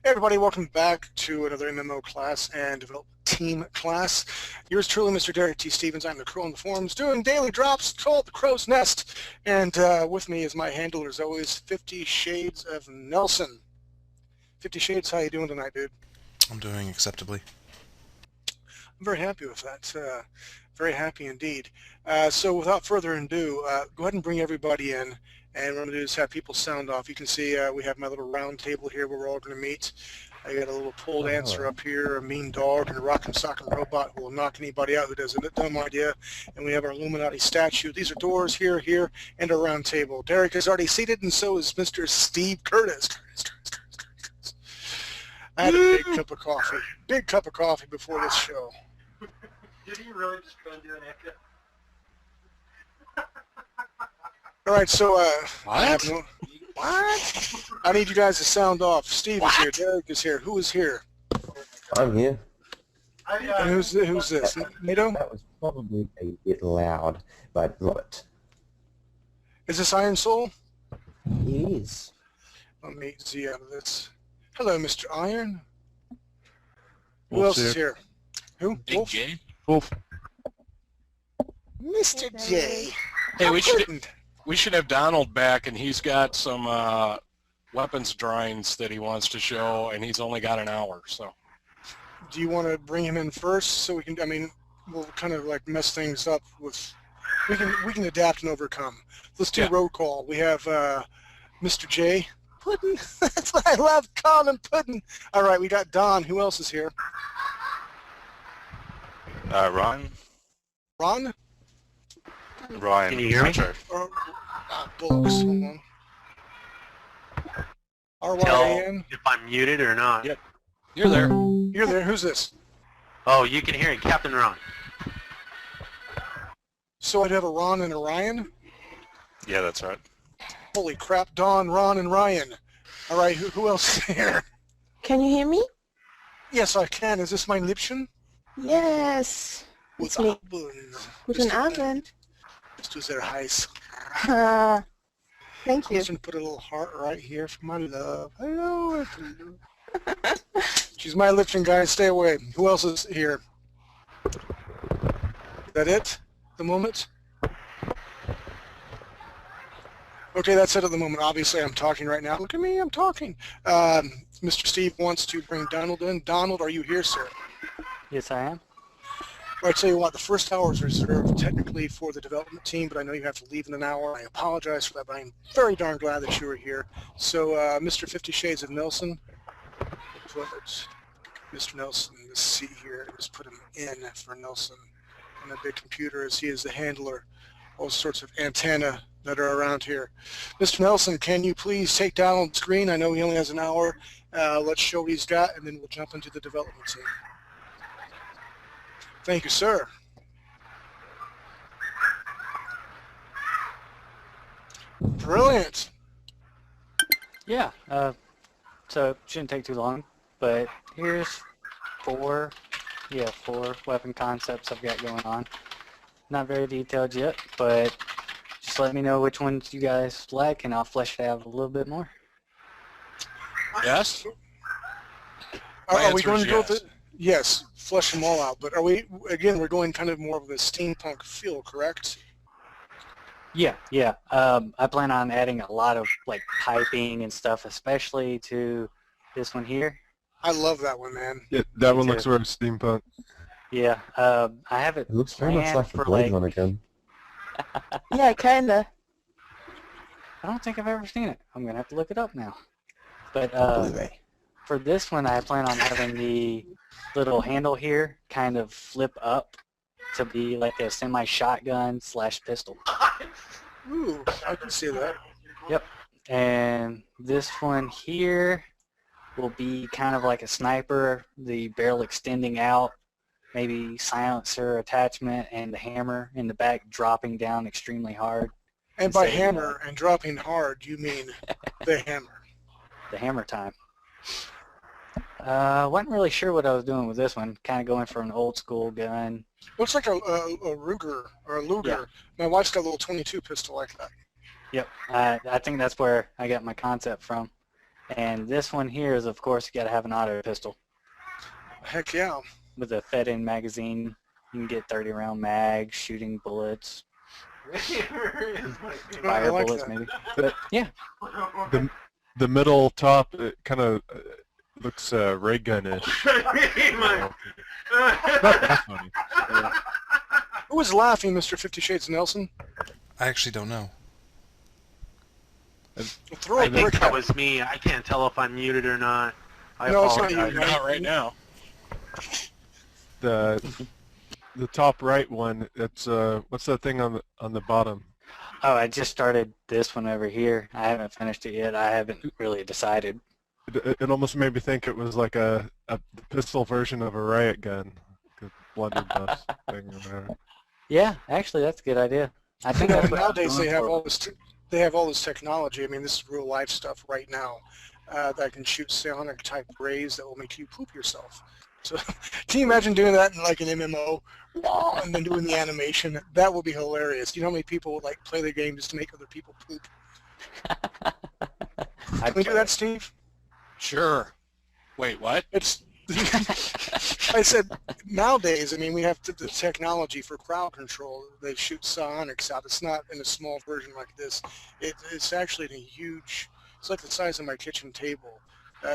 Hey everybody, welcome back to another MMO class and development team class. Yours truly, Mr. Derek T. Stevens. I'm the Crow on the forums doing daily drops called the Crow's Nest. And with me is my handler, as always, 50 Shades of Nelson. 50 Shades, how you doing tonight, dude? I'm doing acceptably. I'm very happy with that. Very happy indeed. So without further ado, go ahead and bring everybody in. And what I'm going to do is have people sound off. You can see we have my little round table here where we're all going to meet. I got a little pole dancer up here, a mean dog, and a rock and sock and robot who will knock anybody out who doesn't have a dumb idea. And we have our Illuminati statue. These are doors here, here, and a round table. Derek is already seated, and so is Mr. Steve Curtis. I had a big cup of coffee. Big cup of coffee before this show. Did he really just go and do an echo? All right, so What? What? I need you guys to sound off. Steve is here. Derek is here. Who is here? I'm here. And who's this? NATO? That was probably a bit loud, but Robert. Is this Iron Soul? He is. Let me Z out of this. Hello, Mr. Iron. Who Wolf's else is here? Who? Big Wolf? J? Wolf. Mr. J. Hey, we should have Donald back, and he's got some weapons drawings that he wants to show, and he's only got an hour. So, Do you want to bring him in first so we can? I mean, we'll kind of like mess things up with. We can adapt and overcome. Let's do roll call. We have Mr. J. Puddin'. That's what I love, calling him Puddin'. All right, we got Don. Who else is here? Ron. Ron? Ryan. Can you hear me? Or, Bullocks. Hold on. Tell R-Y-A-N. if I'm muted or not. Yep. You're there. You're there. Who's this? Oh, you can hear it, Captain Ron. So I'd have a Ron and a Ryan? Yeah, that's right. Holy crap, Don, Ron, and Ryan. All right, who else is here? Can you hear me? Yes, I can. Is this my Liebchen? Yes. It's me. Guten Abend. Mr. Zerheis. Thank I'm you. just going to put a little heart right here for my love. Hello. She's my Liebchen, guys. Stay away. Who else is here? Is that it? The moment? Okay, that's it at the moment. Obviously, I'm talking right now. Look at me, I'm talking. Mr. Steve wants to bring Donald in. Donald, are you here, sir? Yes, I am. Well, I tell you what, the first hour is reserved technically for the development team, but I know you have to leave in an hour. I apologize for that, but I'm very darn glad that you were here. So, Mr. 50 Shades of Nelson, put Mr. Nelson in the seat here. Just put him in for Nelson on the big computer, as he is the handler. All sorts of antenna that are around here. Mr. Nelson, can you please take down on the screen? I know he only has an hour. Let's show what he's got, and then we'll jump into the development team. Thank you, sir. Brilliant. Yeah, so it shouldn't take too long, but here's four weapon concepts I've got going on. Not very detailed yet, but just let me know which ones you guys like, and I'll flesh it out a little bit more. Yes. Are we going to go with it? Yes, flesh them all out. But are we, again, we're going kind of more of a steampunk feel, correct? Yeah. I plan on adding a lot of like piping and stuff, especially to this one here. I love that one, man. Yeah, that Me one too. looks very steampunk. Yeah, I have it It looks very much planned like the for Blade like, one again. Yeah, kinda. I don't think I've ever seen it. I'm gonna have to look it up now. But Blu-ray. for this one, I plan on having the little handle here kind of flip up to be like a semi-shotgun / pistol. Ooh, I can see that. Yep. And this one here will be kind of like a sniper, the barrel extending out, maybe silencer attachment, and the hammer in the back dropping down extremely hard. And by Instead of, hammer and dropping hard, you mean the hammer. The hammer time. Wasn't really sure what I was doing with this one. Kind of going for an old school gun. Looks like a Ruger or a Luger. Yeah. My wife's got a little .22 pistol like that. Yep. I think that's where I got my concept from. And this one here is, of course, you got to have an auto pistol Heck yeah. with a fed-in magazine. You can get 30-round mags, shooting bullets, I fire like bullets that. maybe. But yeah, The middle top, it kind of looks ray gun-ish. Not that funny. Who was laughing, Mr. 50 Shades Nelson? I actually don't know. Throw I a think brick that at was me. I can't tell if I'm muted or not. I No, it's not apologize. you. You're not right now. The top right one. It's what's that thing on the bottom? oh, I just started this one over here. I haven't finished it yet. I haven't really decided. It almost made me think it was like a pistol version of a riot gun, the blunderbuss thing or whatever. Yeah, actually, that's a good idea. I think that's what Nowadays they have for. all this. They have all this technology. I mean, this is real life stuff right now that can shoot psionic type rays that will make you poop yourself. So, can you imagine doing that in like an MMO, and then doing the animation? That would be hilarious. You know how many people would like play the game just to make other people poop? Can we do that, Steve? Sure. Wait, what? It's. I said nowadays. I mean, we have the technology for crowd control. They shoot psionics out. It's not in a small version like this. It's actually in a huge. It's like the size of my kitchen table.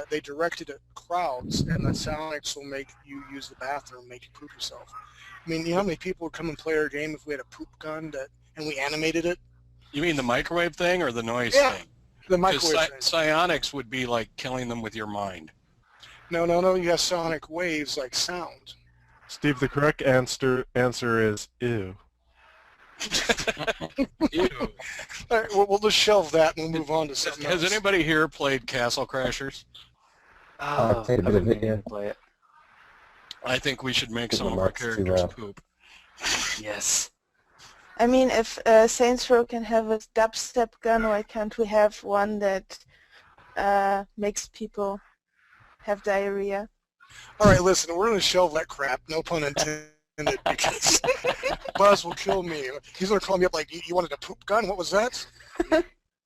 They direct it at crowds, and the psionics will make you use the bathroom, make you poop yourself. I mean, you know how many people would come and play our game if we had a poop gun and we animated it? You mean the microwave thing or the noise Yeah. thing? The Because microwave thing. psionics would be like killing them with your mind. No. You have sonic waves like sound. Steve, the correct answer is ew. Ew. All right, we'll just shelve that and we'll move on to something Has else. anybody here played Castle Crashers? Oh, played a I've bit of been it, meaning yeah. to play it. I think we should make Good some of our remarks to, characters poop. Yes. I mean, if Saints Row can have a dubstep gun, why can't we have one that makes people have diarrhea? All right, listen, we're going to shelve that crap, no pun intended, because Buzz will kill me. He's going to call me up like, you wanted a poop gun? What was that?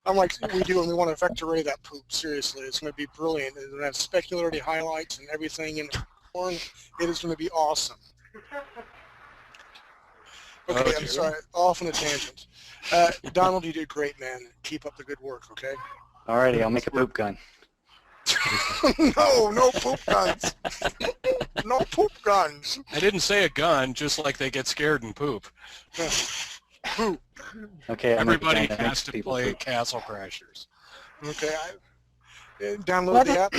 I'm like, we do, and we want to vector ray that poop. Seriously, it's going to be brilliant. It's going to have specularity highlights and everything in porn. It is going to be awesome. Okay, Oh, I'm dear. sorry. Off on a tangent. Donald, you did great, man. Keep up the good work, okay? Alrighty, I'll make a poop gun. No poop guns. No poop guns. I didn't say a gun, just like they get scared and poop. Poop. Okay, I'll make a Everybody gun that has makes to people play poop. Castle Crashers. Okay, download What the if- app.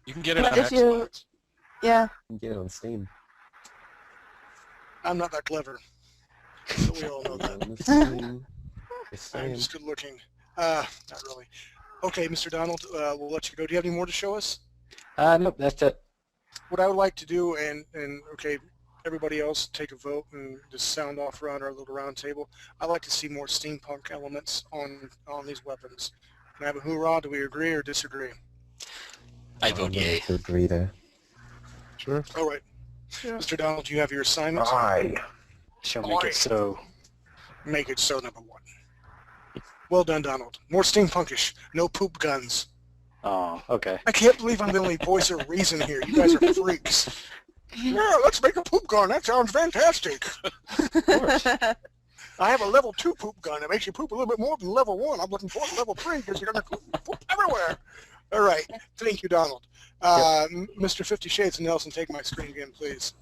You can get it What on if you- Xbox. Yeah. You can get it on Steam. I'm not that clever. But we all know that. On the Steam. Just I'm saying. just good looking. Not really. Okay, Mr. Donald, we'll let you go. Do you have any more to show us? Nope, that's it. What I would like to do, and okay, everybody else take a vote and just sound off around our little round table. I'd like to see more steampunk elements on these weapons. Can I have a hoorah? Do we agree or disagree? I I'm vote gonna yay. have to agree there. Sure. All right. Mr. Donald, you have your assignment. Aye. She'll make it so. Make it so, number one. Well done, Donald. More steampunkish. No poop guns. Oh, okay. I can't believe I'm the only voice of reason here. You guys are freaks. Yeah, let's make a poop gun. That sounds fantastic. I have a level 2 poop gun. It makes you poop a little bit more than level 1. I'm looking forward to level 3 because you're going to poop everywhere. All right. Thank you, Donald. Mr. 50 Shades and Nelson, take my screen again, please.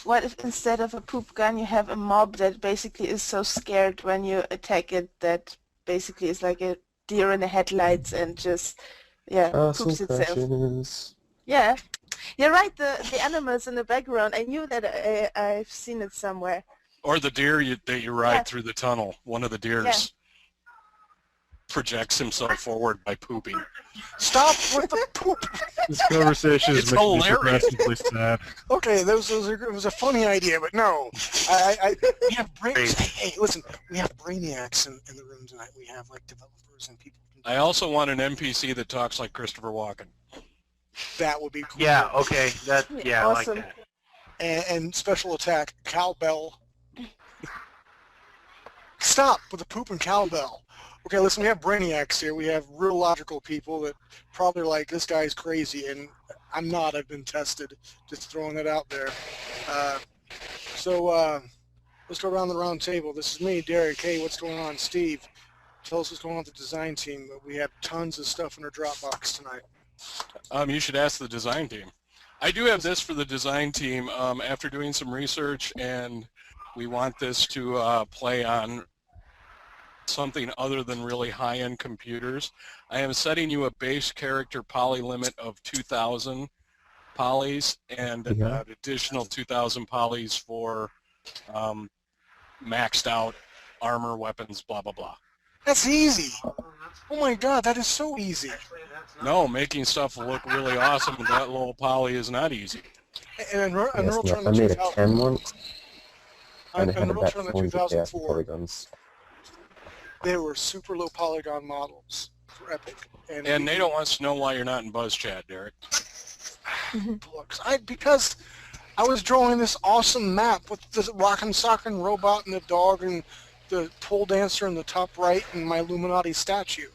What if instead of a poop gun you have a mob that basically is so scared when you attack it that basically is like a deer in the headlights and just, yeah, Castle poops itself. Crashers. Yeah. You're right, the animals in the background. I knew that I've seen it somewhere. Or the deer that you ride Yeah. through the tunnel. One of the deers projects himself forward by pooping. Stop with the poop. This conversation It's is making me hilarious. progressively sad. Okay, it was a funny idea, but no. We have hey, listen, we have brainiacs in the room tonight. We have like developers and people. I also want an NPC that talks like Christopher Walken. That would be cool. Yeah, okay. Yeah, I like Awesome. that. And special attack, cowbell. Stop with the poop and cowbell. Okay, listen, we have brainiacs here. We have real logical people that probably are like, this guy's crazy, and I'm not. I've been tested. Just throwing that out there. So let's go around the round table. This is me, Derek. Hey, what's going on? Steve, tell us what's going on with the design team. We have tons of stuff in our Dropbox tonight. You should ask the design team. I do have this for the design team after doing some research, and we want this to play on something other than really high-end computers. I am setting you a base character poly limit of 2,000 polys and an additional 2,000 polys for maxed out armor, weapons, blah, blah, blah. That's easy. Oh my God, that is so easy. No, making stuff look really awesome with that little poly is not easy. And I made a 10 once, and it had about 400,000 polygons. They were super low polygon models for Epic. And NATO wants to know why you're not in Buzz Chat, Derek. Because I was drawing this awesome map with the rockin' sockin' robot and the dog and the pole dancer in the top right and my Illuminati statue.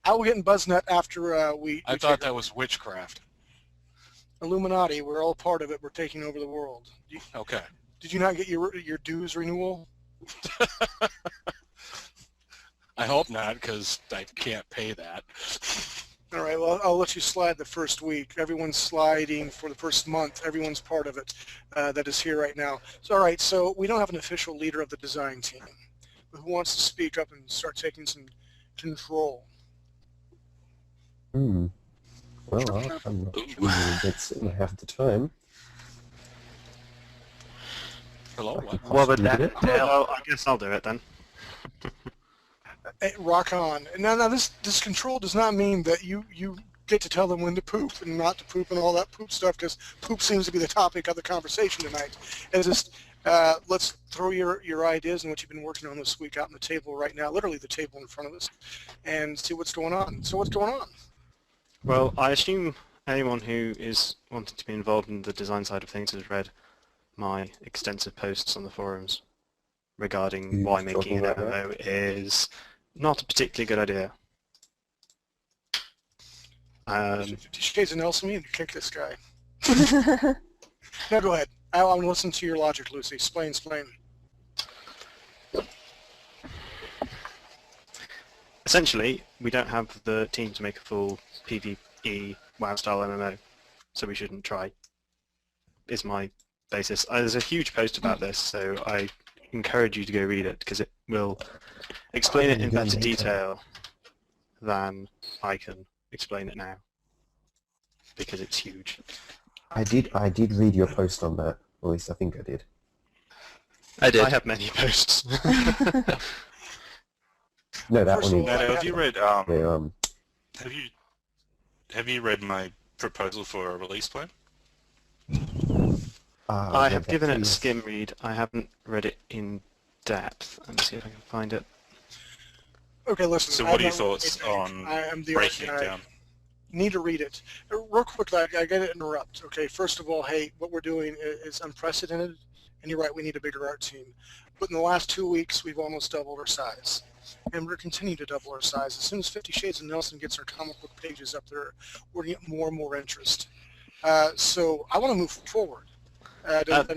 I will get in BuzzNet after I thought that was witchcraft. Illuminati, we're all part of it. We're taking over the world. Okay. Did you not get your dues renewal? I hope not, because I can't pay that. All right, well, I'll let you slide the first week. Everyone's sliding for the first month. Everyone's part of it that is here right now. So, all right, so we don't have an official leader of the design team. But who wants to speak up and start taking some control? Well, I'm not sure that's half the time. Hello? What would that entail? Well, I guess I'll do it then. Hey, rock on. Now this control does not mean that you get to tell them when to poop and not to poop and all that poop stuff, because poop seems to be the topic of the conversation tonight. It's just let's throw your ideas and what you've been working on this week out on the table right now, literally the table in front of us, and see what's going on. So what's going on? Well, I assume anyone who is wanting to be involved in the design side of things has read my extensive posts on the forums regarding why making an MMO is not a particularly good idea. 50 Shades of Nelson, you need to kick this guy. No, go ahead. I want to listen to your logic, Lucy. Explain. Essentially, we don't have the team to make a full PvE WoW-style MMO, so we shouldn't try, is my basis. There's a huge post about this, so I encourage you to go read it, because it will explain it in better detail than I can explain it now, because it's huge. I did read your post on that, or at least I think I did. I did. I have many posts. No, that one. Nato, have you read? Yeah, Have you read my proposal for a release plan? I have given it a skim read. I haven't read it in depth. Let me see if I can find it. Okay, listen. So what are your thoughts on breaking it down? Need to read it. Real quick, I got to interrupt. Okay, first of all, hey, what we're doing is unprecedented, and you're right, we need a bigger art team. But in the last 2 weeks, we've almost doubled our size. And we're continuing to double our size. As soon as 50 Shades of Nelson gets our comic book pages up there, we're going to get more and more interest. So I want to move forward. Go ahead.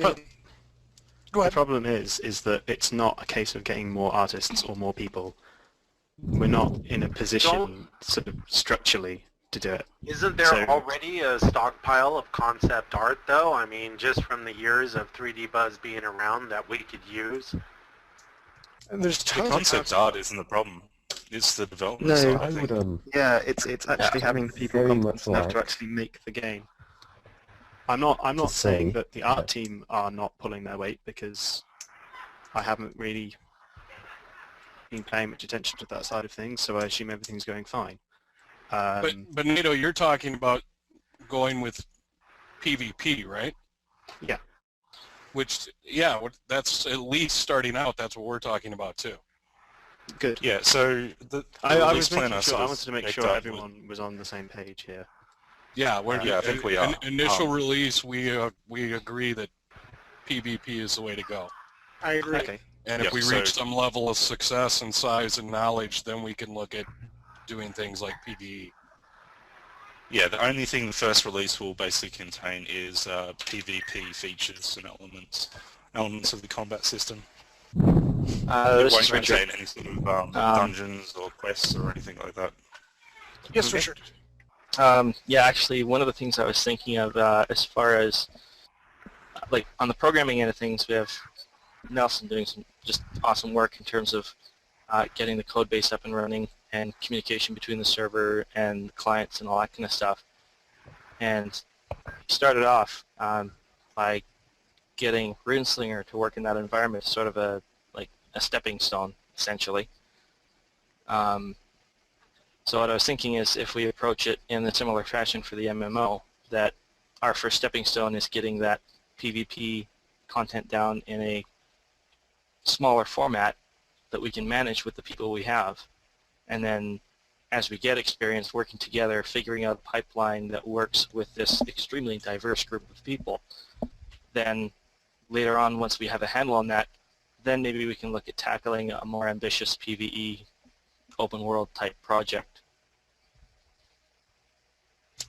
The problem is that it's not a case of getting more artists or more people. We're not in a position sort of structurally to do it. Isn't there already a stockpile of concept art, though? I mean, just from the years of 3D Buzz being around that we could use? And there's tons the concept art isn't the problem. It's the development No, side, I would, yeah, it's actually having the people very competence much enough to like actually make the game. I'm not saying that the art team are not pulling their weight, because I haven't really been paying much attention to that side of things, so I assume everything's going fine. But NATO, you're talking about going with PvP, right? Yeah. Which, yeah, that's at least starting out. That's what we're talking about too. Good. Yeah. So I release was plan making sure. I wanted to make sure up everyone was on the same page here. Yeah, I think we are. Initial release, we agree that PvP is the way to go. I agree. Okay. And if we reach some level of success and size and knowledge, then we can look at doing things like PvE. Yeah, the only thing the first release will basically contain is PvP features and elements of the combat system. It won't contain any sort of dungeons or quests or anything like that. Yes, Richard. Yeah, actually, one of the things I was thinking of as far as, like, on the programming end of things, we have Nelson doing some just awesome work in terms of getting the code base up and running and communication between the server and the clients and all that kind of stuff. And he started off by getting RuneSlinger to work in that environment, sort of a stepping stone, essentially. So what I was thinking is, if we approach it in a similar fashion for the MMO, that our first stepping stone is getting that PvP content down in a smaller format that we can manage with the people we have. And then as we get experience working together, figuring out a pipeline that works with this extremely diverse group of people, then later on, once we have a handle on that, then maybe we can look at tackling a more ambitious PvE open world type project.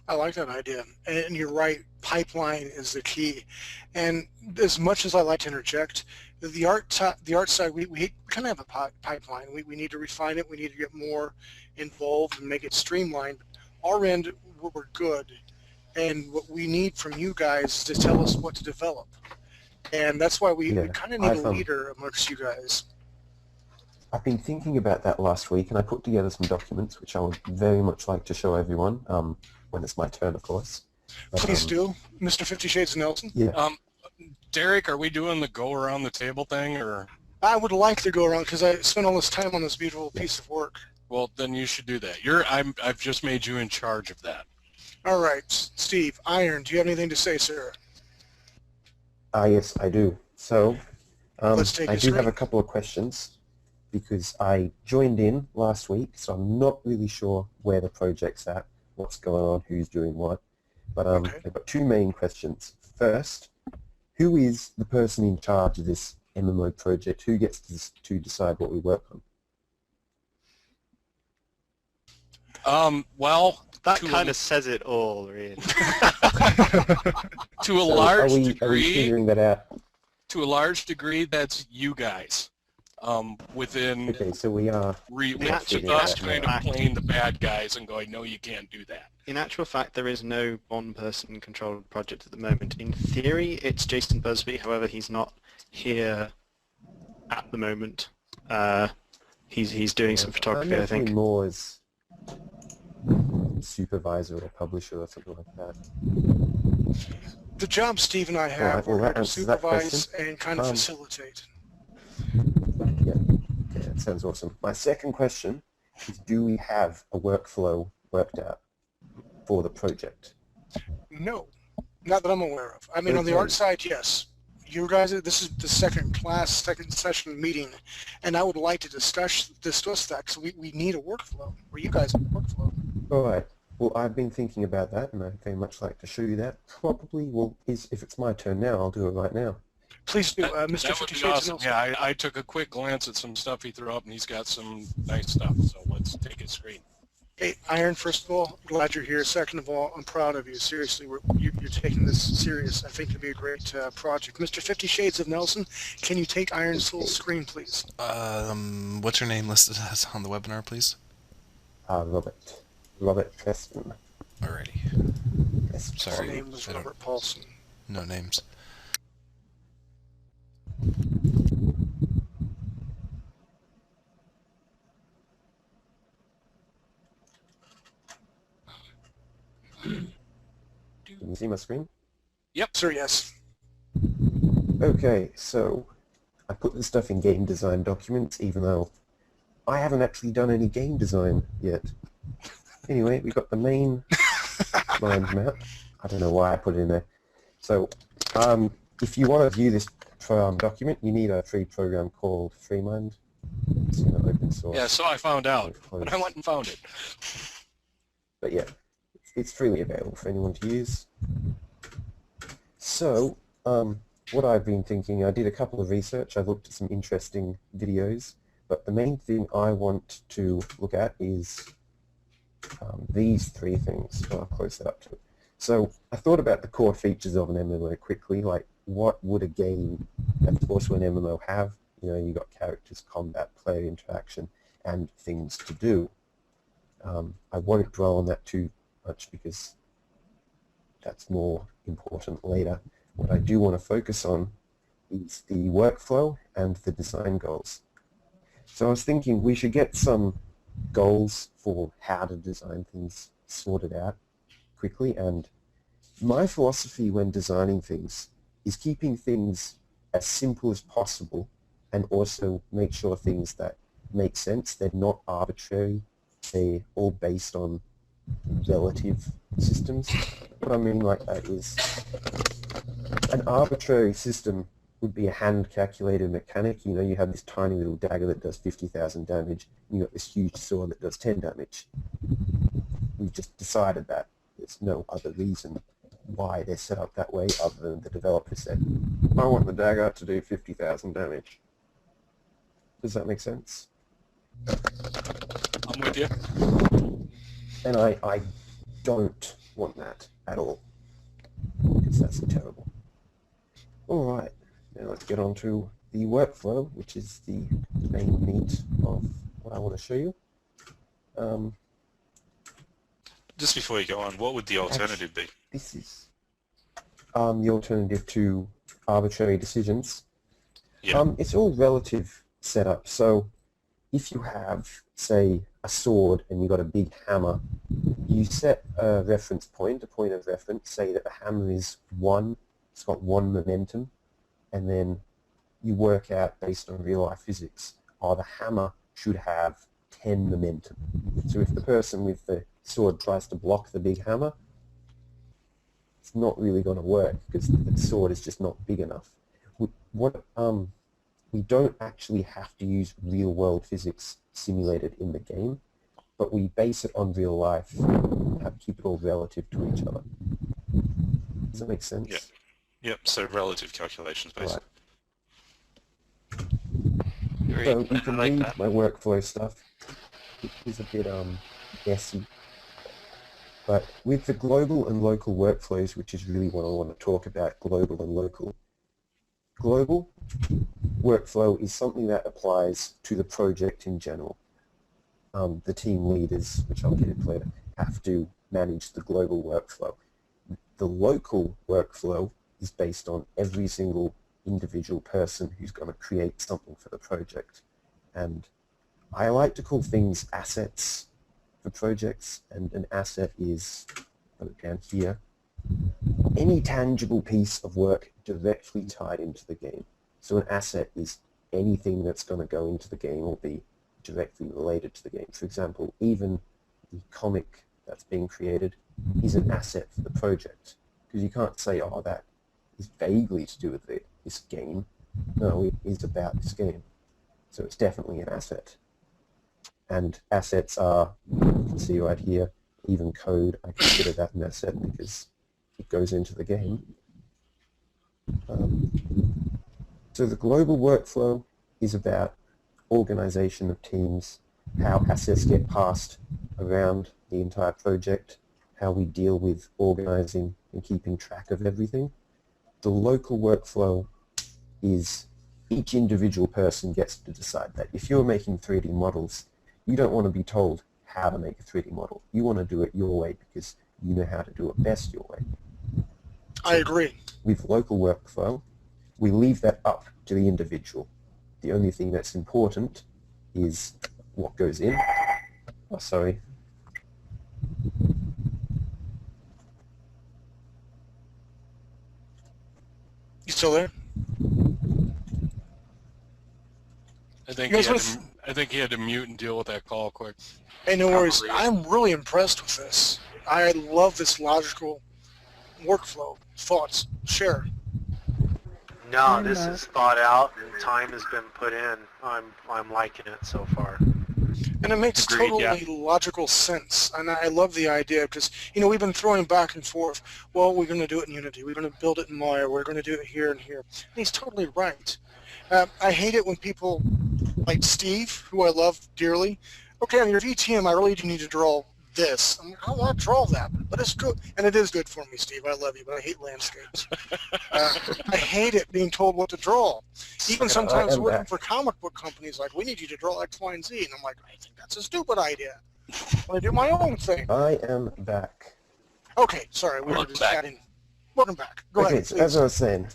I like that idea, and you're right, pipeline is the key. And as much as I like to interject, the art side, we kind of have a pipeline. We need to refine it, we need to get more involved and make it streamlined. Our end, we're good, and what we need from you guys is to tell us what to develop. And that's why we kind of need a leader amongst you guys. I've been thinking about that last week, and I put together some documents which I would very much like to show everyone when it's my turn, of course. But, please do, Mr. 50 Shades of Nelson. Yeah. Derek, are we doing the go around the table thing, or? I would like to go around because I spent all this time on this beautiful piece of work. Well, then you should do that. I've just made you in charge of that. All right, Steve, Iron, do you have anything to say, sir? Yes, I do. So, Let's I do have a couple of questions because I joined in last week, so I'm not really sure where the project's at, what's going on, who's doing what. But I've got two main questions. First, who is the person in charge of this MMO project? Who gets to decide what we work on? Well, that kind of says it all, really. To a large degree, are we figuring that out? To a large degree, that's you guys. Within okay, so we are us kind of playing the bad guys and going, no, you can't do that. In actual fact, there is no one person in control of the project at the moment. In theory, it's Jason Busby. However, he's not here at the moment. He's doing some photography, I think. More as supervisor or publisher or something like that. The job Steve and I have, we're here to supervise and kind of facilitate. Yeah, that sounds awesome. My second question is, do we have a workflow worked out for the project? No, not that I'm aware of. I mean, on the art side, yes. You guys, this is the second session meeting, and I would like to discuss that because we need a workflow, or you guys need a workflow. All right. Well, I've been thinking about that, and I'd very much like to show you that. Probably, if it's my turn now, I'll do it right now. Please do, Mr. 50 Shades awesome. Nelson. Yeah, I took a quick glance at some stuff he threw up, and he's got some nice stuff, so let's take his screen. Hey, Iron, first of all, I'm glad you're here. Second of all, I'm proud of you. Seriously, you're taking this serious. I think it'll be a great project. Mr. 50 Shades of Nelson, can you take Iron's full screen, please? What's your name listed as on the webinar, please? Robert Preston. Alrighty. Yes, sorry. His name was Robert Paulson. No names. Can you see my screen? Yep, sir, yes. Okay, so I put this stuff in game design documents, even though I haven't actually done any game design yet. Anyway, we've got the main mind map. I don't know why I put it in there. So, if you want to view this document, you need a free program called FreeMind. It's open source. Yeah, so I found out, but I went and found it. But yeah, it's freely available for anyone to use. So, what I've been thinking, I did a couple of research, I looked at some interesting videos, but the main thing I want to look at is these three things. I'll close that up to it. So I thought about the core features of an MMO quickly, like what would a game that's also an MMO have? You know, you got characters, combat, player interaction, and things to do. I won't dwell on that too much because that's more important later. What I do want to focus on is the workflow and the design goals. So I was thinking we should get some goals for how to design things sorted out quickly, and my philosophy when designing things is keeping things as simple as possible and also make sure things that make sense, they're not arbitrary, they're all based on relative systems. What I mean like that is an arbitrary system would be a hand-calculated mechanic. You know, you have this tiny little dagger that does 50,000 damage, and you've got this huge sword that does 10 damage. We've just decided that. There's no other reason why they're set up that way other than the developer said, I want the dagger to do 50,000 damage. Does that make sense? I'm with you. And I don't want that at all, because that's terrible. Alright, now let's get on to the workflow, which is the main meat of what I want to show you. Just before you go on, what would the alternative be? This is the alternative to arbitrary decisions. Yeah. It's all relative setup. So if you have, say, a sword and you've got a big hammer, you set a reference point, a point of reference, say that the hammer is 1, it's got 1 momentum, and then you work out based on real-life physics, the hammer should have 10 momentum. So if the person with the sword tries to block the big hammer, it's not really going to work because the sword is just not big enough. We don't actually have to use real-world physics simulated in the game, but we base it on real life and keep it all relative to each other. Does that make sense? Yeah. Yep, so relative calculations, basically. Right. So you can read my workflow stuff. It is a bit messy. But with the global and local workflows, which is really what I want to talk about, global and local. Global workflow is something that applies to the project in general. The team leaders, which I'll get into later, have to manage the global workflow. The local workflow is based on every single individual person who's going to create something for the project. And I like to call things assets for projects, and an asset is, put it down here, any tangible piece of work directly tied into the game. So an asset is anything that's going to go into the game or be directly related to the game. For example, even the comic that's being created is an asset for the project, because you can't say, oh, that is vaguely to do with this game. No, it is about this game. So it's definitely an asset. And assets are, you can see right here, even code, I consider that an asset because it goes into the game. So the global workflow is about organization of teams, how assets get passed around the entire project, how we deal with organizing and keeping track of everything. The local workflow is each individual person gets to decide that. If you're making 3D models, you don't want to be told how to make a 3D model. You want to do it your way because you know how to do it best your way. I agree. With local workflow, we leave that up to the individual. The only thing that's important is what goes in. Oh, sorry. You still there? I think he had to mute and deal with that call quick. Hey, no worries. I'm really impressed with this. I love this logical workflow. Thoughts? Share. No, this is thought out and time has been put in. I'm liking it so far. And it makes Agreed, totally logical sense, and I love the idea because, you know, we've been throwing back and forth, well, we're going to do it in Unity, we're going to build it in Maya, we're going to do it here and here. And he's totally right. I hate it when people like Steve, who I love dearly, okay, on your VTM, I really do need to draw this. I don't want to draw that, but it's good, and it is good for me, Steve. I love you, but I hate landscapes. I hate it being told what to draw. Even sometimes working for comic book companies, like, we need you to draw X, Y, and Z, and I'm like, I think that's a stupid idea. I do my own thing. I am back. Okay, sorry, we were just chatting. Welcome back. Go ahead, so as I was saying,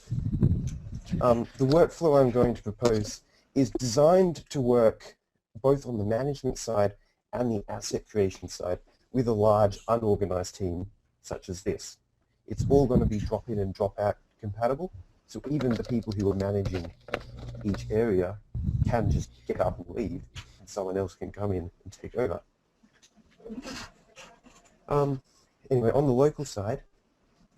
the workflow I'm going to propose is designed to work both on the management side and the asset creation side with a large unorganized team such as this. It's all going to be drop-in and drop-out compatible, so even the people who are managing each area can just get up and leave, and someone else can come in and take over. Anyway, on the local side,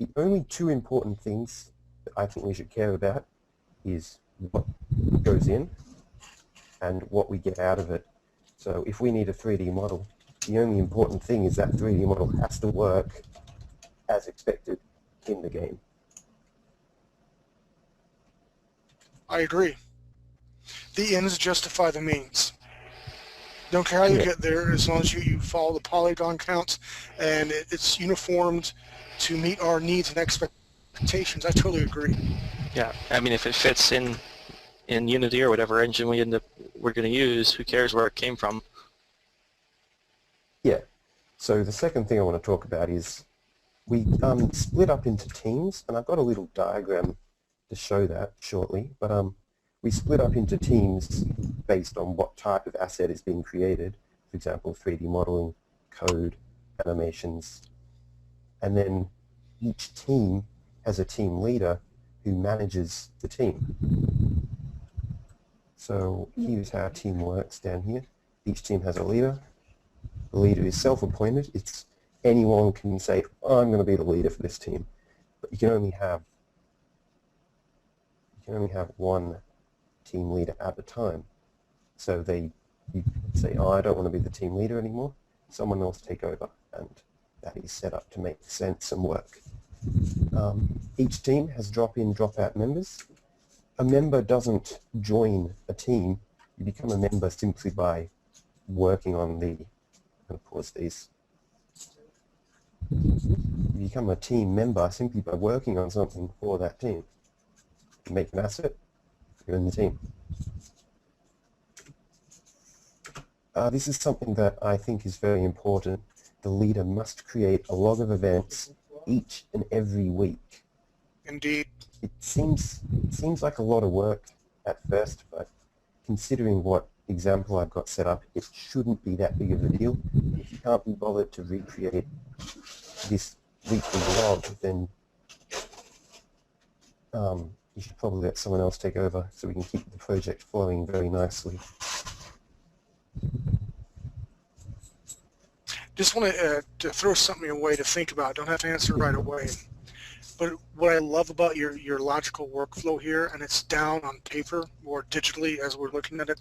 the only two important things that I think we should care about is what goes in and what we get out of it. So if we need a 3D model, the only important thing is that 3D model has to work as expected in the game. I agree. The ends justify the means. Don't care how you get there, as long as you follow the polygon counts and it's uniformed to meet our needs and expectations. I totally agree. Yeah, I mean, if it fits in Unity or whatever engine we're going to use, who cares where it came from? Yeah. So the second thing I want to talk about is we split up into teams, and I've got a little diagram to show that shortly, but we split up into teams based on what type of asset is being created, for example, 3D modeling, code, animations, and then each team has a team leader who manages the team. So here's how a team works down here. Each team has a leader. The leader is self-appointed. It's anyone can say, oh, I'm going to be the leader for this team, but you can only have one team leader at a time. So you say, oh, I don't want to be the team leader anymore. Someone else take over, and that is set up to make sense and work. Each team has drop-in, drop-out members. A member doesn't join a team. You become a member simply by working on the... I'm going to pause these. You become a team member simply by working on something for that team. You make an asset, you're in the team. This is something that I think is very important. The leader must create a log of events each and every week. Indeed. It seems like a lot of work at first, but considering what example I've got set up, it shouldn't be that big of a deal. If you can't be bothered to recreate this weekly log, then you should probably let someone else take over so we can keep the project flowing very nicely. Just want to throw something away to think about. Don't have to answer right away. But what I love about your logical workflow here, and it's down on paper or digitally as we're looking at it,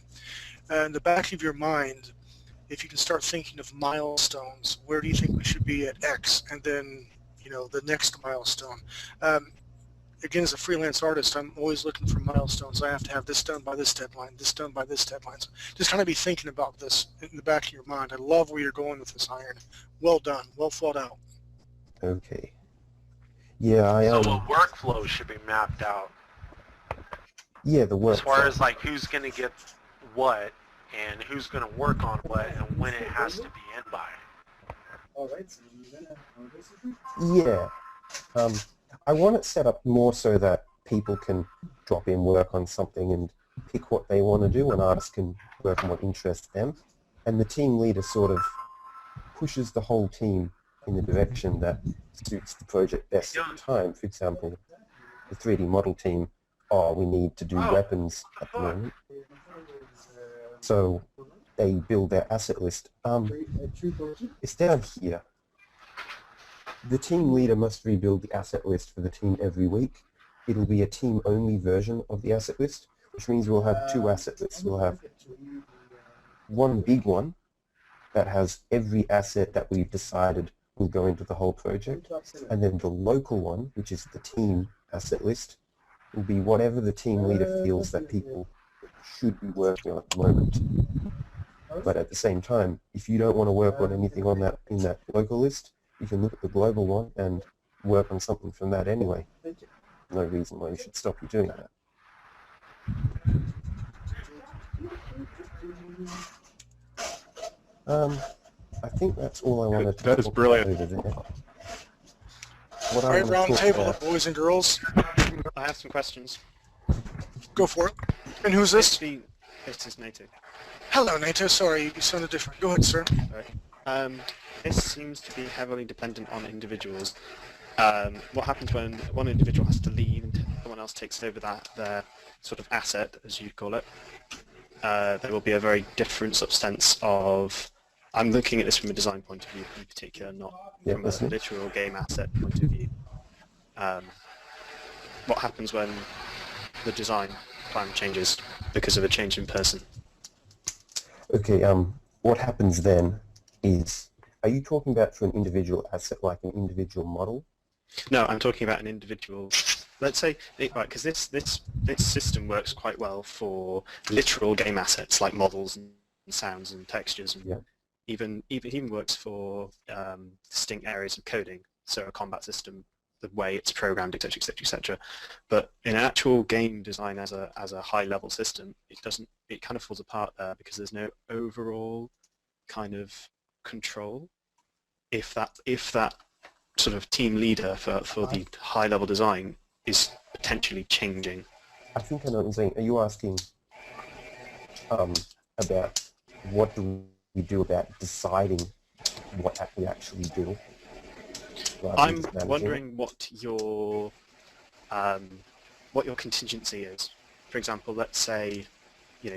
in the back of your mind, if you can start thinking of milestones, where do you think we should be at X, and then, you know, the next milestone. Again, as a freelance artist, I'm always looking for milestones. I have to have this done by this deadline, this done by this deadline. So just kind of be thinking about this in the back of your mind. I love where you're going with this, Iron. Well done. Well thought out. Okay. Yeah, So a workflow should be mapped out. Yeah, the workflow. As far as like who's going to get what and who's going to work on what and when it has to be in by. Yeah. I want it set up more so that people can drop in work on something and pick what they want to do, and artists can work on what interests them. And the team leader sort of pushes the whole team in the direction that suits the project best at the time. For example, the 3D model team, we need to do weapons at the moment. So they build their asset list. It's down here. The team leader must rebuild the asset list for the team every week. It'll be a team-only version of the asset list, which means we'll have two asset lists. We'll have one big one that has every asset that we've decided will go into the whole project, and then the local one, which is the team asset list, will be whatever the team leader feels that people should be working on at the moment. But at the same time, if you don't want to work on anything on that in that local list, you can look at the global one and work on something from that anyway. No reason why you should stop you doing that. I think that's all I wanted to That is talk brilliant. about over there. What All I right, want to round talk table, about, boys and girls. I have some questions. Go for it. And who's this? This is NATO. Hello, NATO. Sorry, you sounded different. Go ahead, sir. Sorry. This seems to be heavily dependent on individuals. What happens when one individual has to leave and someone else takes over their sort of asset, as you call it? There will be a very different substance of... I'm looking at this from a design point of view in particular, not from a literal game asset point of view. What happens when the design plan changes because of a change in person? okay, what happens then is, are you talking about for an individual asset, like an individual model? No, I'm talking about an individual. Let's say, right, because this system works quite well for literal game assets like models and sounds and textures, and even works for distinct areas of coding. So a combat system, the way it's programmed, etc., etc., etc. But in actual game design as a high-level system, it kind of falls apart there because there's no overall kind of control. If that sort of team leader for the high-level design is potentially changing. I think I know what you're saying. Are you asking about what do we do about deciding what we actually do? I'm wondering what your contingency is. For example, let's say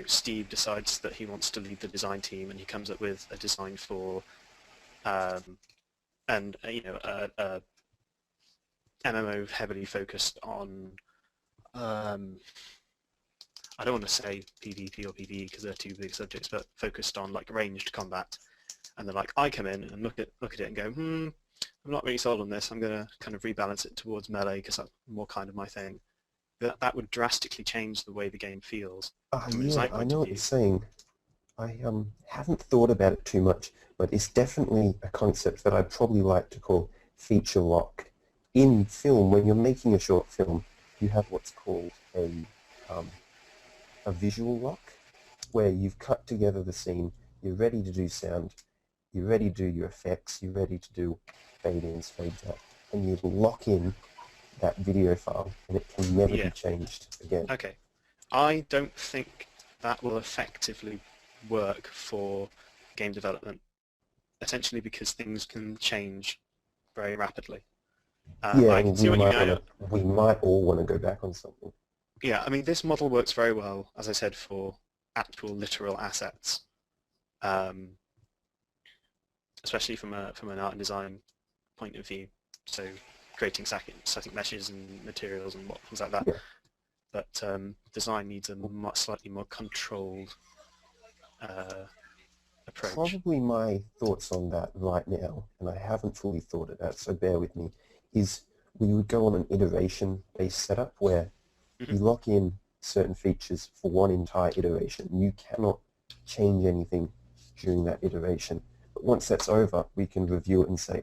Steve decides that he wants to lead the design team, and he comes up with a design for a MMO heavily focused on I don't want to say PvP or PvE because they're two big subjects, but focused on like ranged combat. And they're like, I come in and look at it and go, I'm not really sold on this. I'm going to kind of rebalance it towards melee because that's more kind of my thing. That would drastically change the way the game feels. Yeah, I know what you're saying. I haven't thought about it too much, but it's definitely a concept that I'd probably like to call feature lock. In film, when you're making a short film, you have what's called a visual lock, where you've cut together the scene, you're ready to do sound, you're ready to do your effects, you're ready to do fade-ins, fade-out, and you lock in that video file, and it can never be changed again. Okay. I don't think that will effectively work for game development, essentially because things can change very rapidly. Yeah, we might all want to go back on something. Yeah, I mean, this model works very well, as I said, for actual literal assets, especially from an art and design point of view. So creating static meshes and materials and things like that. Yeah. But design needs a slightly more controlled approach. Probably my thoughts on that right now, and I haven't fully thought it out, so bear with me, is we would go on an iteration-based setup where you lock in certain features for one entire iteration. You cannot change anything during that iteration. But once that's over, we can review it and say,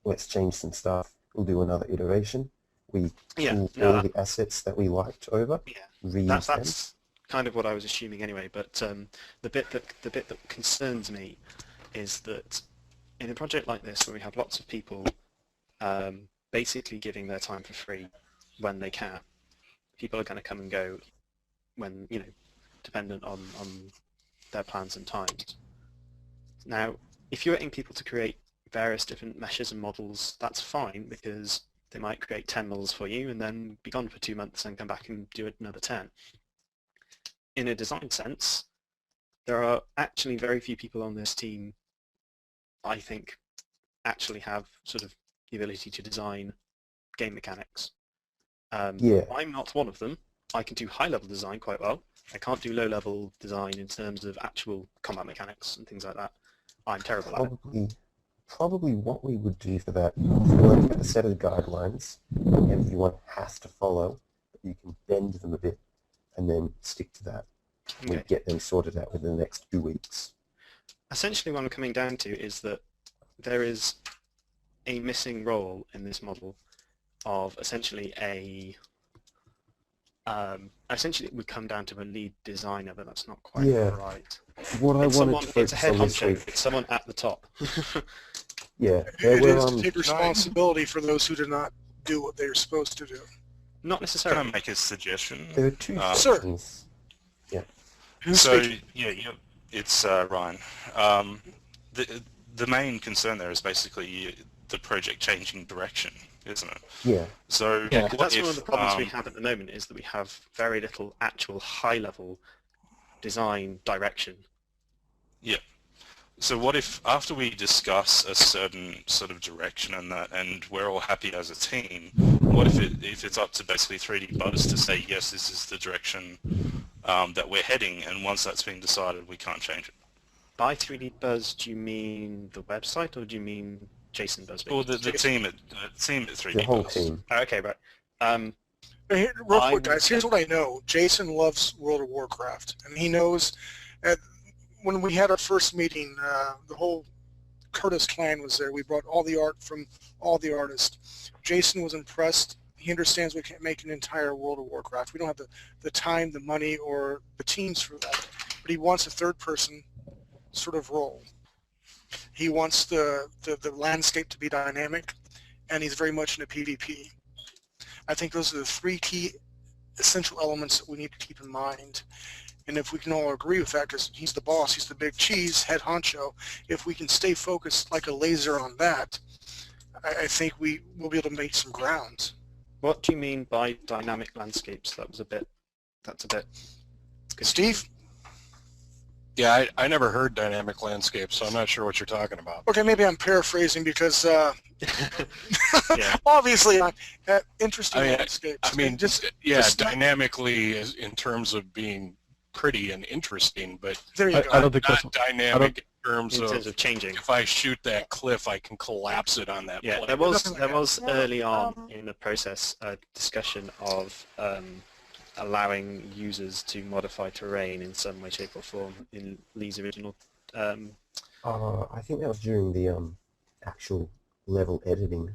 let's change some stuff. We'll do another iteration. We pull all the assets that we liked over. Yeah, that's kind of what I was assuming anyway. But the bit that concerns me is that in a project like this, where we have lots of people basically giving their time for free when they can, people are going to come and go when dependent on their plans and times. Now, if you're getting people to create various different meshes and models, that's fine because they might create 10 models for you and then be gone for 2 months and come back and do another 10. In a design sense, there are actually very few people on this team, I think, actually have sort of the ability to design game mechanics. I'm not one of them, I can do high-level design quite well. I can't do low-level design in terms of actual combat mechanics and things like that. I'm terrible at it. Probably what we would do for that, we'll look at a set of guidelines everyone has to follow, but you can bend them a bit and then stick to that. Okay. We get them sorted out within the next 2 weeks. Essentially what I'm coming down to is that there is a missing role in this model of essentially essentially it would come down to a lead designer, but that's not quite right. What I It's wanted someone, to it's a focus head on this honcho. week. It's someone at the top. Yeah, It is to take responsibility for those who did not do what they were supposed to do. Not Can necessarily. I make a suggestion? There are two Sir. sections. Yeah. Who's So speaking? yeah, it's Ryan. The main concern there is basically the project changing direction, isn't it? Yeah. So That's what one of the problems we if, have at the moment is that we have very little actual high-level design direction. yeah. So what if after we discuss a certain sort of direction and we're all happy as a team, what if it's up to basically 3D Buzz to say yes, this is the direction that we're heading, and once that's been decided, we can't change it. By 3D Buzz, do you mean the website or do you mean Jason Busby? Or the team at 3D The whole Buzz. team. Okay, right. Real quick, guys, here's what I know. Jason loves World of Warcraft, and he knows when we had our first meeting, the whole Curtis clan was there. We brought all the art from all the artists. Jason was impressed. He understands we can't make an entire World of Warcraft. We don't have the time, the money, or the teams for that. But he wants a third-person sort of role. He wants the landscape to be dynamic, and he's very much into PvP. I think those are the three key essential elements that we need to keep in mind. And if we can all agree with that, because he's the boss, he's the big cheese, head honcho, if we can stay focused like a laser on that, I think we'll be able to make some ground. What do you mean by dynamic landscapes? That's a bit. Steve? Yeah, I never heard dynamic landscape, so I'm not sure what you're talking about. Okay, maybe I'm paraphrasing because Yeah. obviously interesting landscapes. I mean, just dynamically in terms of being pretty and interesting, but there you go. I don't think that's not dynamic in terms In terms of of changing. if I shoot that cliff, I can collapse it on that Yeah, plane. there was early on in the process a discussion of allowing users to modify terrain in some way, shape, or form in Lee's original. I think that was during the actual level editing.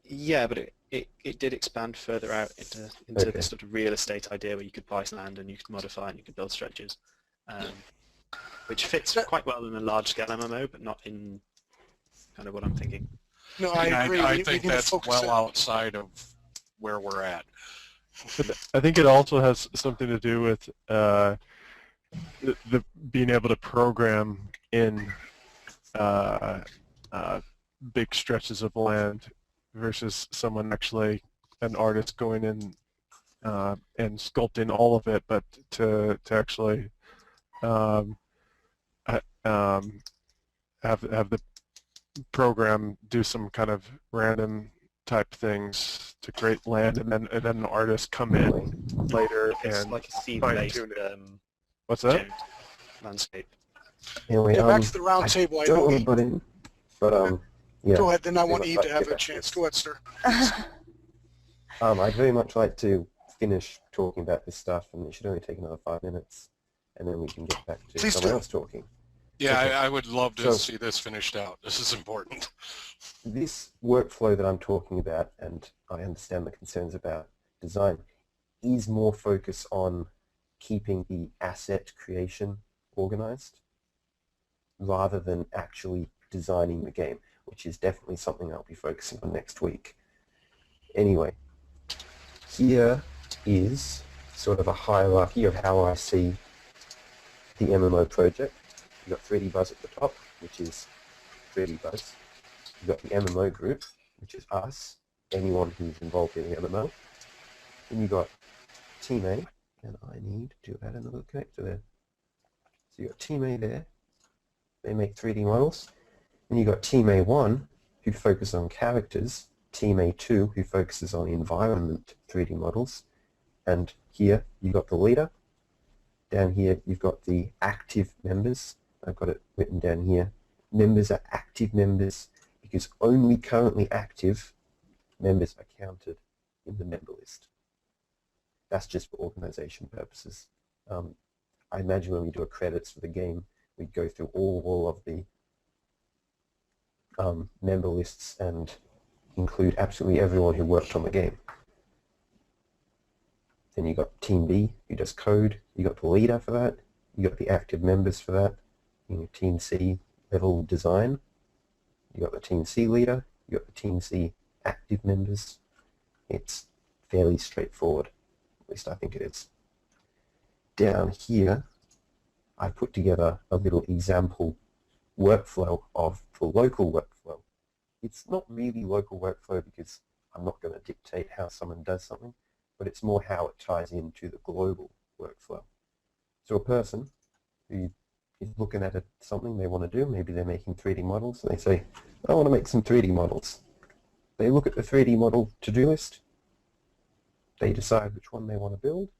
Yeah, but it did expand further out into this sort of real estate idea where you could buy land and you could modify and you could build stretches, which fits quite well in a large-scale MMO, but not in kind of what I'm thinking. No, I agree. I We think need to that's focus well it. outside of where we're at. But I think it also has something to do with the being able to program in big stretches of land versus someone actually, an artist going in and sculpting all of it, but to actually have the program do some kind of random type things to create land, and then an artist come in later It's and like a theme-based fine-tune it. What's that? landscape. Anyway, Yeah, back to the round table. I don't know want to butt in, but yeah. Go ahead, then I want I'd Eve like to have get a back chance. this. Go ahead, sir. I'd very much like to finish talking about this stuff, and it should only take another 5 minutes, and then we can get back to Please someone do. else talking. Yeah, Okay. I would love to So- see this finished out. This is important. This workflow that I'm talking about, and I understand the concerns about design, is more focused on keeping the asset creation organized rather than actually designing the game, which is definitely something I'll be focusing on next week. Anyway, here is sort of a hierarchy of how I see the MMO project. You've got 3D Buzz at the top, which is 3D Buzz. You've got the MMO group, which is us, anyone who's involved in the MMO. Then you've got Team A, and I need to add another connector there. So you've got Team A there. They make 3D models. Then you've got Team A1, who focus on characters. Team A2, who focuses on environment 3D models. And here you've got the leader. Down here you've got the active members. I've got it written down here. Members are active members because only currently active members are counted in the member list. That's just for organization purposes. I imagine when we do a credits for the game, we go through all of the member lists and include absolutely everyone who worked on the game. Then you got Team B, who does code. You got the leader for that. You got the active members for that. Team C, level design. You got the Team C leader. You got the Team C active members. It's fairly straightforward. At least I think it is. Down here, I put together a little example workflow of the local workflow. It's not really local workflow because I'm not going to dictate how someone does something, but it's more how it ties into the global workflow. So a person who is looking at something they want to do, maybe they're making 3D models, and they say, I want to make some 3D models. They look at the 3D model to-do list, they decide which one they want to build,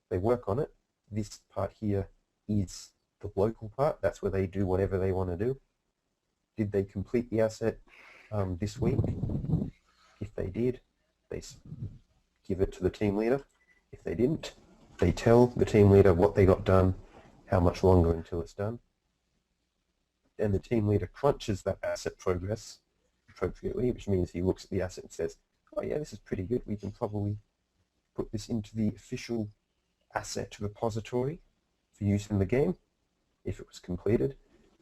they work on it. This part here is the local part. That's where they do whatever they want to do. Did they complete the asset this week? If they did, they give it to the team leader. If they didn't, they tell the team leader what they got done, how much longer until it's done. Then the team leader crunches that asset progress appropriately, which means he looks at the asset and says, oh yeah, this is pretty good. We can probably put this into the official asset repository for use in the game if it was completed.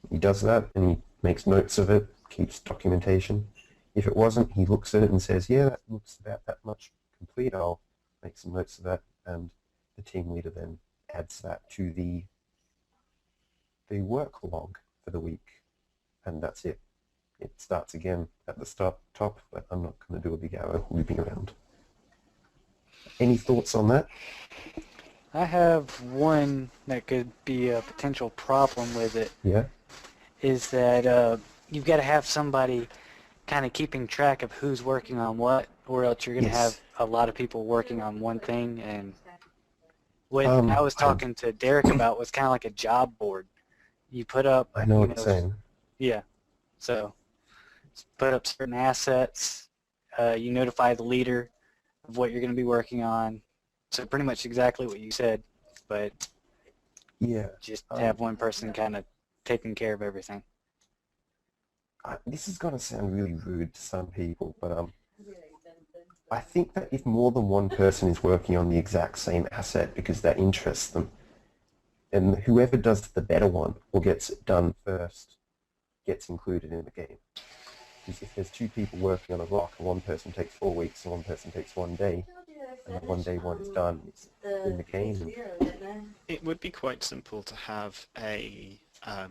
He does that and he makes notes of it, keeps documentation. If it wasn't, he looks at it and says, yeah, that looks about that much complete. I'll make some notes of that, and the team leader then adds that to the work log for the week, and that's it. It starts again at the top, but I'm not going to do a big arrow looping around. Any thoughts on that? I have one that could be a potential problem with it. Yeah. Is that you've got to have somebody kind of keeping track of who's working on what, or else you're going to have a lot of people working on one thing. And what I was talking to Derek about was kind of like a job board. You put up... I know what you're saying. Yeah. So put up certain assets. You notify the leader of what you're going to be working on. So pretty much exactly what you said, but yeah, just have one person kind of taking care of everything. This is going to sound really rude to some people, but I think that if more than one person is working on the exact same asset because that interests them, and whoever does the better one or gets it done first gets included in the game. Because if there's two people working on a rock and one person takes 4 weeks and one person takes 1 day, and the 1 day one is done, it's in the game. It would be quite simple to have a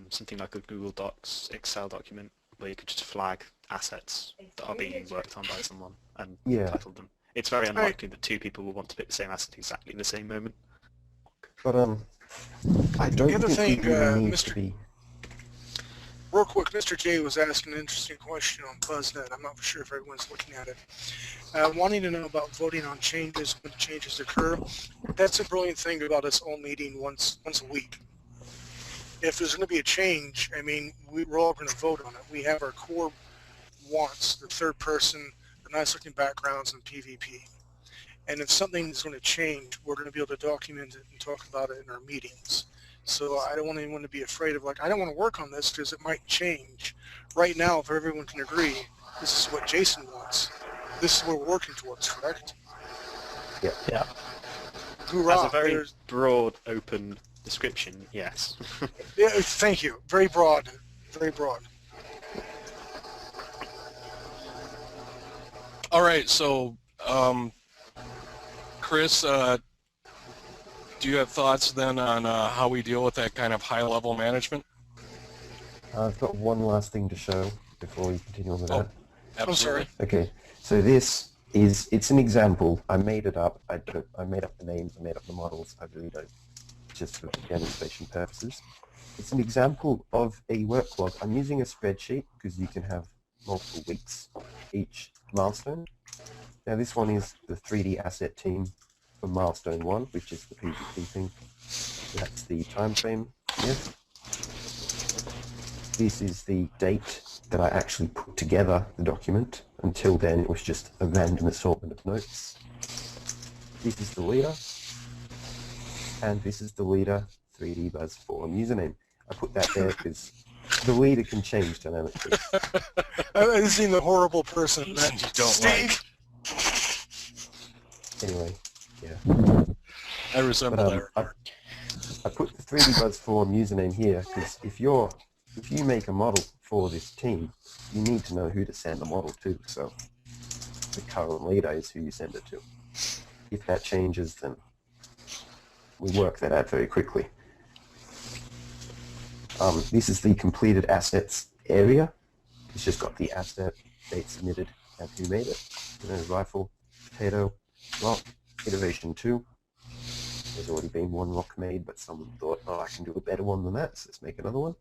something like a Google Docs Excel document where you could just flag assets that are being worked on by someone and title them. It's very unlikely that two people will want to pick the same asset exactly in the same moment. But I don't think we really need to be... Real quick, Mr. J was asking an interesting question on BuzzNet. I'm not sure if everyone's looking at it. Wanting to know about voting on changes when changes occur. That's a brilliant thing about us all meeting once a week. If there's going to be a change, I mean, we're all going to vote on it. We have our core wants, the third person, the nice-looking backgrounds, and PvP. And if something is going to change, we're going to be able to document it and talk about it in our meetings. So I don't want anyone to be afraid of, like, I don't want to work on this because it might change. Right now, if everyone can agree, this is what Jason wants. This is what we're working towards, correct? Yeah. Yeah. Hoorah. As a very broad, open description, yes. Yeah, thank you. Very broad. Very broad. All right, so, Chris, do you have thoughts then on how we deal with that kind of high-level management? I've got one last thing to show before we continue on with that. Absolutely. Okay, so this is, it's an example. I made it up. I made up the names, I made up the models. I really don't, just for demonstration purposes. It's an example of a work log. I'm using a spreadsheet because you can have multiple weeks each milestone. Now this one is the 3D asset team for milestone 1, which is the PvP thing. That's the time frame here. This is the date that I actually put together the document. Until then, it was just a random assortment of notes. This is the leader, and this is the leader 3D Buzz Forum username. I put that there because the leader can change dynamically. I've seen the horrible person that You don't Steve. Anyway, yeah. I resemble that. I put the 3D Buzz Forum username here because if you make a model for this team, you need to know who to send the model to. So the current leader is who you send it to. If that changes, then we work that out very quickly. This is the completed assets area. It's just got the asset, date submitted, and who made it. Rifle, potato, rock, iteration 2. There's already been one rock made, but someone thought, oh, I can do a better one than that, so let's make another one.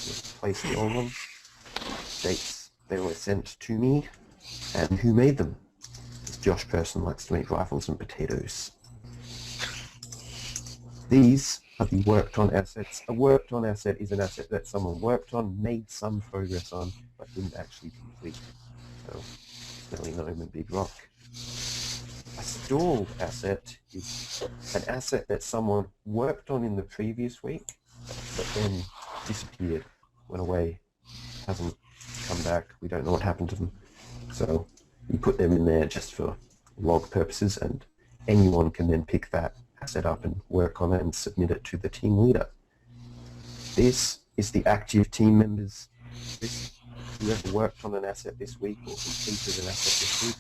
Let's place the old one. Dates they were sent to me, and who made them. This Josh person likes to make rifles and potatoes. These are the worked on assets. A worked on asset is an asset that someone worked on, made some progress on, but didn't actually complete. So, smelly gnome and big rock. A stalled asset is an asset that someone worked on in the previous week, but then disappeared, went away, hasn't come back, we don't know what happened to them. So you put them in there just for log purposes, and anyone can then pick that asset up and work on it and submit it to the team leader. This is the active team members. Whoever worked on an asset this week or completed an asset this week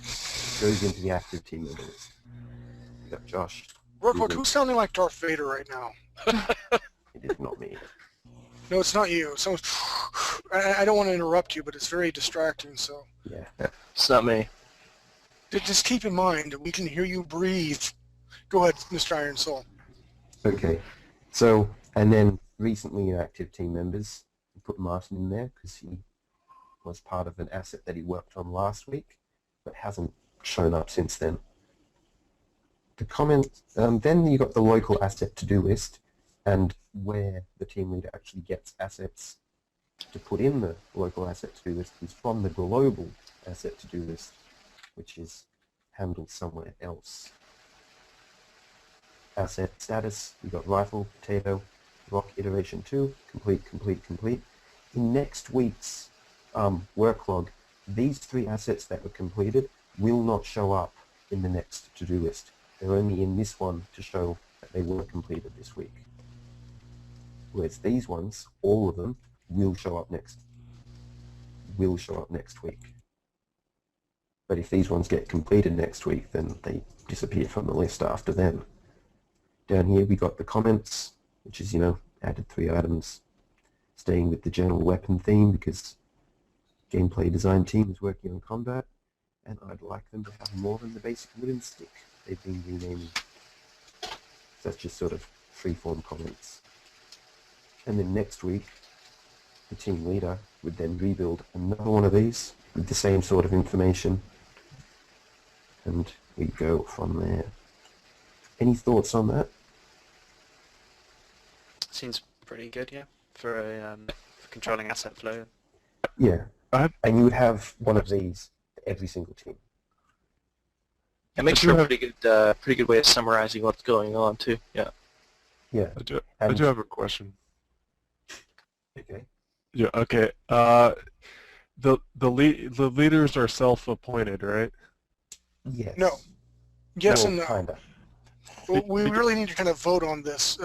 goes into the active team member list. You got Josh. Real quick, who's sounding like Darth Vader right now? It is not me. No, it's not you. I don't want to interrupt you, but it's very distracting, so... Yeah. It's not me. Just keep in mind, we can hear you breathe. Go ahead, Mr. Iron Soul. Okay. So, and then recently in active team members, we put Martin in there because he was part of an asset that he worked on last week, but hasn't shown up since then. The comment, then you got the local asset to-do list, and where the team leader actually gets assets to put in the local asset to-do list is from the global asset to-do list, which is handled somewhere else. Asset status, we got rifle, potato, rock iteration 2, complete, complete, complete. In next week's work log, these 3 assets that were completed will not show up in the next to-do list. They're only in this one to show that they were completed this week. Whereas these ones, all of them, will show up next week. But if these ones get completed next week, then they disappear from the list after them. Down here we got the comments, which is, added 3 items, staying with the general weapon theme because gameplay design team is working on combat, and I'd like them to have more than the basic wooden stick they've been renaming. So that's just sort of free-form comments. And then next week, the team leader would then rebuild another one of these with the same sort of information, and we go from there. Any thoughts on that? Seems pretty good, yeah, for controlling asset flow. Yeah, and you would have one of these for every single team. It makes for a pretty good way of summarizing what's going on too. Yeah. Yeah. I do have a question. Okay. Yeah. Okay. The leaders are self-appointed, right? Yes. No. Yes and no. Kinda. Well, we really need to kind of vote on this.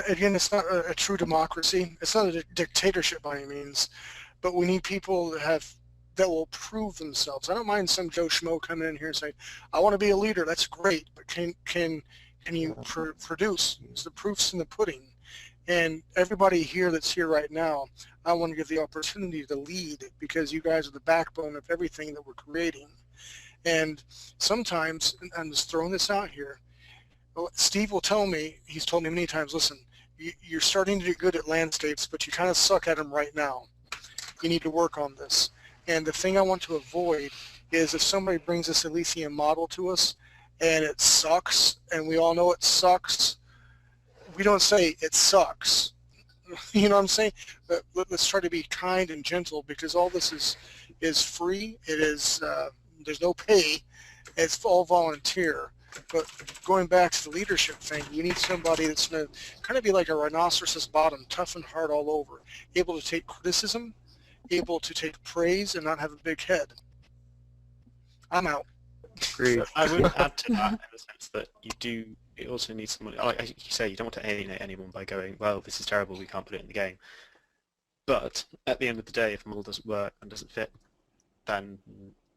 Again, it's not a true democracy. It's not a dictatorship by any means, but we need people that will prove themselves. I don't mind some Joe Schmo coming in here and saying, "I want to be a leader." That's great, but can you produce? Is the proof's in the pudding? And everybody here that's here right now, I want to give the opportunity to lead because you guys are the backbone of everything that we're creating. And sometimes, and I'm just throwing this out here, Steve will tell me, he's told me many times, listen, you're starting to do good at landscapes, but you kind of suck at them right now. You need to work on this. And the thing I want to avoid is if somebody brings this Elysium model to us and it sucks, and we all know it sucks, we don't say it sucks. You know what I'm saying? But let's try to be kind and gentle, because all this is free. It is there's no pay. It's all volunteer. But going back to the leadership thing, you need somebody that's going to kind of be like a rhinoceros's bottom, tough and hard all over, able to take criticism, able to take praise, and not have a big head. I'm out. Agreed. I would add to that in the sense that you also need someone, like you say, you don't want to alienate anyone by going, well, this is terrible, we can't put it in the game. But at the end of the day, if a model doesn't work and doesn't fit, then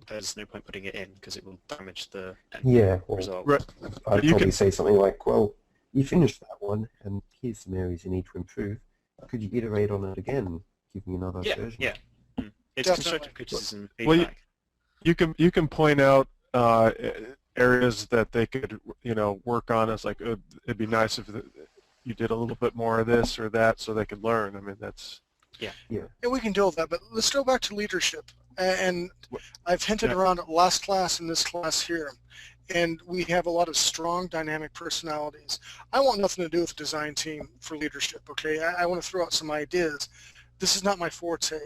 there's no point putting it in, because it will damage the end result. Right. I'd probably say something like, well, you finished that one, and here's some areas you need to improve. Could you iterate on it again, give me another version? Yeah. It's constructive criticism, Well, feedback. you can point out areas that they could work on. As like, it'd be nice if you did a little bit more of this or that, so they could learn. I mean, that's yeah. And we can deal with that, but let's go back to leadership. And I've hinted around it last class and this class here, and we have a lot of strong, dynamic personalities. I want nothing to do with the design team for leadership, okay? I want to throw out some ideas. This is not my forte.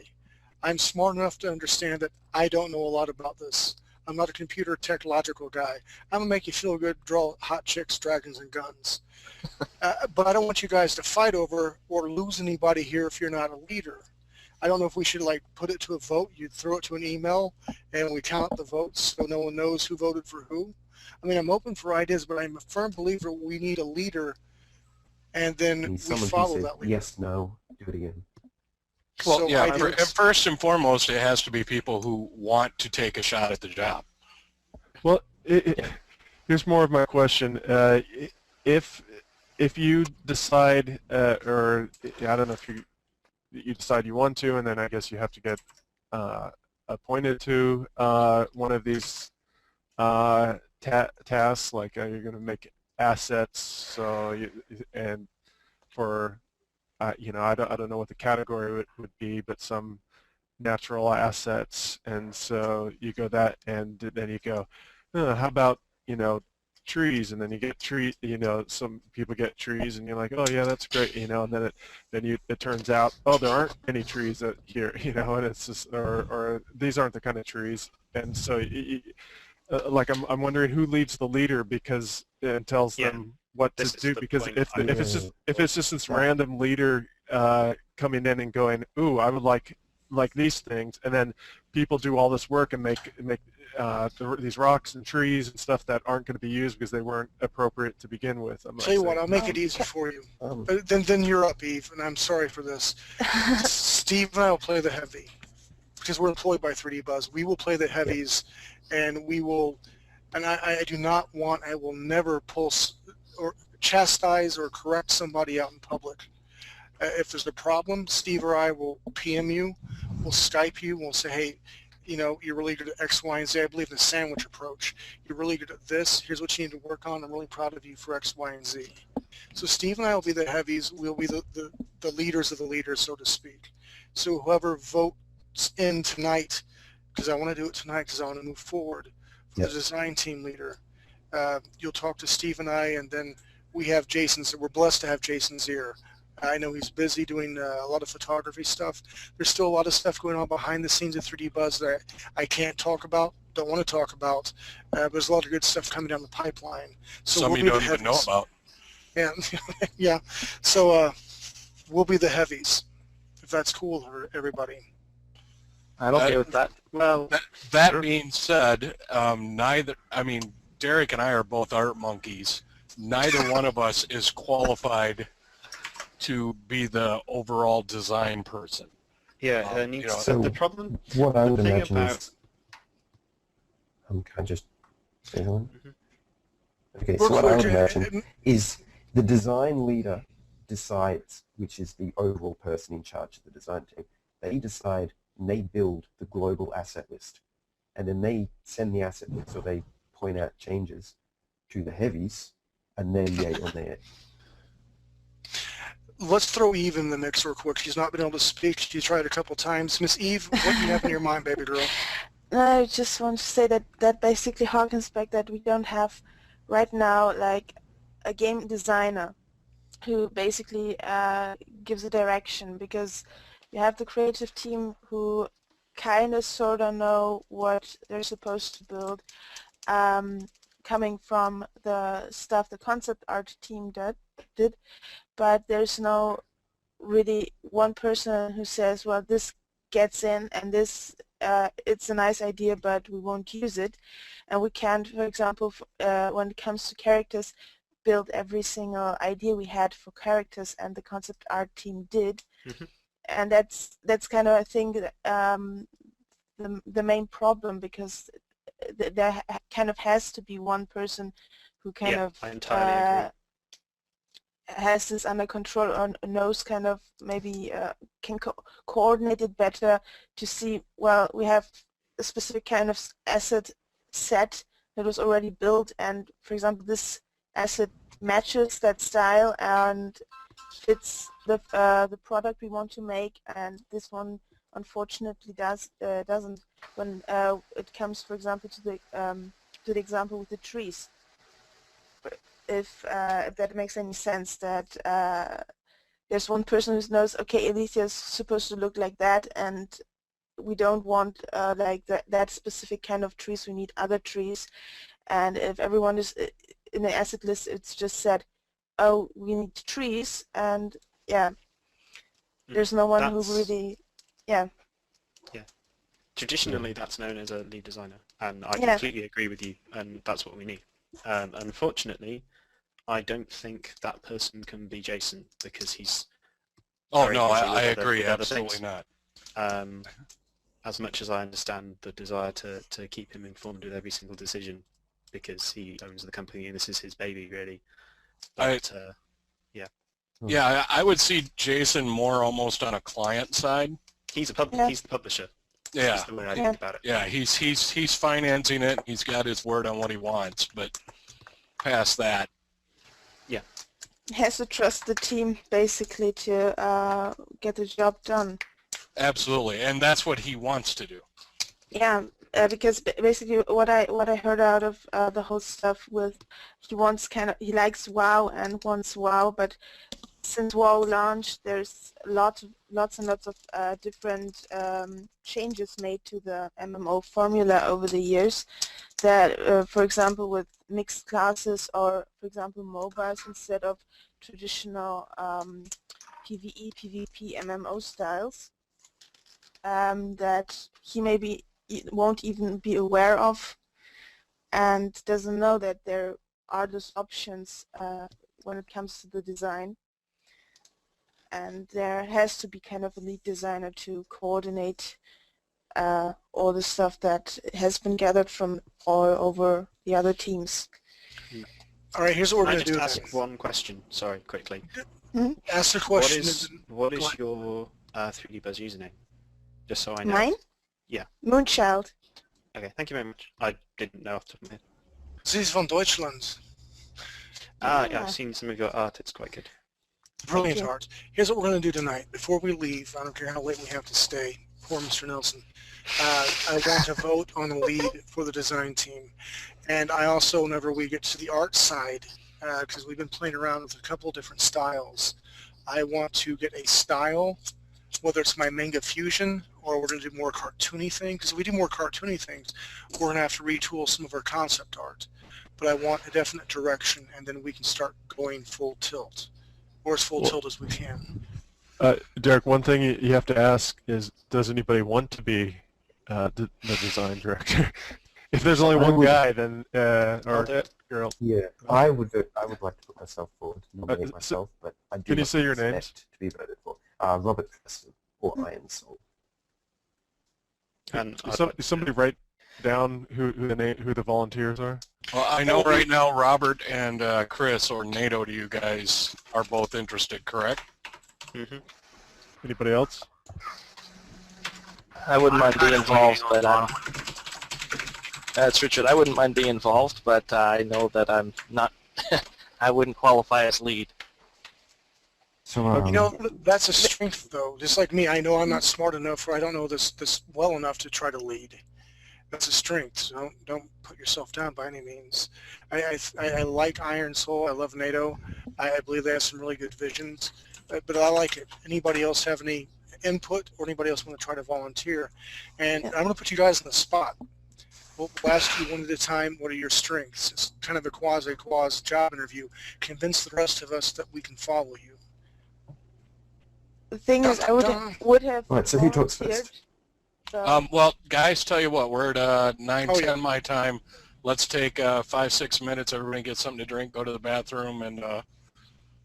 I'm smart enough to understand that I don't know a lot about this. I'm not a computer technological guy. I'm going to make you feel good, draw hot chicks, dragons, and guns. But I don't want you guys to fight over or lose anybody here if you're not a leader. I don't know if we should like put it to a vote. You throw it to an email and we count the votes so no one knows who voted for who. I mean, I'm open for ideas, but I'm a firm believer we need a leader, and then we follow that leader. Yes, no, do it again. Well, So yeah, ideas- first and foremost, it has to be people who want to take a shot at the job. well. Here's more of my question. If you decide, or I don't know if you decide you want to, and then I guess you have to get appointed to one of these tasks, like you're going to make assets, so and for I don't know what the category would be, but some natural assets, and so you go that, and then you go, how about trees, and then you get trees, some people get trees, and you're like, oh yeah, that's great, and then it turns out, oh, there aren't any trees here, and it's just, or these aren't the kind of trees, and so like I'm wondering who leads the leader, because and tells them what to do, because if it's just this random leader coming in and going, ooh, I would like these things, and then people do all this work and make these rocks and trees and stuff that aren't going to be used because they weren't appropriate to begin with. Tell you what, I'll make it easy for you. Then you're up, Eve, and I'm sorry for this. Steve and I will play the heavy, because we're employed by 3D Buzz. We will play the heavies, and we will. And I do not want. I will never pulse or chastise or correct somebody out in public. If there's a problem, Steve or I will PM you, we'll Skype you, we'll say, hey, you're really good at X, Y, and Z. I believe in the sandwich approach. You're really good at this. Here's what you need to work on. I'm really proud of you for X, Y, and Z. So Steve and I will be the heavies. We'll be the leaders of the leaders, so to speak. So whoever votes in tonight, because I want to do it tonight because I want to move forward, for the design team leader, you'll talk to Steve and I, and then we have Jason's. We're blessed to have Jason's ear. I know he's busy doing a lot of photography stuff. There's still a lot of stuff going on behind the scenes at 3D Buzz that I can't talk about, don't want to talk about. There's a lot of good stuff coming down the pipeline. So Some you don't even know about. Yeah, yeah. So we'll be the heavies, if that's cool for everybody. I'm okay with that. Well, That being said, Derek and I are both art monkeys. Neither one of us is qualified to be the overall design person. Yeah, So the problem. what I would the thing imagine about- is, can I just say one? Okay, Real so what I would quick, imagine is the design leader decides which is the overall person in charge of the design team. They decide and they build the global asset list, and then they send the asset list, or they point out changes to the heavies, and then yay or nay. Let's throw Eve in the mix real quick. She's not been able to speak. She tried a couple times. Miss Eve, what do you have in your mind, baby girl? I just want to say that basically harkens back that we don't have right now like a game designer who basically gives a direction, because you have the creative team who kind of sort of know what they're supposed to build, coming from the stuff the concept art team did, but there's no really one person who says, well, this gets in and this it's a nice idea but we won't use it, and we can't, for example, when it comes to characters, build every single idea we had for characters and the concept art team did. And that's kind of, I think, the main problem, because there kind of has to be one person who kind of I entirely agree. has this under control, or knows kind of maybe can coordinate it better to see, well, we have a specific kind of asset set that was already built, and for example this asset matches that style and fits the product we want to make, and this one unfortunately doesn't. When it comes, for example, to the example with the trees, if that makes any sense, that there's one person who knows, okay, Alicia is supposed to look like that, and we don't want like that specific kind of trees, we need other trees. And if everyone is in the asset list, it's just said, oh, we need trees, and yeah, there's no one who really, yeah. Traditionally, that's known as a lead designer, and I completely agree with you, and that's what we need. Unfortunately, I don't think that person can be Jason, because he's... Oh, no, I agree, absolutely not. As much as I understand the desire to keep him informed with every single decision, because he owns the company and this is his baby, really. But, yeah, I would see Jason more almost on a client side. He's the publisher. Yeah, that's the way I think about it. Yeah, he's financing it. He's got his word on what he wants, but past that, yeah, he has to trust the team basically to get the job done. Absolutely, and that's what he wants to do. Yeah, because basically what I heard out of the whole stuff with, he likes WoW and wants WoW, but since WoW launched, there's lots and lots of different changes made to the MMO formula over the years. That, for example, with mixed classes, or for example MOBAs instead of traditional PvE, PvP, MMO styles, that he maybe won't even be aware of, and doesn't know that there are those options when it comes to the design. And there has to be kind of a lead designer to coordinate all the stuff that has been gathered from all over the other teams. All right, here's what we're going to do. Can I just ask one question, sorry, quickly? Ask the question. What is your 3D Buzz username? Just so I know. Mine? Yeah. Moonchild. Okay, thank you very much. I didn't know off the top of my head. Sie ist von Deutschland. Yeah, I've seen some of your art, it's quite good. Brilliant art. Here's what we're going to do tonight. Before we leave, I don't care how late we have to stay, poor Mr. Nelson, I want to vote on the lead for the design team. And I also, whenever we get to the art side, because we've been playing around with a couple different styles, I want to get a style, whether it's my manga fusion or we're going to do more cartoony things. Because if we do more cartoony things, we're going to have to retool some of our concept art. But I want a definite direction, and then we can start going full tilt, or as full tilt as we can. Derek, one thing you have to ask is, does anybody want to be the design director? If there's only one guy, then or girl. Yeah, I would like to put myself forward, nominate myself, but I do. Can you say your names? To be voted for, Robert Preston or Iron Soul. And somebody write down who the volunteers are. Well, I know right now Robert and Chris, or NATO to you guys, are both interested, correct? Mm-hmm. Anybody else? I wouldn't mind being involved, but that's Richard. I wouldn't mind being involved, but I know that I'm not. I wouldn't qualify as lead. So, you know, that's a strength, though. Just like me, I know I'm not smart enough, or I don't know this well enough to try to lead. That's a strength. So don't put yourself down by any means. I like Iron Soul. I love NATO. I believe they have some really good visions, but I like it. Anybody else have any input, or anybody else want to try to volunteer? And I'm going to put you guys on the spot. We'll ask you one at a time, what are your strengths? It's kind of a quasi job interview. Convince the rest of us that we can follow you. The thing is, I would have Right, so who talks first? So. Well, guys, tell you what, we're at 9:10 yeah. my time. Let's take 5-6 minutes. Everybody get something to drink, go to the bathroom, and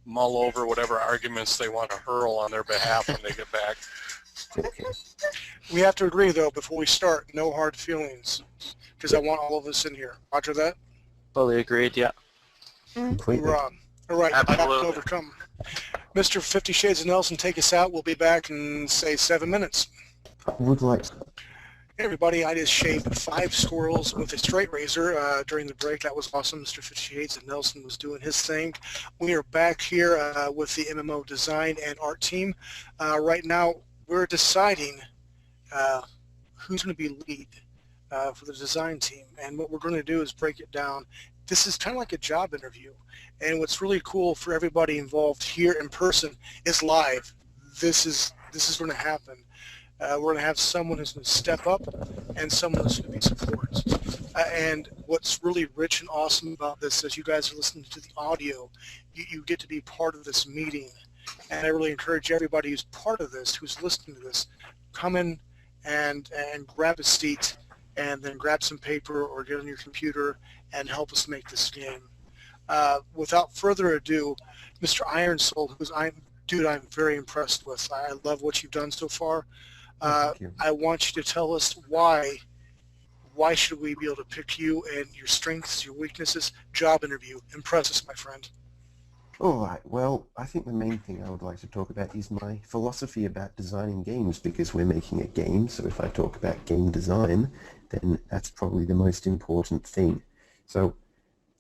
mull over whatever arguments they want to hurl on their behalf when they get back. We have to agree, though, before we start, no hard feelings, because I want all of us in here. Roger that? Fully agreed, yeah. Completely. All right, Absolutely. overcome. Mr. 50 Shades of Nelson, take us out. We'll be back in, say, 7 minutes. I would like Hey everybody, I just shaved 5 squirrels with a straight razor during the break. That was awesome. Mr. 50 Shades of Nelson was doing his thing. We are back here with the MMO design and art team. Right now, we're deciding who's going to be lead for the design team. And what we're going to do is break it down. This is kind of like a job interview. And what's really cool for everybody involved here in person is live. This is going to happen. We're going to have someone who's going to step up and someone who's going to be support. And what's really rich and awesome about this is you guys are listening to the audio. You get to be part of this meeting. And I really encourage everybody who's part of this, who's listening to this, come in and grab a seat and then grab some paper or get on your computer and help us make this game. Without further ado, Mr. Iron Soul, I'm very impressed with. I love what you've done so far. I want you to tell us why should we be able to pick you and your strengths, your weaknesses. Job interview. Impress us, my friend. All right, well, I think the main thing I would like to talk about is my philosophy about designing games, because we're making a game, so if I talk about game design, then that's probably the most important thing. So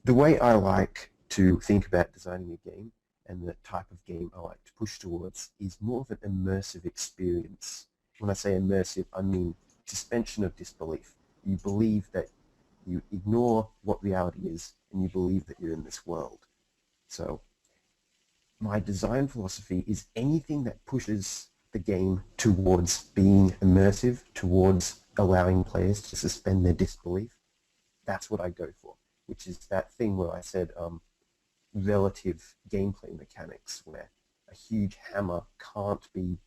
the way I like to think about designing a game and the type of game I like to push towards is more of an immersive experience. When I say immersive, I mean suspension of disbelief. You believe that you ignore what reality is, and you believe that you're in this world. So my design philosophy is anything that pushes the game towards being immersive, towards allowing players to suspend their disbelief. That's what I go for, which is that thing where I said relative gameplay mechanics, where a huge hammer can't be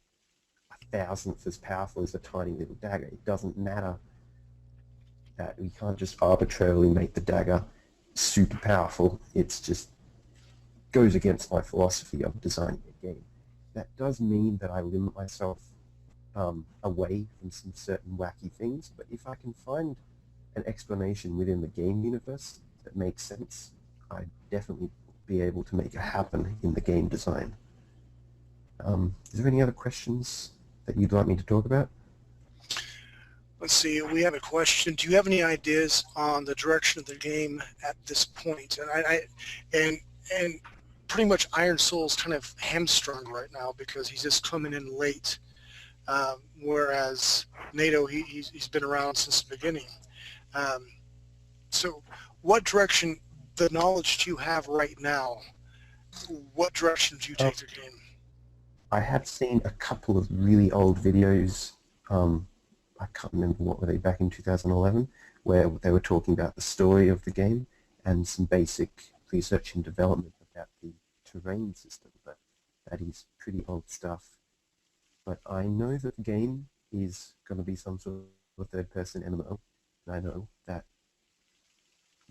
1,000th as powerful as a tiny little dagger. It doesn't matter that we can't just arbitrarily make the dagger super powerful. It's just goes against my philosophy of designing a game. That does mean that I limit myself away from some certain wacky things, but if I can find an explanation within the game universe that makes sense, I'd definitely be able to make it happen in the game design. Is there any other questions that you'd like me to talk about? Let's see. We have a question. Do you have any ideas on the direction of the game at this point? And pretty much Iron Soul's kind of hamstrung right now because he's just coming in late, whereas NATO he's been around since the beginning. So, what direction? The knowledge you have right now, what direction do you take the game? I have seen a couple of really old videos, I can't remember what were they, back in 2011, where they were talking about the story of the game and some basic research and development about the terrain system, but that is pretty old stuff. But I know that the game is going to be some sort of third-person MMO, and I know that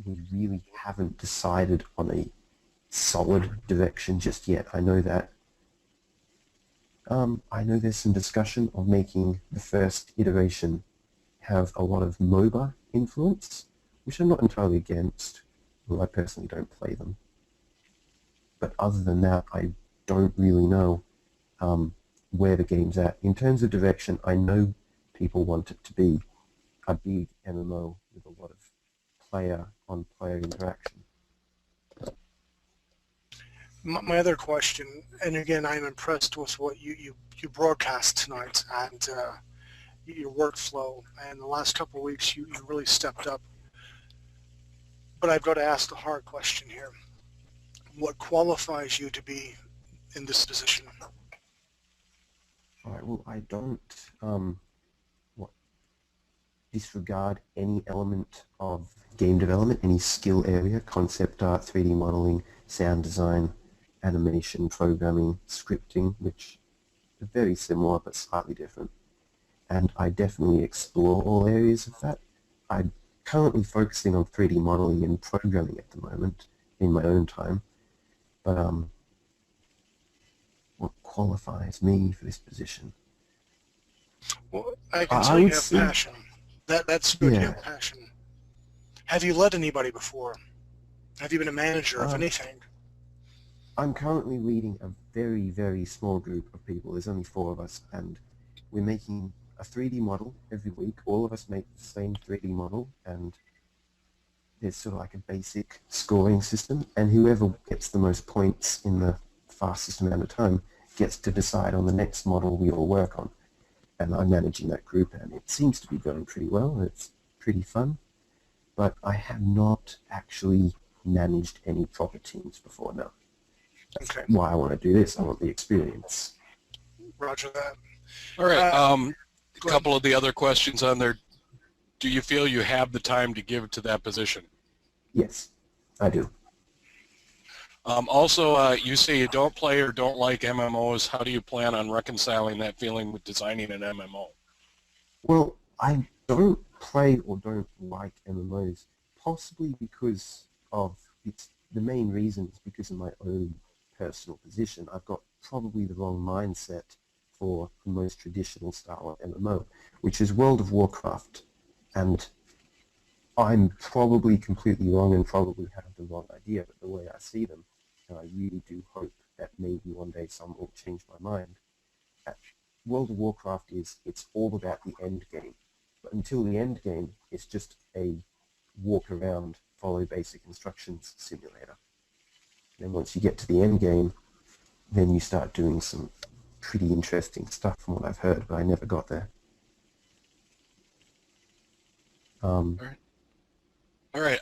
we really haven't decided on a solid direction just yet. I know that there's some discussion of making the first iteration have a lot of MOBA influence, which I'm not entirely against, although I personally don't play them. But other than that, I don't really know where the game's at. In terms of direction, I know people want it to be a big MMO with a lot of player-on-player interaction. My other question, and again, I'm impressed with what you broadcast tonight, and your workflow, and the last couple of weeks you really stepped up. But I've got to ask the hard question here. What qualifies you to be in this position? All right, well, I don't disregard any element of game development, any skill area, concept art, 3D modeling, sound design, animation, programming, scripting, which are very similar but slightly different. And I definitely explore all areas of that. I'm currently focusing on 3D modeling and programming at the moment in my own time. But what qualifies me for this position? Well, I can tell you have passion. That's good. Yeah. You have passion. Have you led anybody before? Have you been a manager of anything? I'm currently leading a very, very small group of people. There's only 4 of us, and we're making a 3D model every week. All of us make the same 3D model, and there's sort of like a basic scoring system, and whoever gets the most points in the fastest amount of time gets to decide on the next model we all work on. And I'm managing that group, and it seems to be going pretty well. It's pretty fun, but I have not actually managed any proper teams before now. That's why I want to do this. I want the experience. Roger that. All right. A couple of the other questions on there. Do you feel you have the time to give to that position? Yes, I do. Also, you say you don't play or don't like MMOs. How do you plan on reconciling that feeling with designing an MMO? Well, I don't play or don't like MMOs, possibly because of the main reason is because of my own personal position. I've got probably the wrong mindset for the most traditional style of MMO, which is World of Warcraft. And I'm probably completely wrong and probably have the wrong idea, but the way I see them, and I really do hope that maybe one day someone will change my mind. World of Warcraft it's all about the end game. But until the end game, it's just a walk around, follow basic instructions simulator. Then once you get to the end game, then you start doing some pretty interesting stuff from what I've heard, but I never got there. All right.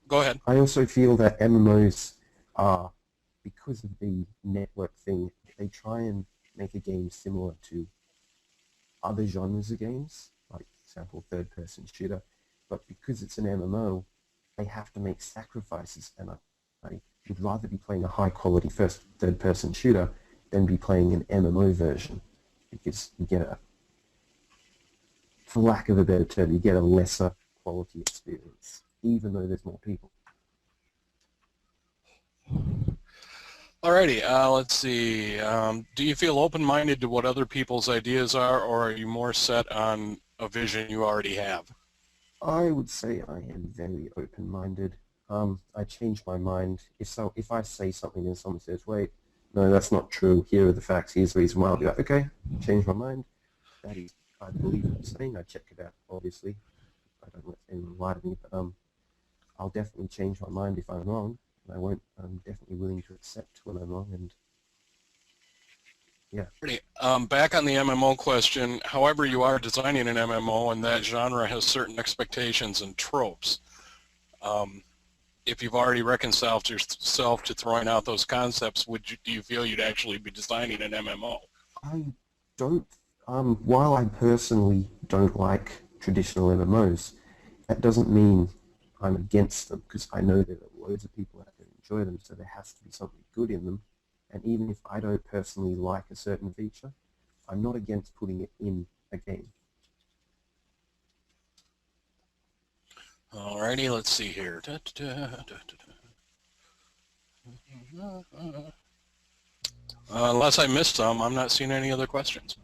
Go ahead. I also feel that MMOs are, because of the network thing, they try and make a game similar to other genres of games, like, for example, third-person shooter, but because it's an MMO, they have to make sacrifices, and I would rather be playing a high-quality third-person shooter than be playing an MMO version, because you get for lack of a better term, you get a lesser quality experience, even though there's more people. Alrighty, let's see. Do you feel open-minded to what other people's ideas are, or are you more set on a vision you already have? I would say I am very open-minded. I change my mind. If I say something and someone says, wait, no, that's not true, here are the facts, here's the reason why, I'll be like, okay, change my mind. That is, I believe what I'm saying, I check it out, obviously. I don't let anyone lie to me, but I'll definitely change my mind if I'm wrong. And I'm definitely willing to accept when I'm wrong, and yeah. Back on the MMO question, however, you are designing an MMO, and that genre has certain expectations and tropes. If you've already reconciled yourself to throwing out those concepts, do you feel you'd actually be designing an MMO? I don't. While I personally don't like traditional MMOs, that doesn't mean I'm against them, because I know there are loads of people out there who enjoy them, so there has to be something good in them. And even if I don't personally like a certain feature, I'm not against putting it in a game. Alrighty, let's see here. Unless I missed some, I'm not seeing any other questions.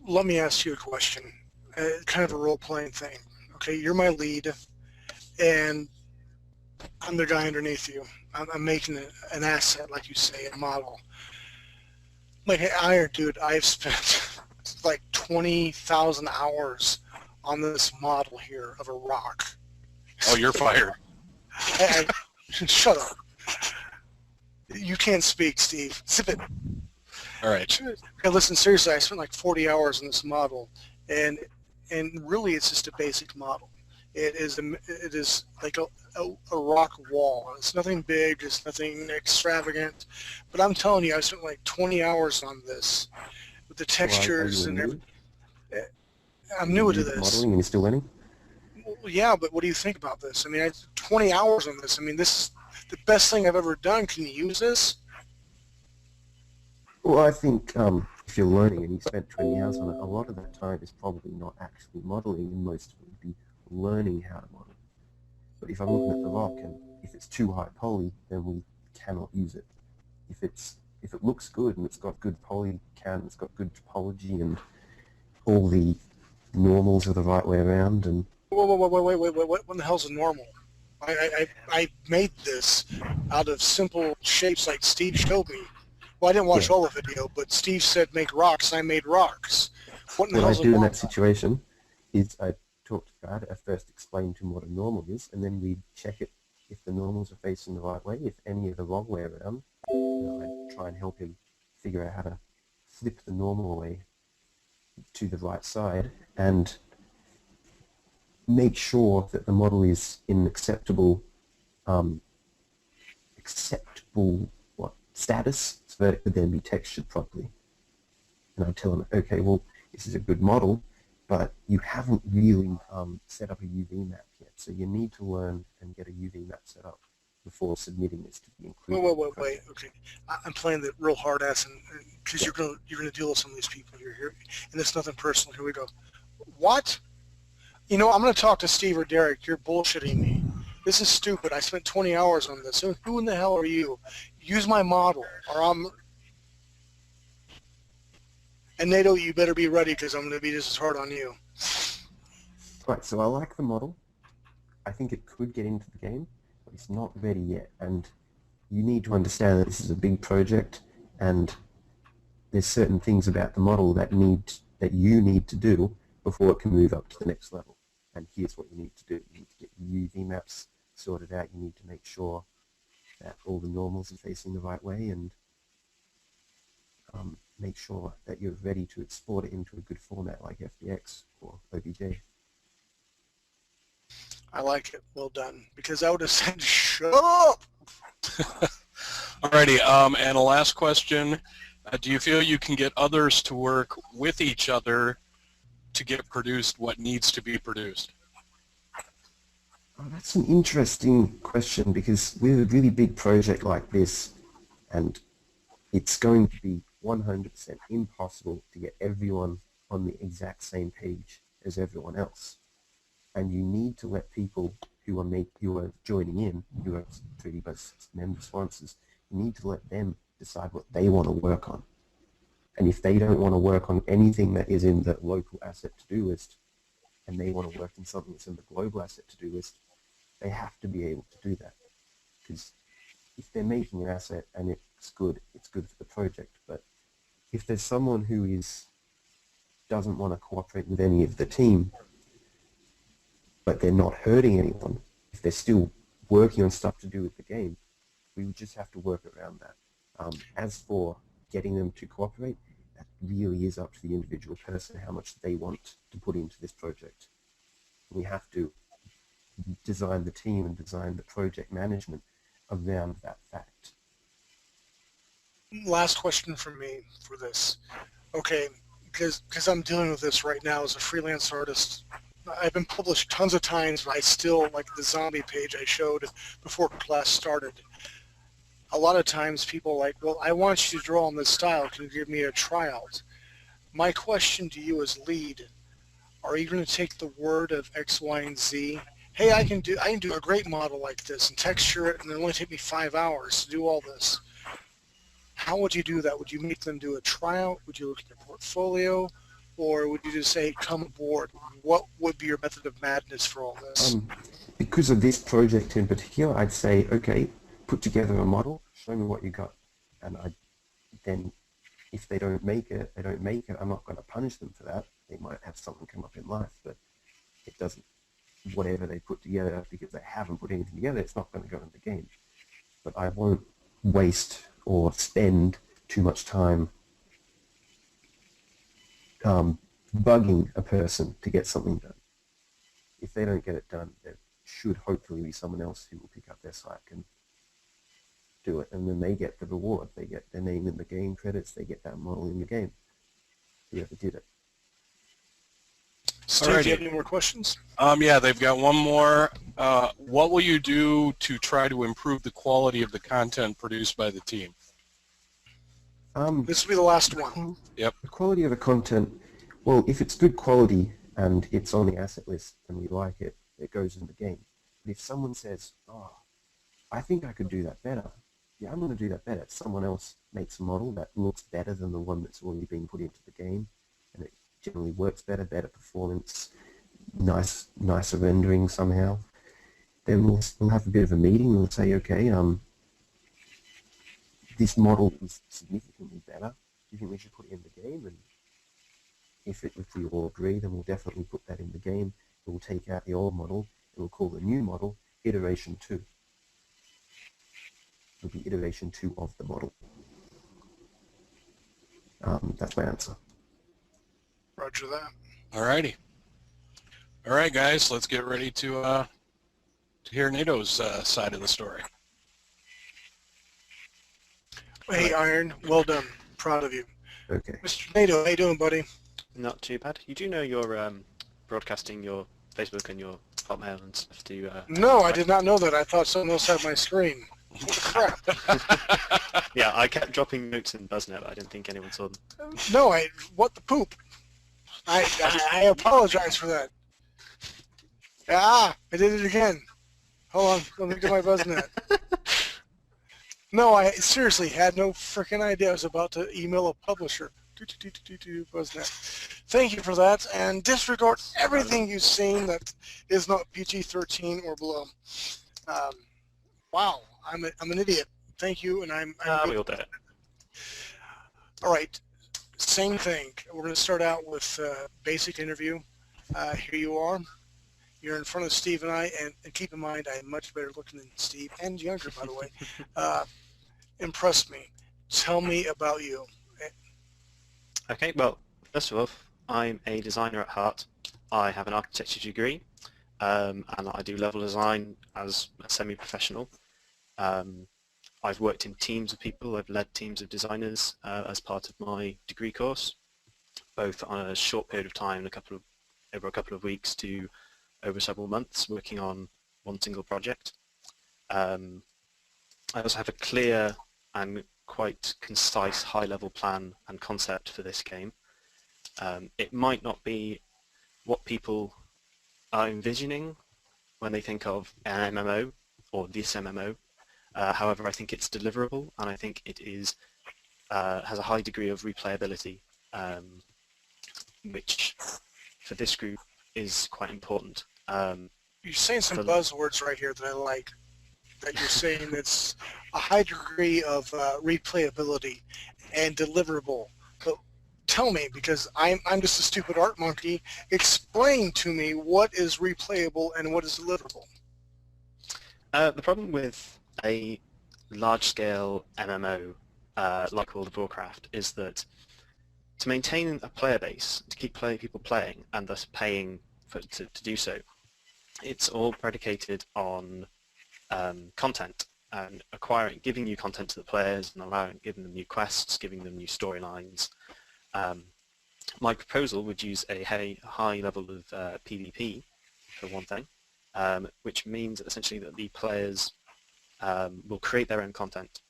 Let me ask you a question, kind of a role-playing thing. Okay, you're my lead, and I'm the guy underneath you. I'm making an asset, like you say, a model. Like, dude, I've spent like 20,000 hours on this model here of a rock. Oh, you're fired. Shut up. You can't speak, Steve. Zip it. All right. Hey, listen, seriously, I spent like 40 hours on this model, and really it's just a basic model. It is like a rock wall. It's nothing big. It's nothing extravagant. But I'm telling you, I spent like 20 hours on this with the textures and everything. I'm new to this. Modeling and you're still learning? Well, yeah, but what do you think about this? I mean, I 20 hours on this. I mean, this is the best thing I've ever done. Can you use this? Well, I think if you're learning and you spent 20 hours on it, a lot of that time is probably not actually modeling, and most of it would be learning how to model. But if I'm looking at the rock and if it's too high poly, then we cannot use it. If it looks good and it's got good poly count, it's got good topology and all the normals are the right way around, and Wait, what in the hell's a normal? I made this out of simple shapes like Steve showed me. Well, I didn't watch all the video, but Steve said make rocks, and I made rocks. What in the hell's a normal? What I do in that situation is I talk to God, I first explain to him what a normal is, and then we check it if the normals are facing the right way. If any are the wrong way around, I try and help him figure out how to flip the normal way to the right side and make sure that the model is in acceptable status, so that it could then be textured properly. And I tell him, okay, well, this is a good model, but you haven't really set up a UV map yet, so you need to learn and get a UV map set up before submitting this to be included. Wait, okay. I'm playing the real hard ass, and because you're gonna deal with some of these people here, and it's nothing personal. Here we go. What? You know, I'm gonna talk to Steve or Derek. You're bullshitting me. This is stupid. I spent 20 hours on this. Who in the hell are you? Use my model, or I'm. And NATO, you better be ready because I'm gonna be just as hard on you. Right. So I like the model. I think it could get into the game. It's not ready yet, and you need to understand that this is a big project, and there's certain things about the model that you need to do before it can move up to the next level. And here's what you need to do. You need to get your UV maps sorted out. You need to make sure that all the normals are facing the right way, and make sure that you're ready to export it into a good format like FBX or OBJ. I like it. Well done. Because I would have said, shut up! Alrighty, and a last question. Do you feel you can get others to work with each other to get produced what needs to be produced? Oh, that's an interesting question, because with a really big project like this, and it's going to be 100% impossible to get everyone on the exact same page as everyone else. And you need to let people who are joining in, who are 3DBuzz member sponsors, you need to let them decide what they want to work on. And if they don't want to work on anything that is in the local asset to-do list, and they want to work on something that's in the global asset to-do list, they have to be able to do that. Because if they're making an asset and it's good for the project. But if there's someone who doesn't want to cooperate with any of the team, but they're not hurting anyone, if they're still working on stuff to do with the game, we would just have to work around that. As for getting them to cooperate, that really is up to the individual person, how much they want to put into this project. We have to design the team and design the project management around that fact. Last question from me for this. Okay, because I'm dealing with this right now as a freelance artist. I've been published tons of times, but I still, like the zombie page I showed before class started, a lot of times people are like, well, I want you to draw in this style. Can you give me a tryout? My question to you as lead, are you going to take the word of X, Y, and Z? Hey, I can do a great model like this and texture it, and it'll only take me 5 hours to do all this. How would you do that? Would you make them do a tryout? Would you look at their portfolio? Or would you just say, come aboard? What would be your method of madness for all this? Because of this project in particular, I'd say, okay, put together a model, show me what you got. And then if they don't make it, I'm not going to punish them for that. They might have something come up in life, but it doesn't, whatever they put together, because they haven't put anything together, it's not going to go in the game. But I won't waste or spend too much time bugging a person to get something done. If they don't get it done, there should hopefully be someone else who will pick up their slack and do it, and then they get the reward. They get their name in the game credits, they get that model in the game, whoever did it. Steve, do you have any more questions? Yeah, they've got one more. What will you do to try to improve the quality of the content produced by the team? This will be the last one. Yep. The quality of the content, well, if it's good quality and it's on the asset list and we like it, it goes in the game. But if someone says, oh, I think I could do that better, yeah, I'm going to do that better. Someone else makes a model that looks better than the one that's already been put into the game, and it generally works better, better performance, nicer rendering somehow. Then we'll have a bit of a meeting. We'll say, okay, this model is significantly better. Do you think we should put it in the game? And if we all agree, then we'll definitely put that in the game. We'll take out the old model, and we'll call the new model iteration 2. It'll be iteration 2 of the model. That's my answer. Roger that. Alrighty. All right, guys, let's get ready to hear NATO's side of the story. Hey, Iron, well done. Proud of you. Okay. Mr. NATO, how you doing, buddy? Not too bad. You do know you're broadcasting your Facebook and your Hotmail and stuff to... No, I did not know that. I thought someone else had my screen. Crap. Yeah, I kept dropping notes in BuzzNet, but I didn't think anyone saw them. No, what the poop? I apologize for that. I did it again. Hold on, let me get my BuzzNet. No, I seriously had no freaking idea I was about to email a publisher. BuzzNet. Thank you for that, and disregard everything you've seen that is not PG-13 or below. Wow, I'm an idiot. Thank you, and I'm we'll do it. All right, same thing. We're going to start out with basic interview. Here you are. You're in front of Steve and I, and keep in mind I'm much better looking than Steve, and younger, by the way. Impress me. Tell me about you. Okay, well, first of all, I'm a designer at heart. I have an architecture degree, and I do level design as a semi-professional. I've worked in teams of people. I've led teams of designers as part of my degree course, both on a short period of time, over a couple of weeks to over several months, working on one single project. I also have a clear and quite concise high-level plan and concept for this game. It might not be what people are envisioning when they think of an MMO or this MMO. However, I think it's deliverable, and I think it is has a high degree of replayability, which for this group is quite important. You're saying some buzzwords right here that I like. That you're saying it's a high degree of replayability and deliverable. But tell me, because I'm just a stupid art monkey, explain to me what is replayable and what is deliverable. The problem with a large-scale MMO like World of Warcraft is that to maintain a player base, to keep people playing and thus paying to do so, it's all predicated on content and giving new content to the players and giving them new quests, giving them new storylines. My proposal would use a high level of PvP, for one thing, which means essentially that the players will create their own content.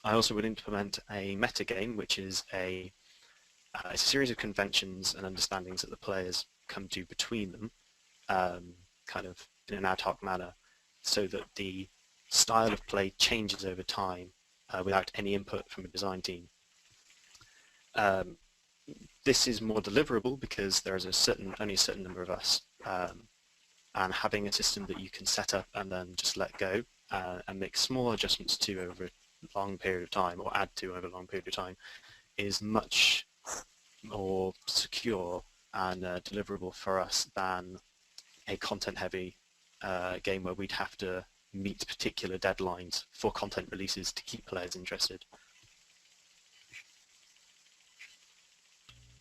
I also would implement a metagame, which is a series of conventions and understandings that the players come to between them, kind of in an ad hoc manner, so that the style of play changes over time without any input from a design team. This is more deliverable because there is only a certain number of us, and having a system that you can set up and then just let go and make small adjustments to over a long period of time, or add to over a long period of time, is much more secure and deliverable for us than a content-heavy game where we'd have to meet particular deadlines for content releases to keep players interested.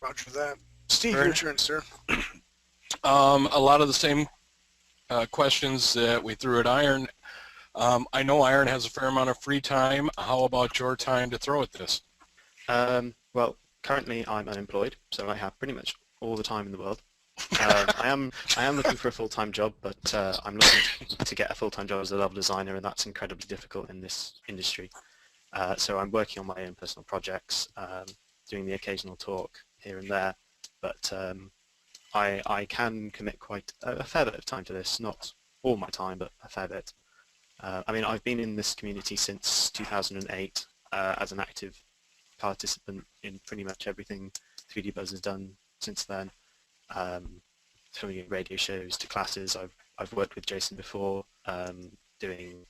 Roger that. Steve, Very your turn, sir. A lot of the same questions that we threw at Iron. I know Iron has a fair amount of free time. How about your time to throw at this? Well, currently I'm unemployed, so I have pretty much all the time in the world. I am looking for a full-time job, but I'm looking to get a full-time job as a level designer, and that's incredibly difficult in this industry. So I'm working on my own personal projects, doing the occasional talk here and there, but I can commit quite a fair bit of time to this, not all my time, but a fair bit. I mean, I've been in this community since 2008 as an active participant in pretty much everything 3D Buzz has done since then. From radio shows to classes, I've worked with Jason before, doing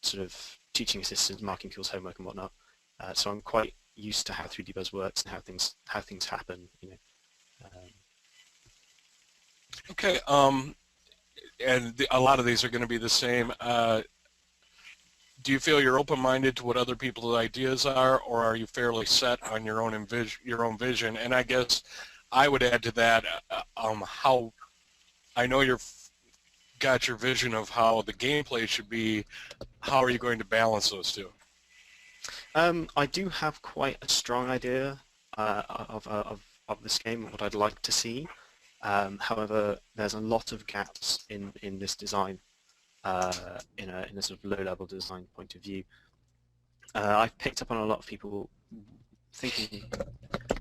sort of teaching assistants, marking people's homework and whatnot. So I'm quite used to how 3D Buzz works and how things happen. You know. Okay. And a lot of these are going to be the same. Do you feel you're open-minded to what other people's ideas are, or are you fairly set on your own vision? And I guess I would add to that how I know you've got your vision of how the gameplay should be. How are you going to balance those two? I do have quite a strong idea of this game and what I'd like to see. However, there's a lot of gaps in this design, in a sort of low-level design point of view. I've picked up on a lot of people thinking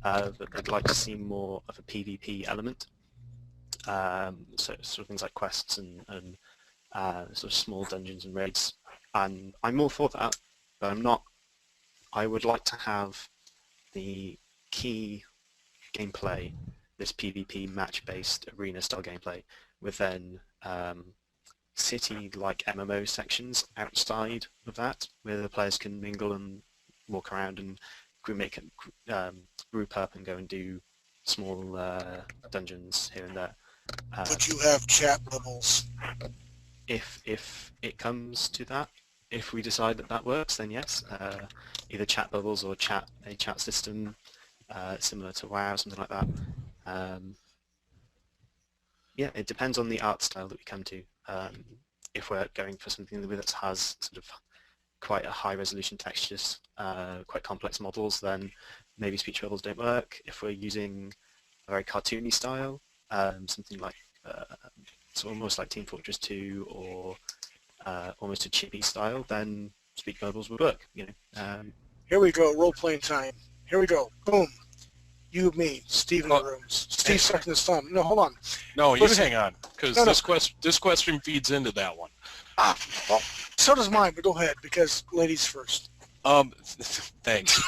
that they'd like to see more of a PvP element, so sort of things like quests and sort of small dungeons and raids. And I'm all for that, but I'm not. I would like to have the key gameplay, this PvP match-based arena-style gameplay, with then city-like MMO sections outside of that, where the players can mingle and walk around and group up and go and do small dungeons here and there. Would you have chat bubbles? If it comes to that, if we decide that works, then yes. Either chat bubbles or a chat system similar to WoW, something like that. Yeah, it depends on the art style that we come to. If we're going for something that has sort of quite a high resolution textures, quite complex models, then maybe speech bubbles don't work. If we're using a very cartoony style, something like it's almost like Team Fortress 2 or almost a chibi style, then speech bubbles would work. You know. Here we go, role-playing time. Here we go. Boom. You, me, Steve in the rooms. Steve sucking his thumb. No, hold on. No, you hang on, because this question feeds into that one. Well, so does mine, but go ahead, because ladies first. Thanks.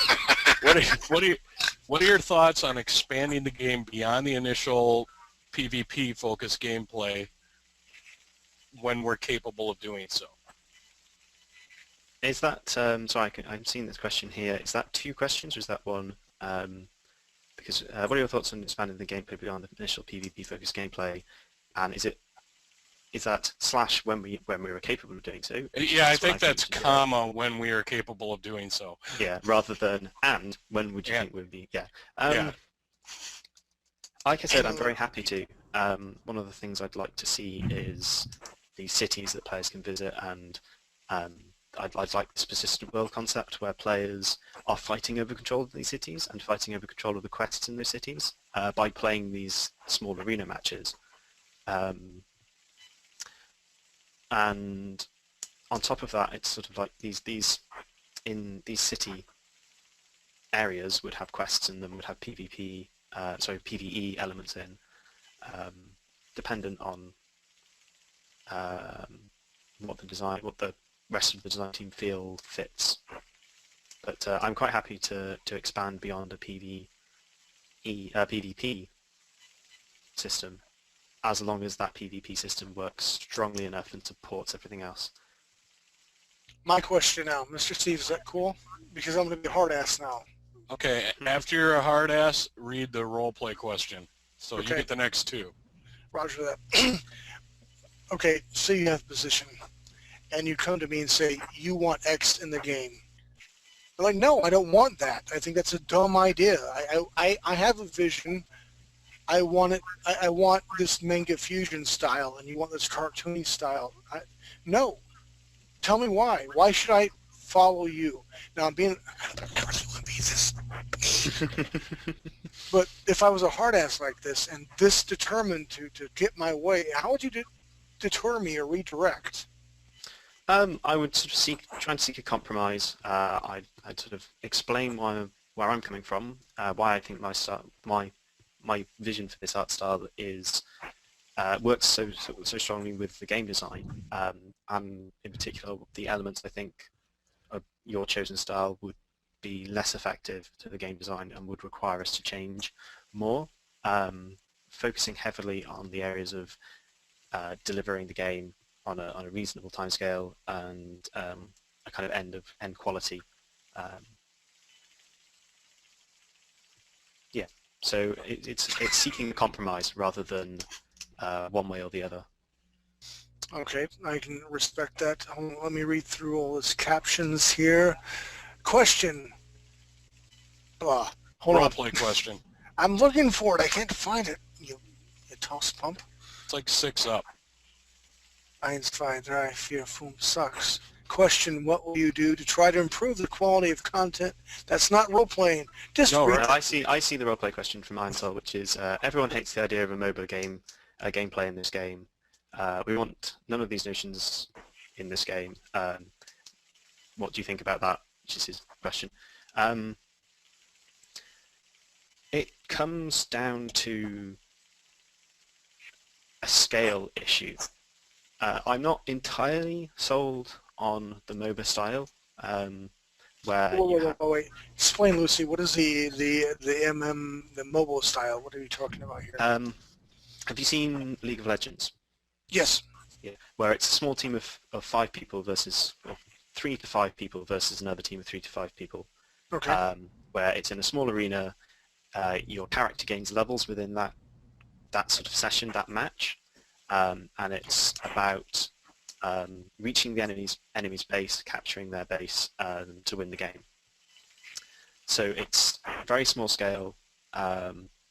What are your thoughts on expanding the game beyond the initial PvP-focused gameplay when we're capable of doing so? Is that, sorry, I'm seeing this question here. Is that two questions or is that one? Because what are your thoughts on expanding the gameplay beyond the initial PvP-focused gameplay? And is that / when we were capable of doing so? Yeah, I think that's comma when we are capable of doing so. Yeah, rather than and when would you think would be? Yeah. Like I said, I'm very happy to. One of the things I'd like to see is these cities that players can visit, and I'd like this persistent world concept where players are fighting over control of these cities and fighting over control of the quests in those cities by playing these small arena matches. And on top of that, it's sort of like these city areas would have quests in them, would have PvE elements in, dependent on what the rest of the design team feel fits. But I'm quite happy to expand beyond a PvP system, as long as that PvP system works strongly enough and supports everything else. My question now, Mr. Steve, is that cool? Because I'm going to be a hard ass now. Okay, after you're a hard ass, read the role play question. So you get the next two. Roger that. Okay, so you have a position, and you come to me and say, you want X in the game. They're like, no, I don't want that. I think that's a dumb idea. I have a vision. I want it. I want this manga fusion style, and you want this cartoony style. No. Tell me why. Why should I follow you? Now, I really want to be this. But if I was a hard ass like this and this determined to get my way, how would you deter me or redirect? I would sort of try and seek a compromise. I'd sort of explain where I'm coming from, why I think my vision for this art style is works so strongly with the game design, and in particular the elements I think of your chosen style would be less effective to the game design and would require us to change more, focusing heavily on the areas of delivering the game on a reasonable timescale and a kind of end quality. Yeah, so it's seeking a compromise rather than one way or the other. Okay, I can respect that. Let me read through all his captions here. Question. Hold on. Roleplay question. I'm looking for it. I can't find it. You toss pump. It's like 6 up. 1, 2, 3, 4, 5 sucks. Question, what will you do to try to improve the quality of content that's not role-playing? No, right. I see the roleplay question from Einzel, which is everyone hates the idea of a MOBA game, gameplay in this game. We want none of these notions in this game. What do you think about that? Which is his question. It comes down to a scale issue. I'm not entirely sold on the MOBA style, where wait. Explain, Lucy. What is the mobile style? What are you talking about here? Have you seen League of Legends? Yes. Yeah, where it's a small team of 5 people versus 3 to 5 people versus another team of 3 to 5 people. Okay. Where it's in a small arena, your character gains levels within that sort of session, that match, and it's about reaching the enemy's base, capturing their base to win the game. So it's very small scale.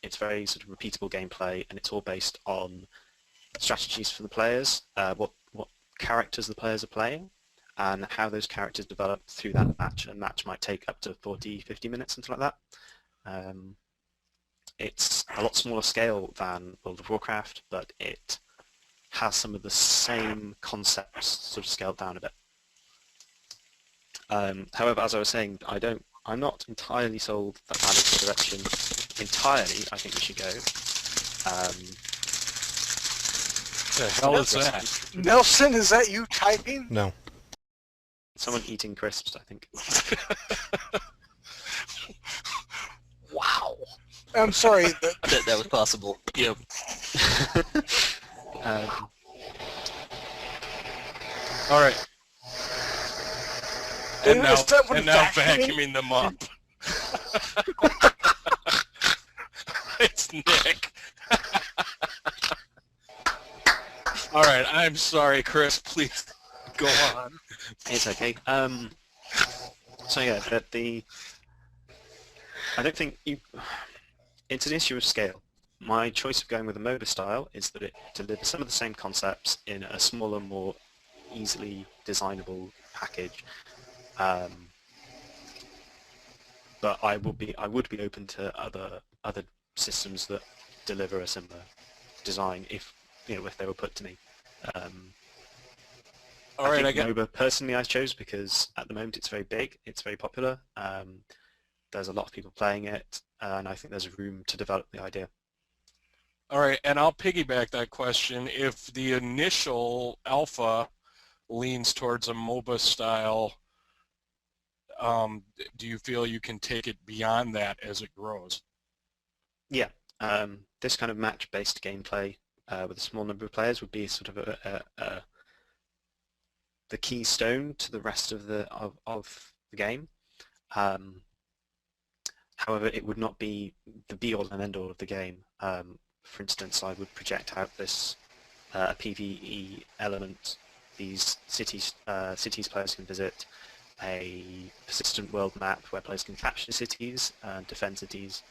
It's very sort of repeatable gameplay, and it's all based on strategies for the players, what characters the players are playing, and how those characters develop through that match. A match might take up to 40, 50 minutes, something like that. It's a lot smaller scale than World of Warcraft, but it has some of the same concepts sort of scaled down a bit. However, as I was saying, I'm not entirely sold that is the direction entirely I think we should go. The hell is that? Nelson, is that you typing? No. Someone eating crisps, I think. Wow. I'm sorry. That was possible. Yep. All right. And now vacuuming them up. It's Nick. All right, I'm sorry, Chris. Please go on. It's okay. So yeah, but I don't think it's an issue of scale. My choice of going with a MOBA style is that it delivers some of the same concepts in a smaller, more easily designable package. But I would be open to other systems that deliver a similar design if they were put to me. All right, I think MOBA personally I chose because at the moment it's very big, it's very popular. There's a lot of people playing it, and I think there's room to develop the idea. All right, and I'll piggyback that question. If the initial alpha leans towards a MOBA style, do you feel you can take it beyond that as it grows? Yeah, this kind of match-based gameplay with a small number of players would be sort of the keystone to the rest of the game. However, it would not be the be-all and end-all of the game. For instance, I would project out this PvE element. These cities players can visit, a persistent world map where players can capture cities and defend cities,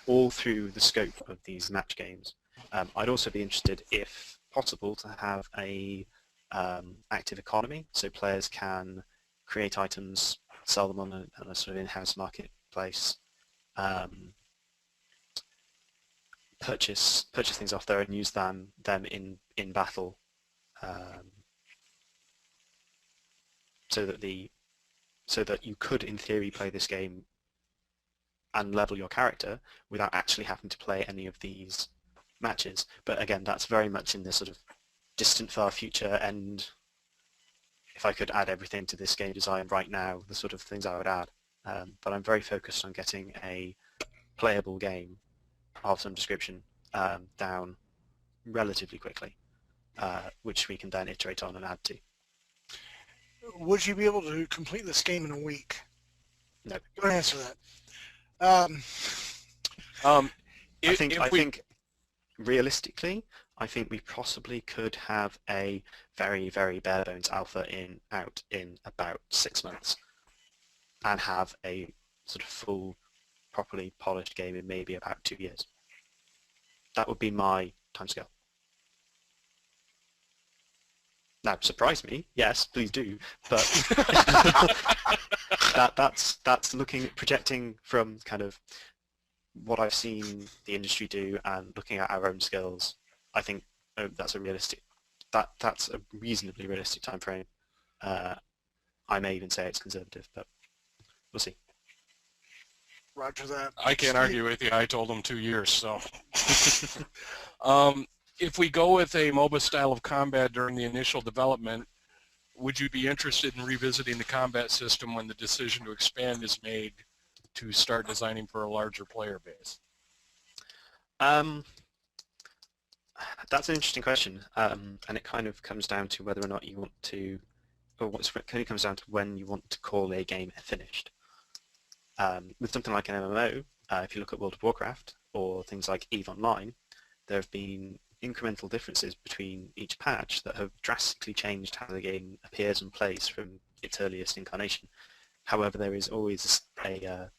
all through the scope of these match games. I'd also be interested, if possible, to have a active economy, so players can create items, sell them on a sort of in-house marketplace, purchase things off there and use them in battle, so that you could, in theory, play this game and level your character without actually having to play any of these matches. But again, that's very much in this sort of distant far future, and if I could add everything to this game design right now, the sort of things I would add. But I'm very focused on getting a playable game of some description down relatively quickly, which we can then iterate on and add to. Would you be able to complete this game in a week? No. Don't answer that. I think realistically, I think we possibly could have a very, very bare bones alpha out in about 6 months, and have a sort of full, properly polished game in maybe about 2 years. That would be my timescale. Now, surprise me, yes, please do, but that's projecting from kind of what I've seen the industry do and looking at our own skills. I think that's a reasonably realistic time frame. I may even say it's conservative, but we'll see. Roger that. I can't argue with you. I told them 2 years, so. If we go with a MOBA style of combat during the initial development, would you be interested in revisiting the combat system when the decision to expand is made to start designing for a larger player base? That's an interesting question, and it kind of comes down to whether or not you want to, or it kind of comes down to when you want to call a game finished. With something like an MMO, if you look at World of Warcraft or things like EVE Online, there have been incremental differences between each patch that have drastically changed how the game appears and plays from its earliest incarnation. However, there is always a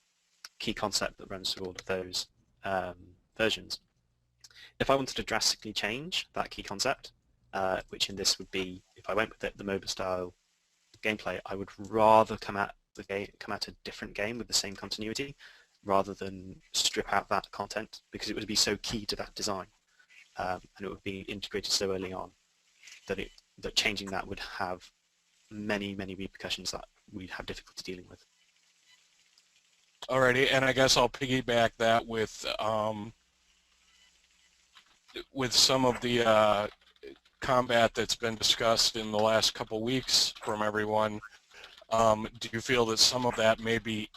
key concept that runs through all of those versions. If I wanted to drastically change that key concept, which in this would be, if I went with it, the MOBA style gameplay, I would rather come at a different game with the same continuity, rather than strip out that content, because it would be so key to that design, and it would be integrated so early on that changing that would have many repercussions that we'd have difficulty dealing with. Alrighty, and I guess I'll piggyback that with some of the combat that's been discussed in the last couple weeks from everyone. Do you feel that some of that may be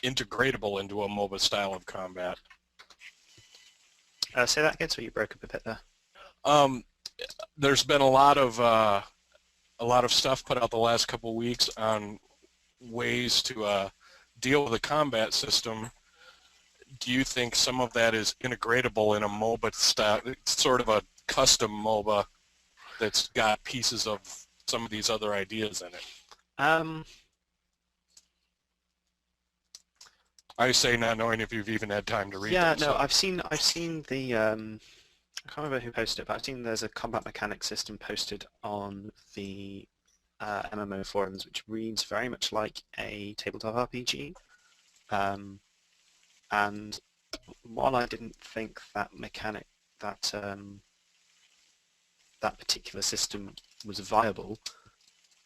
integratable into a MOBA style of combat? Say that again, so you broke up a bit there. There's been a lot of stuff put out the last couple of weeks on ways to deal with a combat system. Do you think some of that is integratable in a MOBA style, sort of a custom MOBA that's got pieces of some of these other ideas in it? I say not knowing if you've even had time to read Yeah, them, no, so. I've seen the I can't remember who posted it, but I've seen there's a combat mechanics system posted on the MMO forums, which reads very much like a tabletop RPG. And while I didn't think that that particular system was viable,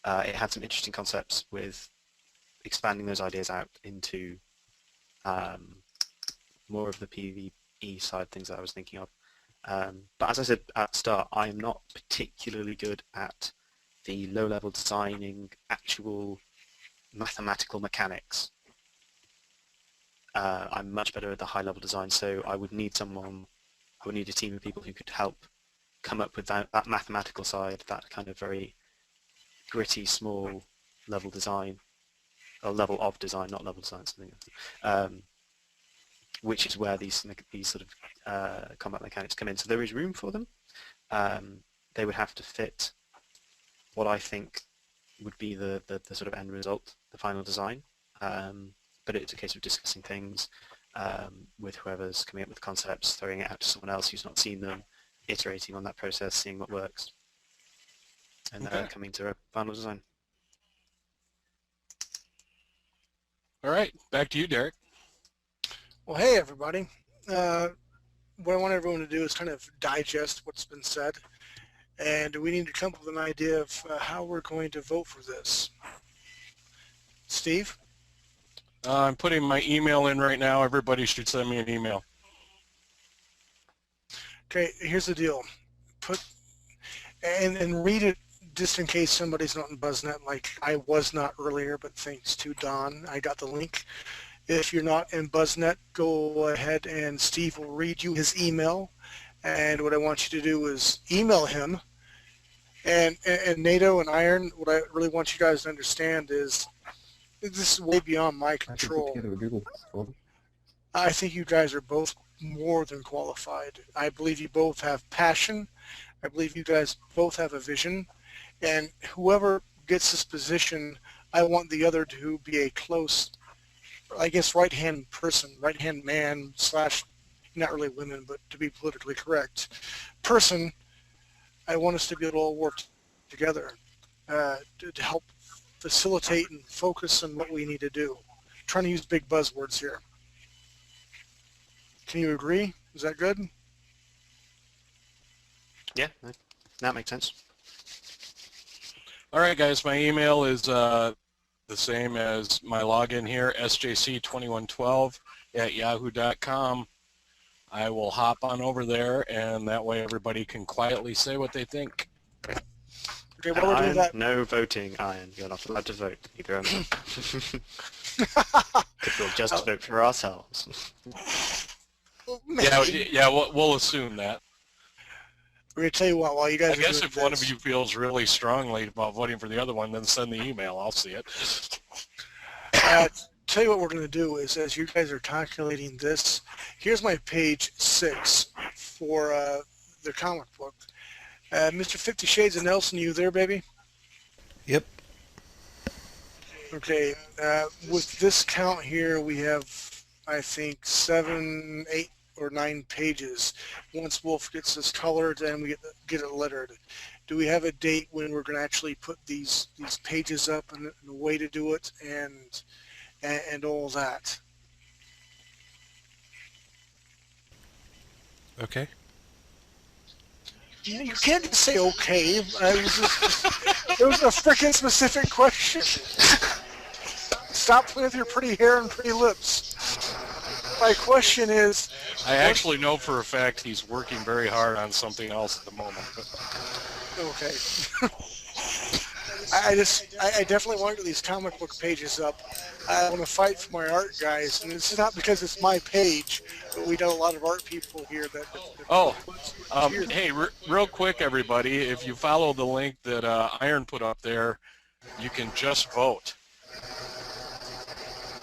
it had some interesting concepts with expanding those ideas out into more of the PvE side things that I was thinking of. But as I said at the start, I am not particularly good at the low-level designing actual mathematical mechanics. I'm much better at the high-level design, so I would need a team of people who could help come up with that mathematical side, that kind of very gritty, small level design, or level of design, not level design, something else. Which is where these sort of combat mechanics come in. So there is room for them. They would have to fit what I think would be the sort of end result, the final design. But it's a case of discussing things with whoever's coming up with concepts, throwing it out to someone else who's not seen them, iterating on that process, seeing what works, and coming to a final design. All right, back to you, Derek. Well, hey, everybody. What I want everyone to do is kind of digest what's been said, and we need to come up with an idea of how we're going to vote for this. Steve? I'm putting my email in right now. Everybody should send me an email. Okay, here's the deal. And read it just in case somebody's not in BuzzNet like I was not earlier, but thanks to Don, I got the link. If you're not in BuzzNet, go ahead and Steve will read you his email. And what I want you to do is email him. And NATO and Iron, what I really want you guys to understand is this is way beyond my control. I think you guys are both more than qualified. I believe you both have passion. I believe you guys both have a vision. And whoever gets this position, I want the other to be a close, I guess, right-hand person, right-hand man slash, not really women, but to be politically correct, person. I want us to be able to work together to help facilitate and focus on what we need to do. I'm trying to use big buzzwords here. Can you agree? Is that good? Yeah, that makes sense. All right, guys, my email is the same as my login here, sjc2112@yahoo.com. I will hop on over there, and that way everybody can quietly say what they think. Okay, while we're doing that, no voting, Iron. You're not allowed to vote. Either am I. We'll just vote for ourselves. Yeah, we'll assume that. We're going to tell you what, while you guys I guess if one of you feels really strongly about voting for the other one, then send the email. I'll see it. Tell you what we're going to do is, as you guys are calculating this, here's my page 6 for the comic book. Mr. 50 Shades of Nelson, you there, baby? Yep. Okay, with this count here, we have, I think, 7, 8, or 9 pages. Once Wolf gets this colored, then we get it lettered. Do we have a date when we're going to actually put these pages up and a way to do it and all that? Okay. You can't just say okay. It was a freaking specific question. Stop playing with your pretty hair and pretty lips. My question is... I actually know for a fact he's working very hard on something else at the moment. Okay. I definitely want to get these comic book pages up. I want to fight for my art guys, and it's not because it's my page, but we got a lot of art people here that hey, real quick, everybody, if you follow the link that Iron put up there, you can just vote.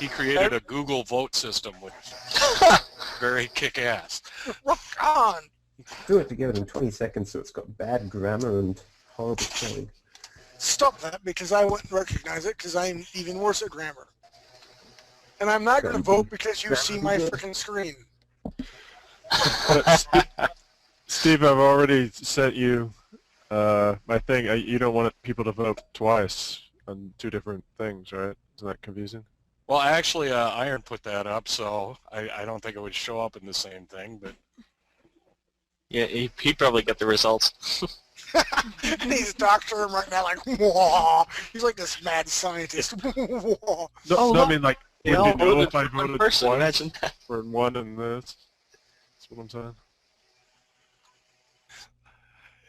He created a Google vote system, which is very kick-ass. Rock on! Do it together in 20 seconds so it's got bad grammar and horrible spelling. Stop that, because I wouldn't recognize it, because I'm even worse at grammar. And I'm not going to vote because you see my freaking screen. Steve, I've already sent you my thing. You don't want people to vote twice on 2 different things, right? Isn't that confusing? Well, actually, Iron put that up, so I don't think it would show up in the same thing, but... Yeah, he probably got the results. And he's doctoring him right now like, whoa. He's like this mad scientist. No, I mean, like, would you know if I voted twice imagine that. for one and this? That's what I'm saying.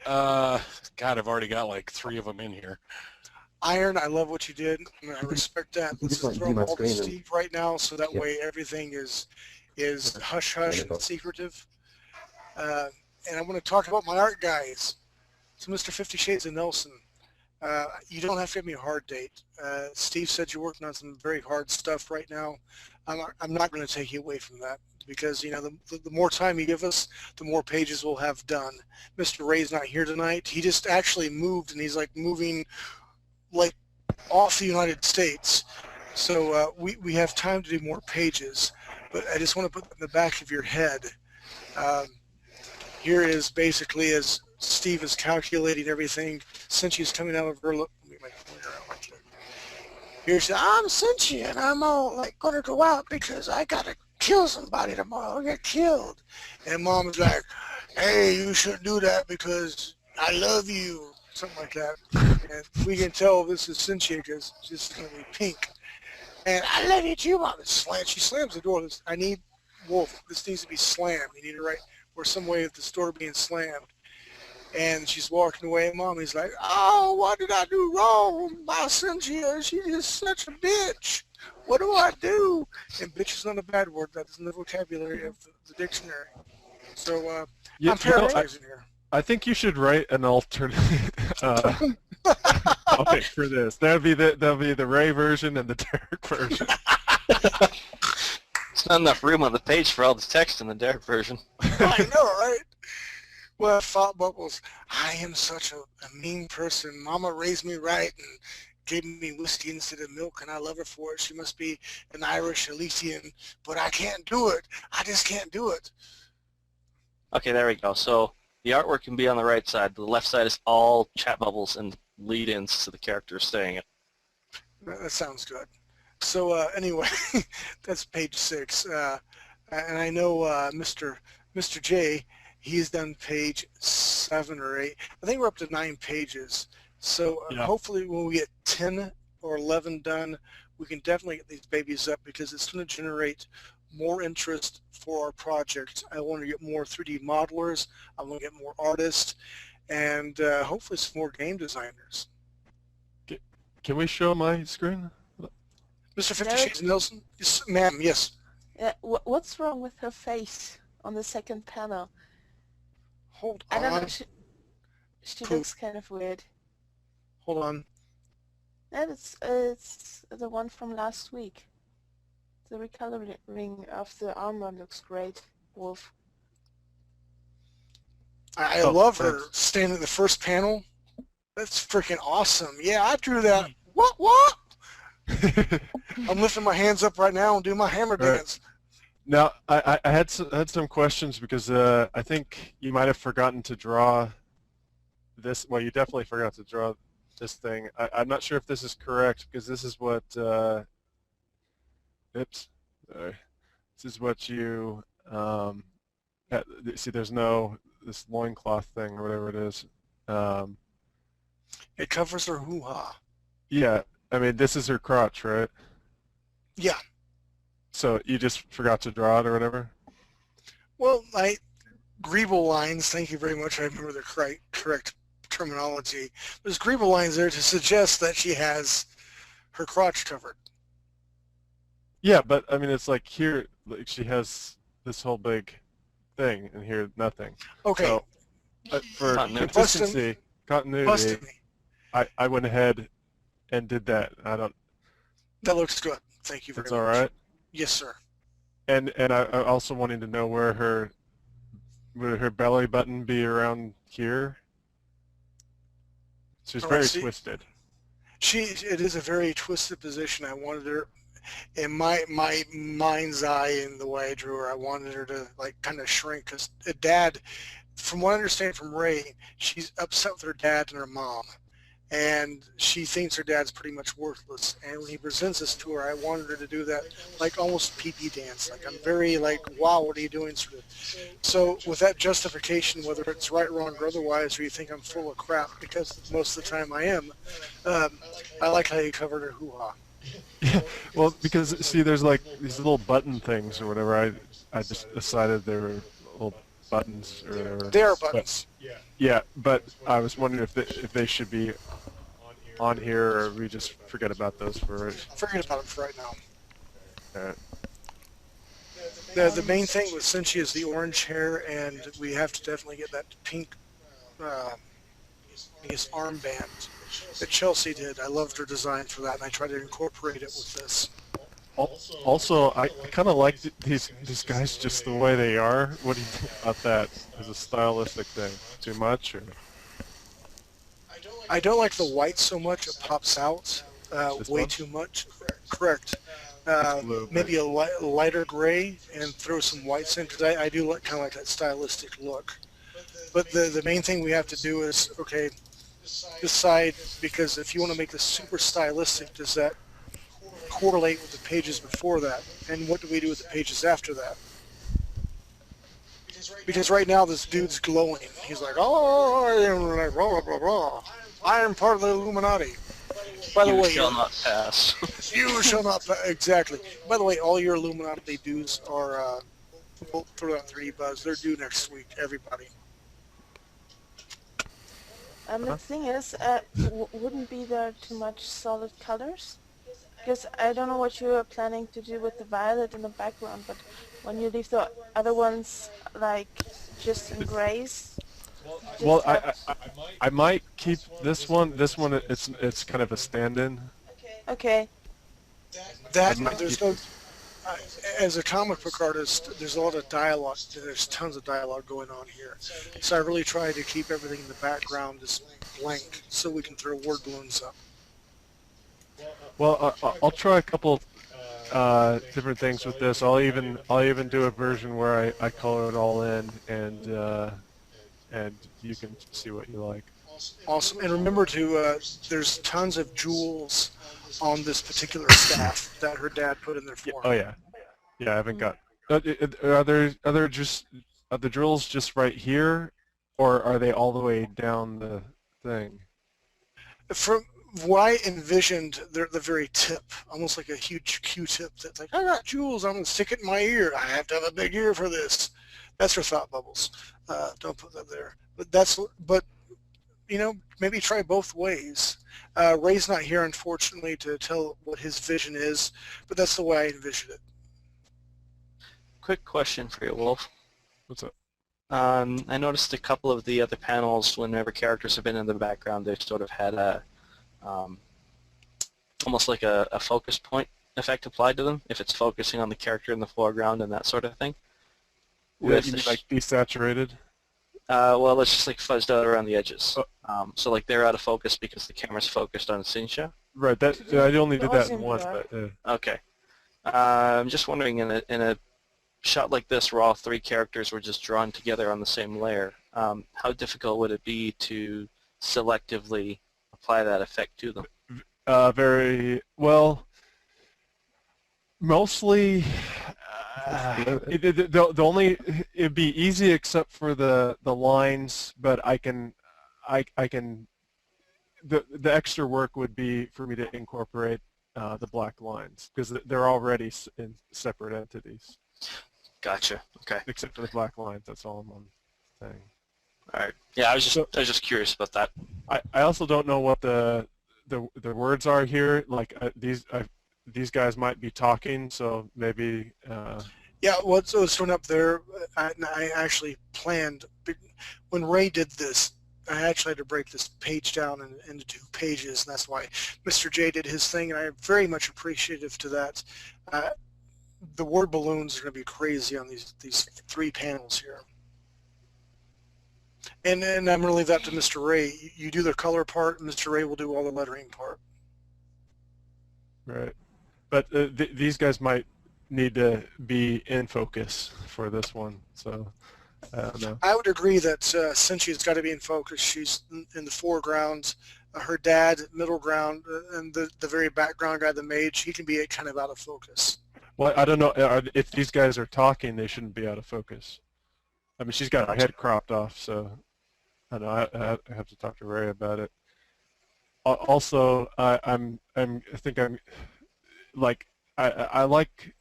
God, I've already got like 3 of them in here. Iron, I love what you did. I respect that. Let's just throw them all to Steve right now, so that way everything is hush-hush and secretive. And I want to talk about my art guys. So Mr. 50 Shades of Nelson, you don't have to give me a hard date. Steve said you're working on some very hard stuff right now. I'm not going to take you away from that, because you know the more time you give us, the more pages we'll have done. Mr. Ray's not here tonight. He just actually moved, and he's like moving like off the United States. So we have time to do more pages, but I just want to put in the back of your head. Here is basically as Steve is calculating everything since she's coming out of her look. Let me make my pointer out like that. Here she says, I'm Cincy and I'm all like gonna go out because I gotta kill somebody tomorrow. I'll get killed. And Mom's like, hey, you shouldn't do that because I love you. Something like that. And we can tell this is Cincy because she's gonna be pink. And I love you too, Mom. She slams the door. I need Wolf. This needs to be slammed. You need to write or some way of the store being slammed. And she's walking away, and Mommy's like, oh, what did I do wrong? My Cynthia, she's just such a bitch. What do I do? And bitch is not a bad word. That's in the vocabulary of the dictionary. So I'm paraphrasing here. I think you should write an alternate topic for this. That'll be the Ray version and the Derek version. It's not enough room on the page for all the text in the Derek version. I know, right? Well, Thought Bubbles, I am such a mean person. Mama raised me right and gave me whiskey instead of milk, and I love her for it. She must be an Irish Elysian, but I can't do it. I just can't do it. Okay, there we go. So the artwork can be on the right side. The left side is all chat bubbles and lead-ins to the characters saying it. That sounds good. So anyway, that's page 6. And I know Mr. J, he's done page 7 or 8. I think we're up to 9 pages. So hopefully when we get 10 or 11 done, we can definitely get these babies up because it's going to generate more interest for our project. I want to get more 3D modelers. I want to get more artists and hopefully some more game designers. Can we show my screen? Mr. 50 Shades of Nelson? Yes, ma'am, yes. What's wrong with her face on the second panel? Hold I don't on. know. She looks kind of weird. Hold on. And it's the one from last week. The recoloring of the armor looks great, Wolf. I love her standing in the first panel. That's freaking awesome. Yeah, I drew that. What? I'm lifting my hands up right now and doing my hammer dance. Now, I had some questions because I think you might have forgotten to draw this. Well, you definitely forgot to draw this thing. I'm not sure if this is correct because this is what. Oops. Sorry. This is what you. See, there's no this loincloth thing or whatever it is. It covers her hoo-ha. Yeah, I mean, this is her crotch, right? Yeah. So you just forgot to draw it or whatever? Well, greeble lines, thank you very much. I remember the correct terminology. There's greeble lines there to suggest that she has her crotch covered. Yeah, but I mean, it's like here, like she has this whole big thing, and here nothing. Okay. So, for consistency, continuity, I went ahead and did that. That looks good. Thank you very much. That's all right. Yes, sir. And I also wanted to know where would her belly button be around here? She's very twisted. It is a very twisted position. I wanted her, in my mind's eye, in the way I drew her, I wanted her to like kind of shrink because Dad, from what I understand from Ray, she's upset with her dad and her mom. And she thinks her dad's pretty much worthless. And when he presents this to her, I wanted her to do that, like almost pee-pee dance. Like, I'm very like, wow, what are you doing? Sort of. So with that justification, whether it's right, wrong, or otherwise, or you think I'm full of crap, because most of the time I am, I like how you covered her hoo-ha. Yeah, well, because, see, there's like these little button things or whatever. I just decided they were little buttons or whatever. They are buttons. Yeah, but I was wondering if they should be on here, or we just forget about those for. Forget about them for right now. All right. The main thing with Cincy is the orange hair, and we have to definitely get that pink, I guess, armband that Chelsea did. I loved her design for that, and I tried to incorporate it with this. Also, I kind of like these guys just the way they are. What do you think about that as a stylistic thing? Too much, or? I don't like the white so much. It pops out. This way one? too much. Correct. Just a little Maybe bit. a lighter gray and throw some whites in because I do like kind of like that stylistic look. But the main thing we have to do is, okay, decide, because if you want to make this super stylistic, does that correlate with the pages before that? And what do we do with the pages after that? Because right now this dude's glowing. He's like, oh, I am like blah, blah, blah, blah. I am part of the Illuminati. By the You way, shall not pass. you shall not, exactly. By the way, all your Illuminati dues are, we'll throw out 3D Buzz. They're due next week, everybody. The thing is, wouldn't be there too much solid colors? Because I don't know what you are planning to do with the violet in the background, but when you leave the other ones like just in grays, Well, I might keep this one. This one, it's kind of a stand-in. okay. That there's no. As a comic book artist, there's a lot of dialogue. There's tons of dialogue going on here, so I really try to keep everything in the background just blank, so we can throw word balloons up. Well, I'll try a couple different things with this. I'll even do a version where I color it all in, and you can see what you like. Awesome, and remember to there's tons of jewels on this particular staff that her dad put in there for her. Oh yeah, yeah. I haven't got. Are the drills just right here, or are they all the way down the thing? From what I envisioned, they're at the very tip, almost like a huge Q-tip that's like, I got jewels, I'm going to stick it in my ear. I have to have a big ear for this. That's her thought bubbles. Don't put that there. But you know, maybe try both ways. Ray's not here, unfortunately, to tell what his vision is, but that's the way I envision it. Quick question for you, Wolf. What's up? I noticed a couple of the other panels, whenever characters have been in the background, they've sort of had a almost like a focus point effect applied to them, if it's focusing on the character in the foreground and that sort of thing. Yeah, you mean like desaturated? Well, it's just like fuzzed out around the edges. So like they're out of focus because the camera's focused on Cynthia. Right. That I only did that once, but okay. I'm just wondering, in a shot like this, where all 3 characters were just drawn together on the same layer, how difficult would it be to selectively apply that effect to them? very well. Mostly, it'd be easy except for the lines, but I can the extra work would be for me to incorporate the black lines, because they're already in separate entities. Gotcha. Okay. Except for the black lines, that's all I'm saying. All right. Yeah, I was just curious about that. I also don't know what the words are here. Like these guys might be talking, so maybe. Yeah, what's shown up there, I actually planned, when Ray did this, I actually had to break this page down into 2 pages, and that's why Mr. J did his thing, and I'm very much appreciative to that. The word balloons are going to be crazy on these 3 panels here. And I'm going to leave that to Mr. Ray. You do the color part, and Mr. Ray will do all the lettering part. Right. But these guys might need to be in focus for this one, so I don't know. I would agree that Cynthia's got to be in focus. She's in the foreground. Her dad, middle ground, and the very background guy, the mage, he can be kind of out of focus. Well, I don't know. If these guys are talking, they shouldn't be out of focus. I mean, she's got her head cropped off, so I don't know. I have to talk to Ray about it. Also, I like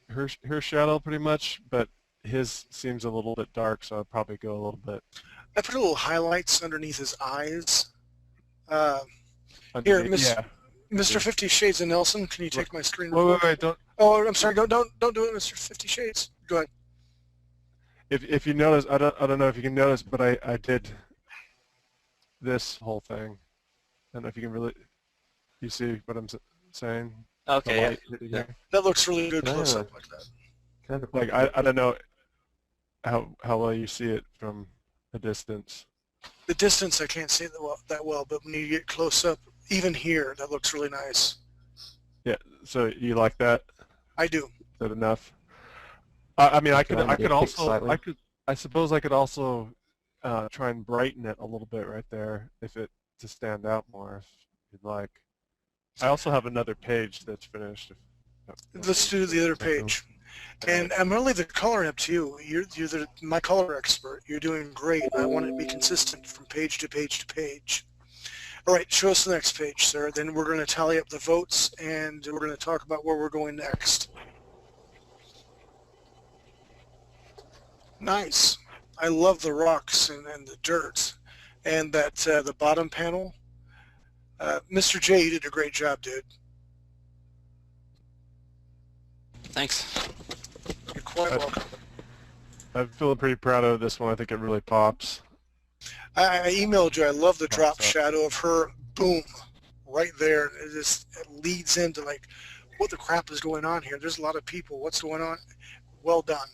her shadow pretty much, but his seems a little bit dark, so I'd probably go a little bit. I put a little highlights underneath his eyes. Here, Mr. 50 Shades of Nelson, can you take my screen? Wait, don't. Oh, I'm sorry. Don't do it, Mr. 50 Shades. Go ahead. If you notice, I don't know if you can notice, but I did this whole thing. I don't know if you can really. You see what I'm saying? Okay. Yeah. That looks really good close up like that. Kind of like I don't know how well you see it from a distance. The distance I can't see that well, but when you get close up, even here, that looks really nice. Yeah. So you like that? I do. Is that enough? I mean, I could it also, slightly? I suppose I could also try and brighten it a little bit right there, to stand out more, if you'd like. I also have another page that's finished. Let's do the other page. And I'm going to leave the coloring up to you. You're my color expert. You're doing great. I want it to be consistent from page to page to page. All right, show us the next page, sir. Then we're going to tally up the votes, and we're going to talk about where we're going next. Nice. I love the rocks and the dirt, and that the bottom panel. Mr. J, you did a great job, dude. Thanks. You're quite welcome. I'm feeling pretty proud of this one. I think it really pops. I emailed you. I love the drop shadow of her. Boom, right there. It leads into like, what the crap is going on here? There's a lot of people. What's going on? Well done.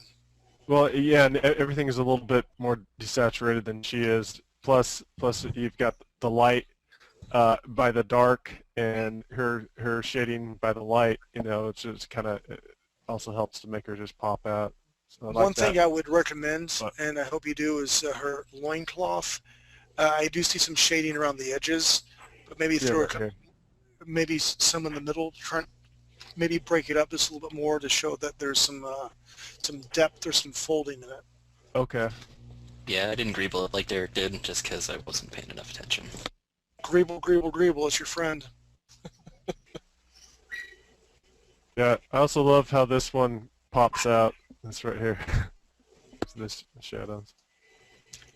Well, yeah, and everything is a little bit more desaturated than she is. Plus you've got the light by the dark and her shading by the light. You know, it's just kind of also helps to make her just pop out. So One thing I would recommend, and I hope you do, is her loincloth. I do see some shading around the edges, but maybe throw maybe some in the middle. Maybe break it up just a little bit more to show that there's some depth or some folding in it. Okay. Yeah, I didn't greeble it like Derek did, just because I wasn't paying enough attention. Greeble, greeble, greeble. It's your friend. Yeah, I also love how this one pops out. This right here. This shadows.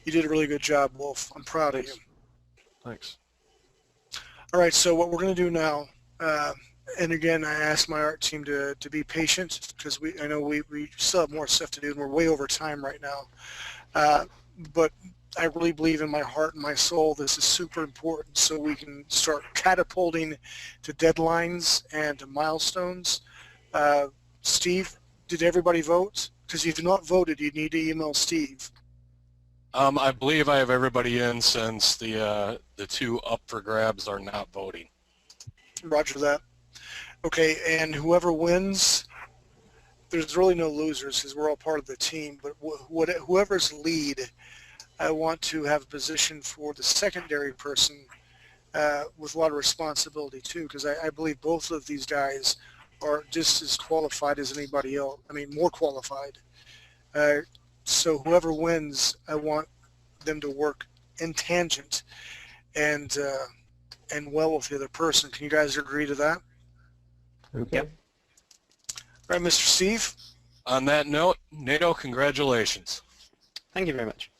You did a really good job, Wolf. I'm proud of you. Thanks. All right, so what we're going to do now, and again, I asked my art team to be patient because I know we still have more stuff to do, and we're way over time right now. But I really believe in my heart and my soul this is super important so we can start catapulting to deadlines and to milestones. Steve, did everybody vote? Because if you've not voted, you need to email Steve. I believe I have everybody in since the two up for grabs are not voting. Roger that. Okay, and whoever wins, there's really no losers because we're all part of the team, but whoever's lead, I want to have a position for the secondary person with a lot of responsibility too, because I believe both of these guys are just as qualified as anybody else. I mean, more qualified. So whoever wins, I want them to work in tangent and well with the other person. Can you guys agree to that? Okay. Yep. All right, Mr. Steve. On that note, NATO, congratulations. Thank you very much.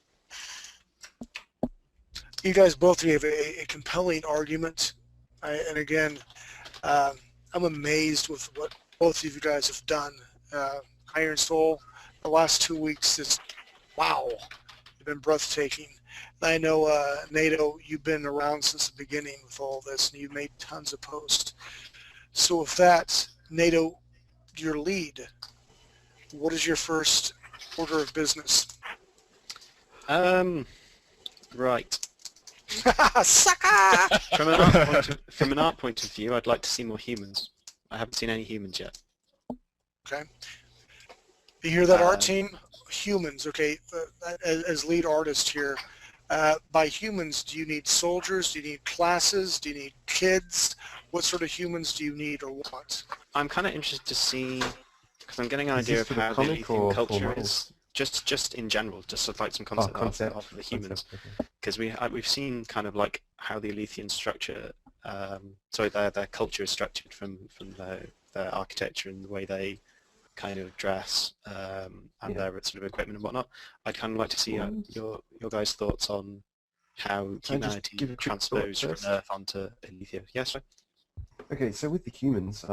You guys both have a compelling argument, and again, I'm amazed with what both of you guys have done. Iron Soul, the last 2 weeks, wow, they've been breathtaking. And I know, NATO, you've been around since the beginning with all this, and you've made tons of posts. So with that, NATO, your lead, what is your first order of business? Right. Sucker! From an art point of view, I'd like to see more humans. I haven't seen any humans yet. Okay. You hear that, art team? Humans, okay. As lead artist here, by humans, do you need soldiers? Do you need classes? Do you need kids? What sort of humans do you need or want? I'm kind of interested to see, because I'm getting an idea of for the how the comic Elysian or culture for is. Just in general, just sort of like some concept art of the humans. Because we've seen kind of like how the Elysian structure, their culture is structured from their architecture and the way they kind of dress and their sort of equipment and whatnot. I'd kind of like to see your guys' thoughts on how humanity transposed from Earth onto Elysia. Yes, sir? Okay, so with the humans,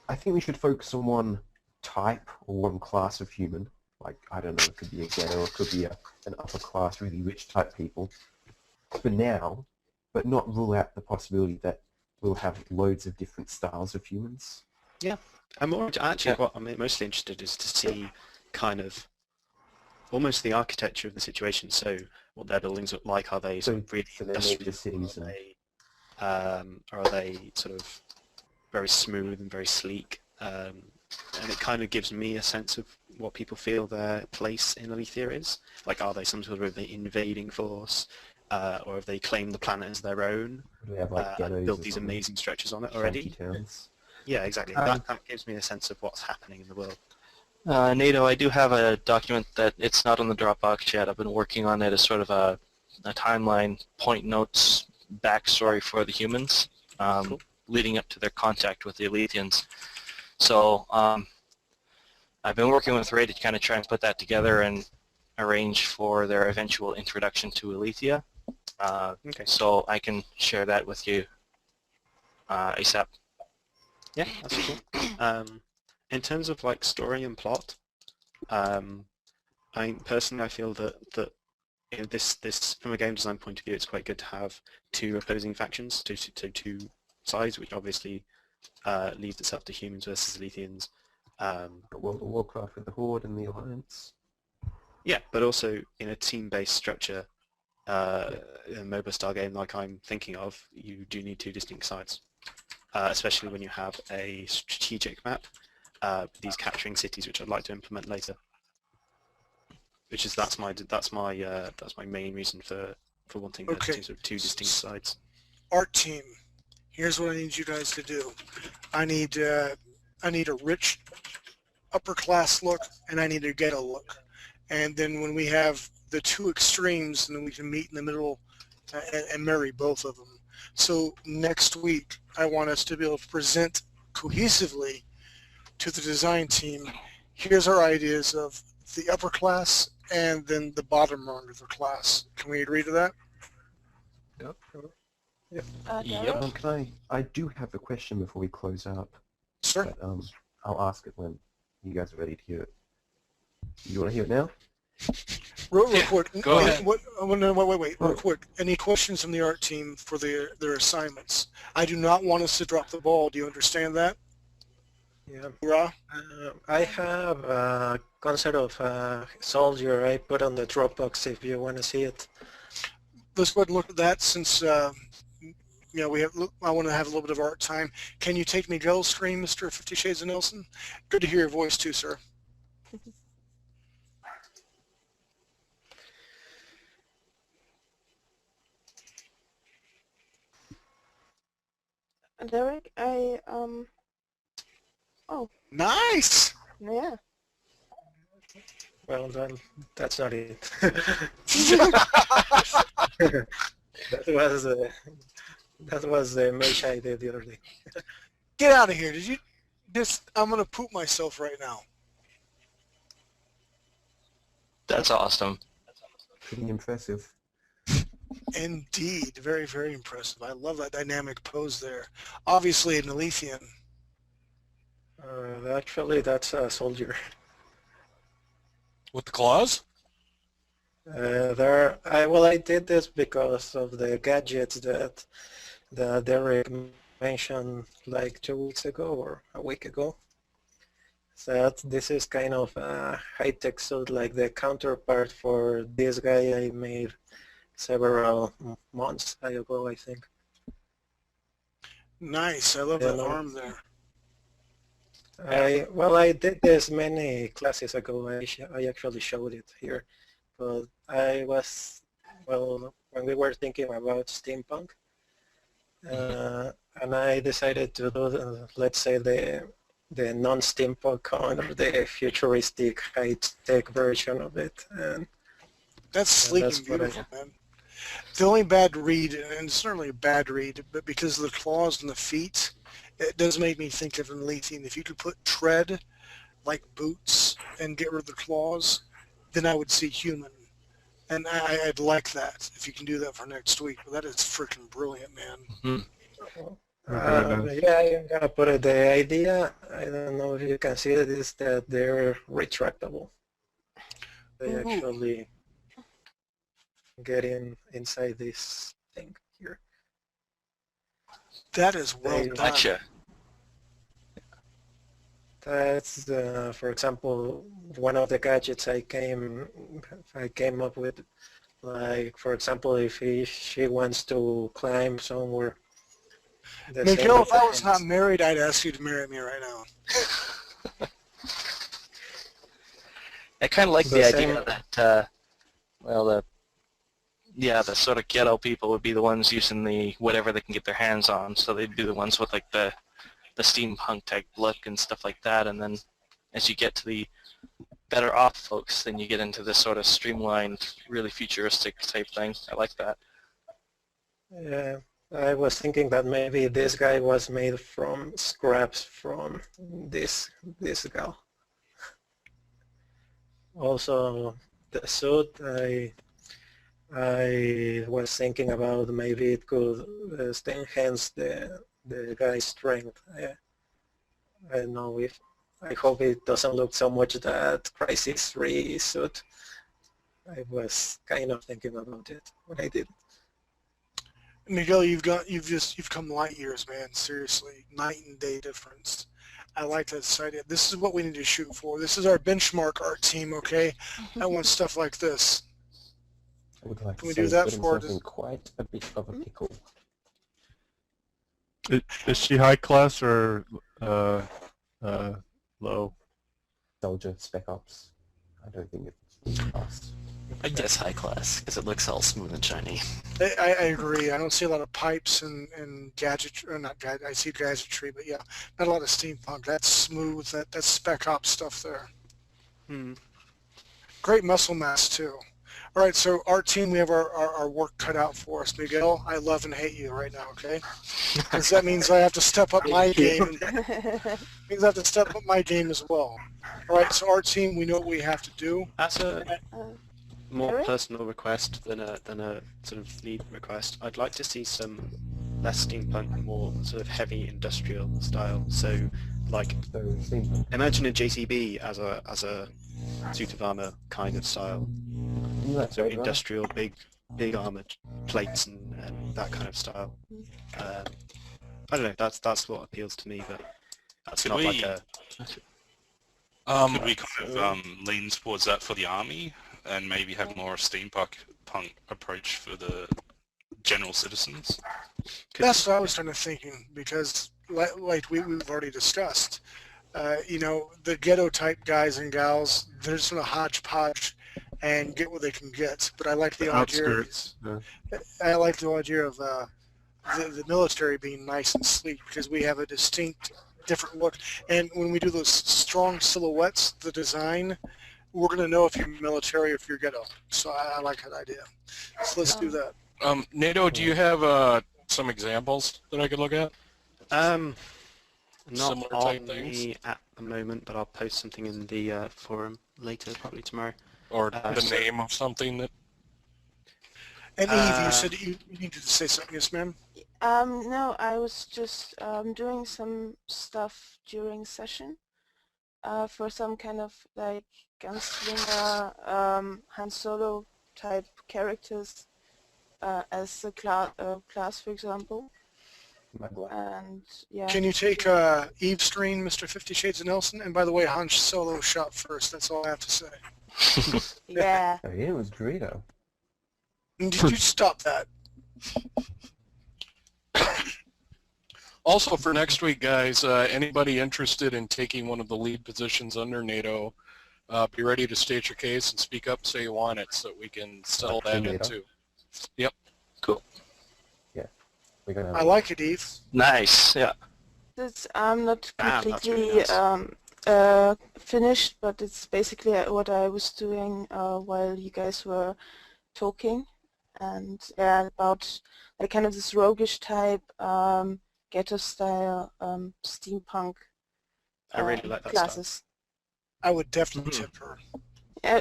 I think we should focus on one type or one class of human. Like, I don't know, it could be a ghetto, it could be an upper class, really rich type people for now, but not rule out the possibility that we'll have loads of different styles of humans. Yeah. What I'm mostly interested is to see kind of almost the architecture of the situation. So what their buildings look like. Are they sort of really so they're major cities? or are they sort of very smooth and very sleek? And it kind of gives me a sense of what people feel their place in Alethea is. Like, are they some sort of invading force, or have they claimed the planet as their own, Do we have like and ghettos built or these something? amazing structures on it Shanty already? towns. Yeah, exactly. That gives me a sense of what's happening in the world. NATO, I do have a document that it's not on the Dropbox yet. I've been working on it as sort of a timeline, point notes, backstory for the humans, Cool. leading up to their contact with the Alethians. So I've been working with Ray to kind of try and put that together and arrange for their eventual introduction to Alethea. Okay. So I can share that with you ASAP. Yeah, that's cool. In terms of like story and plot, personally I feel that you know, this from a game design point of view, it's quite good to have two opposing factions, two sides, which obviously leaves itself to humans versus Alethians. World of Warcraft with the Horde and the Alliance. Yeah, but also in a team-based structure, a MOBA style game like I'm thinking of, you do need two distinct sides, especially when you have a strategic map. These capturing cities, which I'd like to implement later, which is that's my main reason for wanting two distinct sides. Art team, here's what I need you guys to do. I need a rich upper class look, and I need a ghetto look. And then when we have the two extremes, then we can meet in the middle and marry both of them. So next week, I want us to be able to present cohesively to the design team. Here's our ideas of the upper class and then the bottom rung of the class. Can we agree to that? Yep. I do have a question before we close up. Sure. But, I'll ask it when you guys are ready to hear it. You want to hear it now? Real quick. Go ahead. Wait, real quick. Any questions from the art team for their assignments? I do not want us to drop the ball. Do you understand that? Yeah. Ra? I have a concept of a soldier I put on the Dropbox if you want to see it. Let's go ahead and look at that since I want to have a little bit of art time. Can you take me go screen, Mr. 50 Shades of Nelson? Good to hear your voice too, sir. Derek, oh. Nice! Yeah. Well, then that's not it. that was the merch I did the other day. Get out of here. Did you just, I'm going to poop myself right now. That's awesome. Pretty impressive. Indeed. Very, very impressive. I love that dynamic pose there. Obviously an Alethian. Actually, that's a soldier. With the claws? I did this because of the gadgets that Derek mentioned like 2 weeks ago or a week ago. So this is kind of a high-tech suit, like the counterpart for this guy I made several months ago, I think. Nice. I love that arm there. I did this many classes ago. I actually showed it here, but when we were thinking about steampunk, and I decided to do let's say the non-steampunk or the futuristic high-tech version of it. And that's sleek and beautiful, man. The only bad read, and certainly a bad read, but because of the claws and the feet, it does make me think of an Alethian. If you could put tread like boots and get rid of the claws, then I would see human. And I'd like that if you can do that for next week. But that is freaking brilliant, man. Mm-hmm. Yeah, I'm gonna put it. The idea, I don't know if you can see it, is that they're retractable. They actually get inside this thing here. That is well done. Gotcha. That's for example, one of the gadgets I came up with. Like, for example, if she wants to climb somewhere the Miguel, if same I was not things. married, I'd ask you to marry me right now. I kind of like The the same- idea that, well, the sort of ghetto people would be the ones using the whatever they can get their hands on. So they'd be the ones with like the steampunk type look and stuff like that. And then as you get to the better off folks, then you get into this sort of streamlined, really futuristic type thing. I like that. Yeah, I was thinking that maybe this guy was made from scraps from this gal. Also, the suit, I was thinking about maybe it could enhance the guy's strength. I don't know if I hope it doesn't look so much that Crisis 3 suit. I was kind of thinking about it when I did. Miguel, you've come light years, man. Seriously, night and day difference. I like that idea. This is what we need to shoot for. This is our benchmark art team, okay? I want stuff like this. I would like Can we to do say that put for himself in quite a bit of a pickle. Is she high class or low? Soldier, Spec Ops. I don't think it's fast. I guess high class, because it looks all smooth and shiny. I agree. I don't see a lot of pipes and gadgetry, or not gadget. I see gadgetry, but yeah, not a lot of steampunk. That's smooth. That's spec ops stuff there. Great muscle mass too. All right, so our team, we have our work cut out for us. Miguel, I love and hate you right now, okay? Because that means I have to step up my game. Means I have to step up my game as well. All right, so our team, we know what we have to do. As a more Eric? personal request than a sort of lead request, I'd like to see some less steampunk, more sort of heavy industrial style. So, like, So steampunk. imagine a JCB as a suit of armor kind of style. You like So Blade Runner? industrial, big armored plates and that kind of style. I don't know. That's what appeals to me, but that's Could not we- like a. Could we kind of lean towards that for the army and maybe have more steampunk approach for the general citizens? That's what I was kind of thinking, because like we've already discussed, you know, the ghetto type guys and gals, they're just going to hodgepodge and get what they can get. But I like the idea. Outskirts. I like the idea of the military being nice and sleek, because we have a distinct, different look. And when we do those strong silhouettes, the design, we're going to know if you're military or if you're ghetto. So I like that idea. So let's do that. NATO, do you have some examples that I could look at? Not Similar on type things? me at the moment, but I'll post something in the forum later, probably tomorrow. Or the name of something that... And Eve, you said you needed to say something, yes, ma'am? No, I was just doing some stuff during session for some kind of like gunslinger, Han Solo type characters as a class, for example. And yeah. Can you take Eve's screen, Mr. 50 Shades of Nelson? And by the way, Han Solo shot first. That's all I have to say. Yeah. Oh yeah, it was Dorito. Did you stop that? Also for next week, guys, anybody interested in taking one of the lead positions under NATO, be ready to state your case and speak up, say you want it, so we can settle that NATO? into. Yep. Cool. Yeah. We're gonna I like it, Eve. Nice. Yeah. It's not That's completely really nice. finished, but it's basically what I was doing while you guys were talking, and yeah, about like kind of this roguish type, ghetto style, steampunk I really like that classes. I would definitely tip her. Yeah.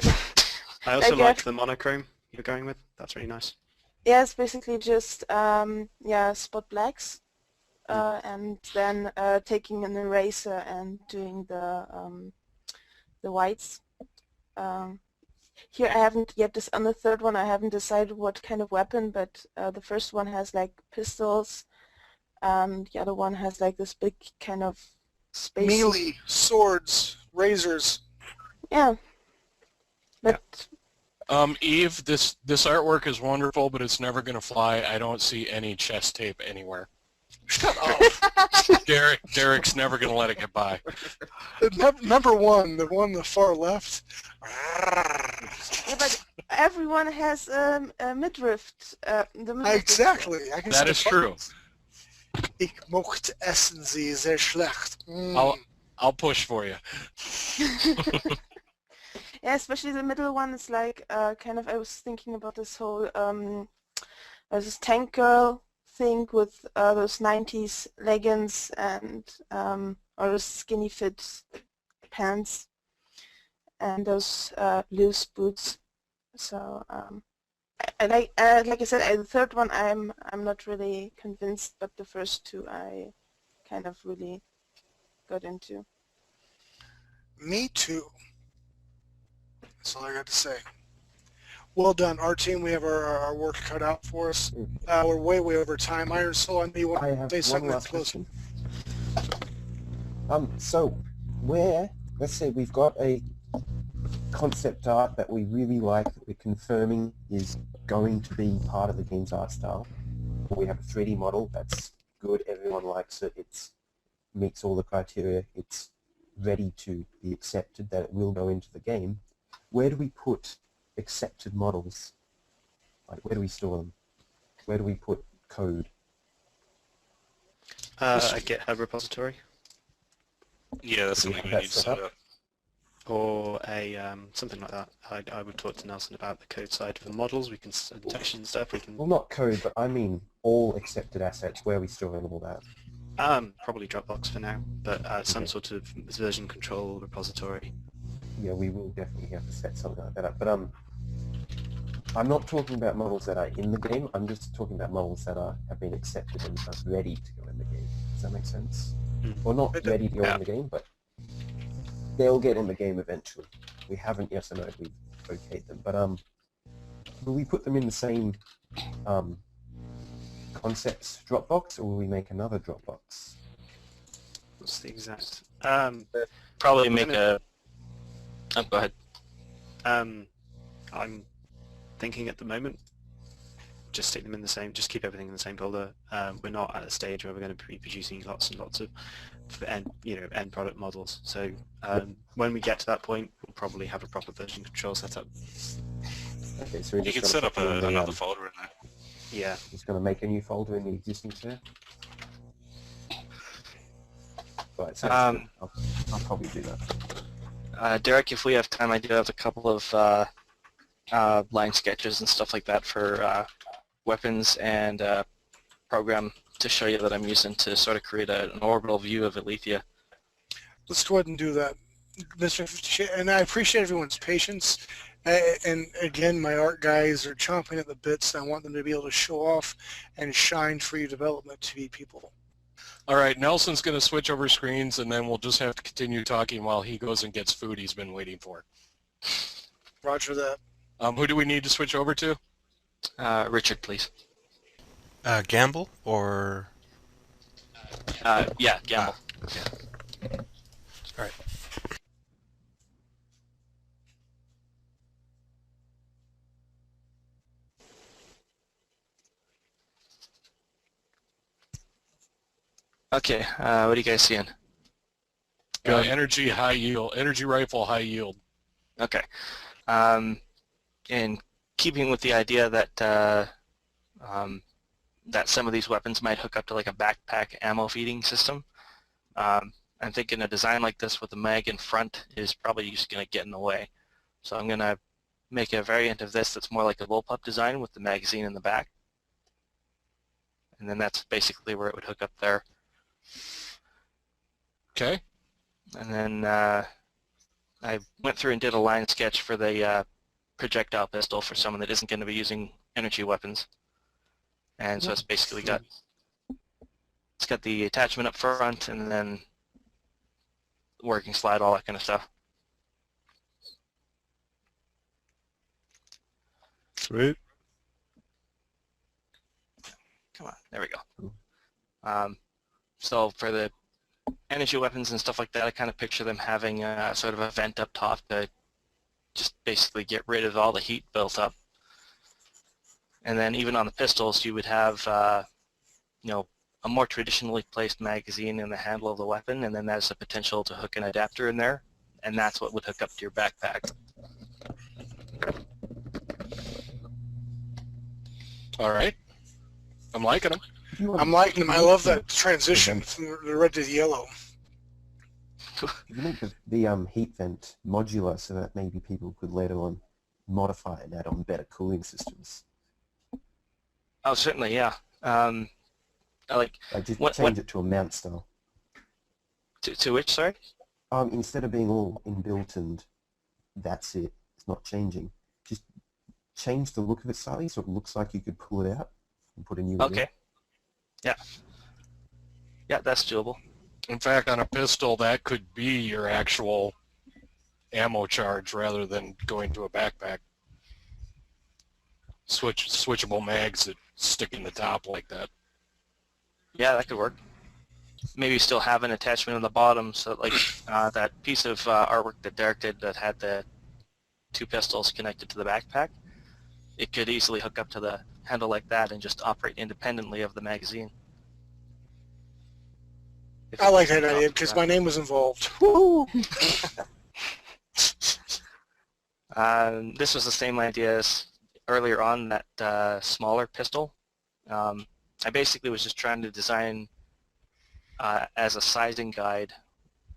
I also Okay. like the monochrome you're going with. That's really nice. Yeah, it's basically just yeah, spot blacks, and then taking an eraser and doing the whites. Here I haven't yet, on the third one I haven't decided what kind of weapon, but the first one has like pistols, and the other one has like this big kind of space. Melee, swords, razors. Yeah. But Eve, this artwork is wonderful, but it's never going to fly. I don't see any chest tape anywhere. Shut up. Derek's never going to let it get by. Number one, the one on the far left. Yeah, but everyone has a midriff. The midriff Exactly. I can That is true. Ich mochte essen sie sehr schlecht. I'll push for you. Yeah, especially the middle one is like kind of. I was thinking about this whole this tank girl thing with those 90s leggings and or those skinny fit pants and those loose boots. So like I said, the third one I'm not really convinced, but the first two I kind of really got into. Me too. That's all I got to say. Well done, our team. We have our work cut out for us. We're way over time. Iron Soul, I know you want to say something that's close. So, let's say we've got a concept art that we really like, that we're confirming is going to be part of the game's art style. We have a 3D model that's good, everyone likes it, it meets all the criteria, it's ready to be accepted, that it will go into the game. Where do we put accepted models? Like, where do we store them? Where do we put code? A GitHub repository. Yeah, that's something we need to set up. Or a something like that. I would talk to Nelson about the code side for the models. We can texture and stuff. We can. Well, not code, but I mean all accepted assets. Where are we storing all that? Probably Dropbox for now, but some sort of version control repository. Yeah, we will definitely have to set something like that up. But I'm not talking about models that are in the game. I'm just talking about models that have been accepted and are ready to go in the game. Does that make sense? Or not ready to go in the game, but they'll get in the game eventually. We haven't yet, I know we've okayed them, but will we put them in the same concepts Dropbox, or will we make another Dropbox? What's the exact? Probably make a... Oh, go ahead. I'm thinking at the moment, just stick them in the same, just keep everything in the same folder. We're not at a stage where we're going to be producing lots and lots of end product models. So when we get to that point, we'll probably have a proper version control set up. Okay, so you can set up another folder in there. Yeah. Just going to make a new folder in the existing set. Right, so I'll probably do that. Derek, if we have time, I do have a couple of line sketches and stuff like that for weapons and program to show you that I'm using to sort of create an orbital view of Alethea. Let's go ahead and do that, Mr. 50. And I appreciate everyone's patience. And again, my art guys are chomping at the bits. I want them to be able to show off and shine for you development TV people. All right, Nelson's going to switch over screens, and then we'll just have to continue talking while he goes and gets food he's been waiting for. Roger that. Who do we need to switch over to? Richard, please. Gamble or? Yeah, Gamble. Yeah. All right. Okay, what are you guys seeing? Energy high yield, energy rifle high yield. Okay. In keeping with the idea that that some of these weapons might hook up to like a backpack ammo feeding system, I'm thinking a design like this with the mag in front is probably just going to get in the way. So I'm going to make a variant of this that's more like a bullpup design with the magazine in the back. And then that's basically where it would hook up there. Okay. And then I went through and did a line sketch for the projectile pistol for someone that isn't going to be using energy weapons. And so it's basically got the attachment up front and then working slide, all that kind of stuff. Sweet. Come on, there we go. So for the energy weapons and stuff like that, I kind of picture them having sort of a vent up top to just basically get rid of all the heat built up. And then even on the pistols, you would have, you know, a more traditionally placed magazine in the handle of the weapon, and then there's a potential to hook an adapter in there, and that's what would hook up to your backpack. All right. I'm liking them. I'm liking them. I love that transition from the red to the yellow. You make the heat vent modular so that maybe people could later on modify and add on better cooling systems. Oh, certainly, yeah. I just change it to a mount style. To which, sorry? Instead of being all inbuilt and that's it, it's not changing. Just change the look of it slightly so it looks like you could pull it out and put a new one in. Okay. Yeah. Yeah, that's doable. In fact, on a pistol, that could be your actual ammo charge rather than going to a backpack. Switchable mags that stick in the top like that. Yeah, that could work. Maybe still have an attachment on the bottom, so like that piece of artwork that Derek did that had the two pistols connected to the backpack, it could easily hook up to the handle like that and just operate independently of the magazine. I like that idea because my name was involved. Woo! This was the same idea as earlier on that smaller pistol. I basically was just trying to design as a sizing guide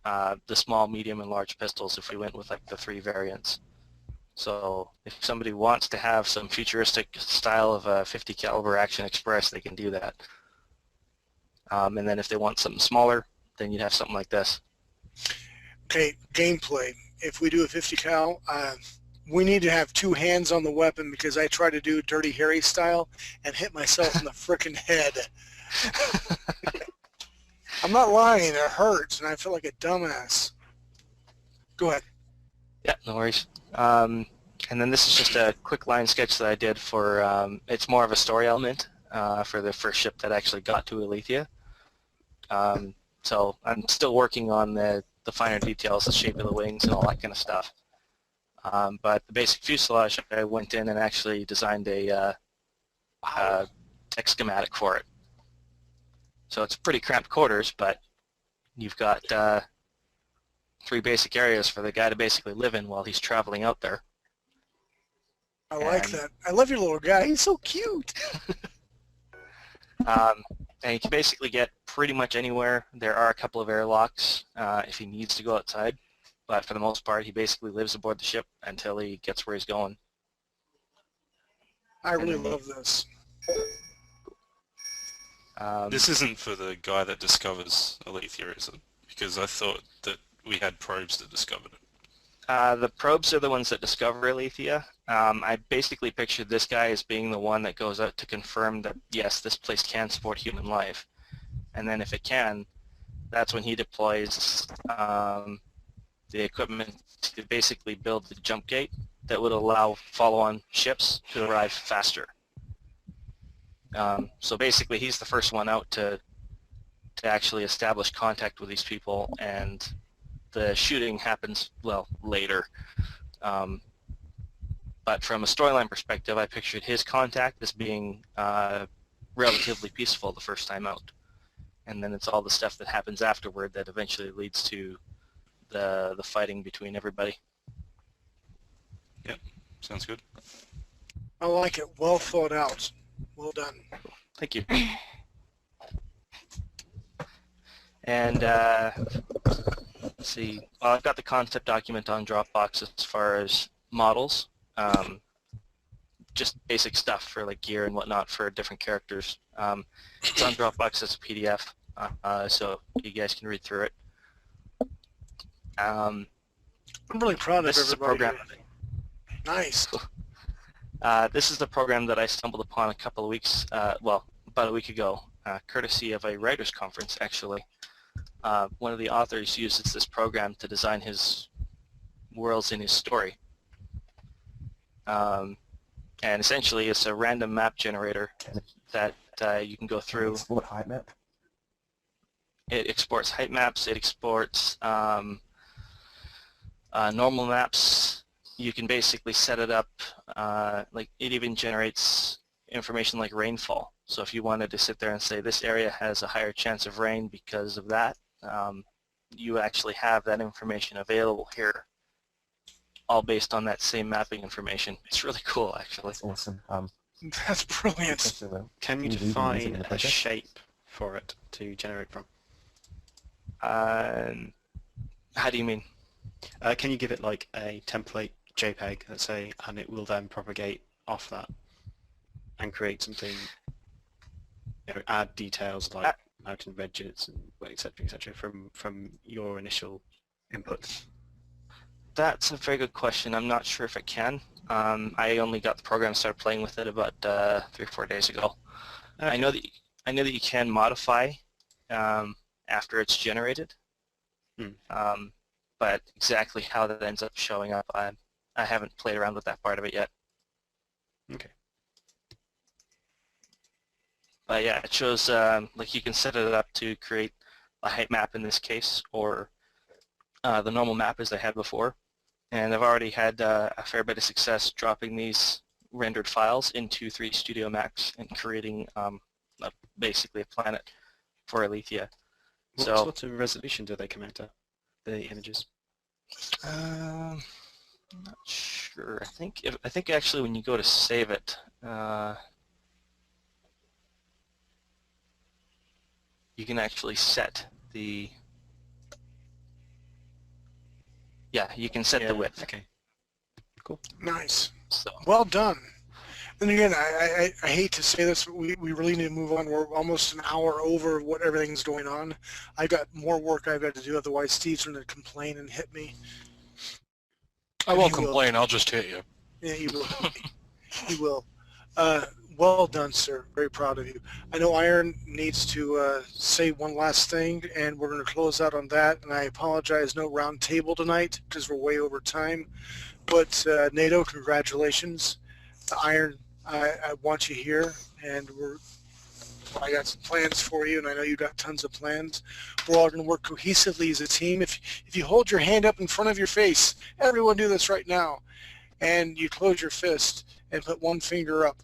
the small, medium, and large pistols if we went with like the 3 variants. So if somebody wants to have some futuristic style of a 50 caliber Action Express, they can do that. And then if they want something smaller, then you'd have something like this. Okay, gameplay. If we do a 50 cal, we need to have 2 hands on the weapon because I try to do Dirty Harry style and hit myself in the frickin' head. I'm not lying, it hurts and I feel like a dumbass. Go ahead. Yeah, no worries. And then this is just a quick line sketch that I did for, it's more of a story element for the first ship that actually got to Alethea. So I'm still working on the finer details, the shape of the wings and all that kind of stuff. But the basic fuselage, I went in and actually designed a tech schematic for it. So it's pretty cramped quarters, but you've got 3 basic areas for the guy to basically live in while he's traveling out there. I like that. I love your little guy. He's so cute. And you can basically get pretty much anywhere. There are a couple of airlocks if he needs to go outside, but for the most part, he basically lives aboard the ship until he gets where he's going. I really love this. This isn't for the guy that discovers Alethea, is it? Because I thought that we had probes that discovered it. The probes are the ones that discover Alethea. I basically pictured this guy as being the one that goes out to confirm that, yes, this place can support human life. And then if it can, that's when he deploys the equipment to basically build the jump gate that would allow follow-on ships to arrive faster. So basically he's the first one out to actually establish contact with these people, and the shooting happens, well, later. But from a storyline perspective, I pictured his contact as being relatively peaceful the first time out. And then it's all the stuff that happens afterward that eventually leads to the fighting between everybody. Yep, sounds good. I like it. Well thought out. Well done. Thank you. And let's see. Well, I've got the concept document on Dropbox as far as models. Just basic stuff for like gear and whatnot for different characters. It's on Dropbox as a PDF, so you guys can read through it. I'm really proud of this is a program. Nice. This is the program that I stumbled upon a couple of weeks, well, about a week ago, courtesy of a writers' conference, actually. One of the authors uses this program to design his worlds in his story. And essentially it's a random map generator that you can go through. Export height map? It exports height maps, it exports normal maps. You can basically set it up, like it even generates information like rainfall. So if you wanted to sit there and say this area has a higher chance of rain because of that, you actually have that information available here, all based on that same mapping information. It's really cool, actually. That's awesome. That's brilliant. Can you define a shape for it to generate from? How do you mean? Can you give it like a template JPEG, let's say, and it will then propagate off that and create something, you know, add details like mountain ridges and etc. from your initial input? That's a very good question. I'm not sure if it can. I only got the program, started playing with it about 3 or 4 days ago. Okay. I know that you can modify after it's generated, but exactly how that ends up showing up, I haven't played around with that part of it yet. Okay. But yeah, it shows like you can set it up to create a height map in this case, or the normal map as I had before. And I've already had a fair bit of success dropping these rendered files into 3 Studio Max and creating basically a planet for Alethea. What sort of resolution do they come out at, the images? I'm not sure. I think actually when you go to save it, you can actually set the you can set the width. Okay. Cool. Nice. So well done. And again, I hate to say this, but we really need to move on. We're almost an hour over what everything's going on. I got more work I've got to do, otherwise Steve's going to complain and hit me. I won't complain, I'll just hit you. Yeah, he will. He will. Well done, sir. Very proud of you. I know Iron needs to say one last thing, and we're going to close out on that. And I apologize, no round table tonight because we're way over time. But NATO, congratulations. Iron, I want you here, and I got some plans for you, and I know you got tons of plans. We're all going to work cohesively as a team. If you hold your hand up in front of your face, everyone do this right now, and you close your fist and put one finger up.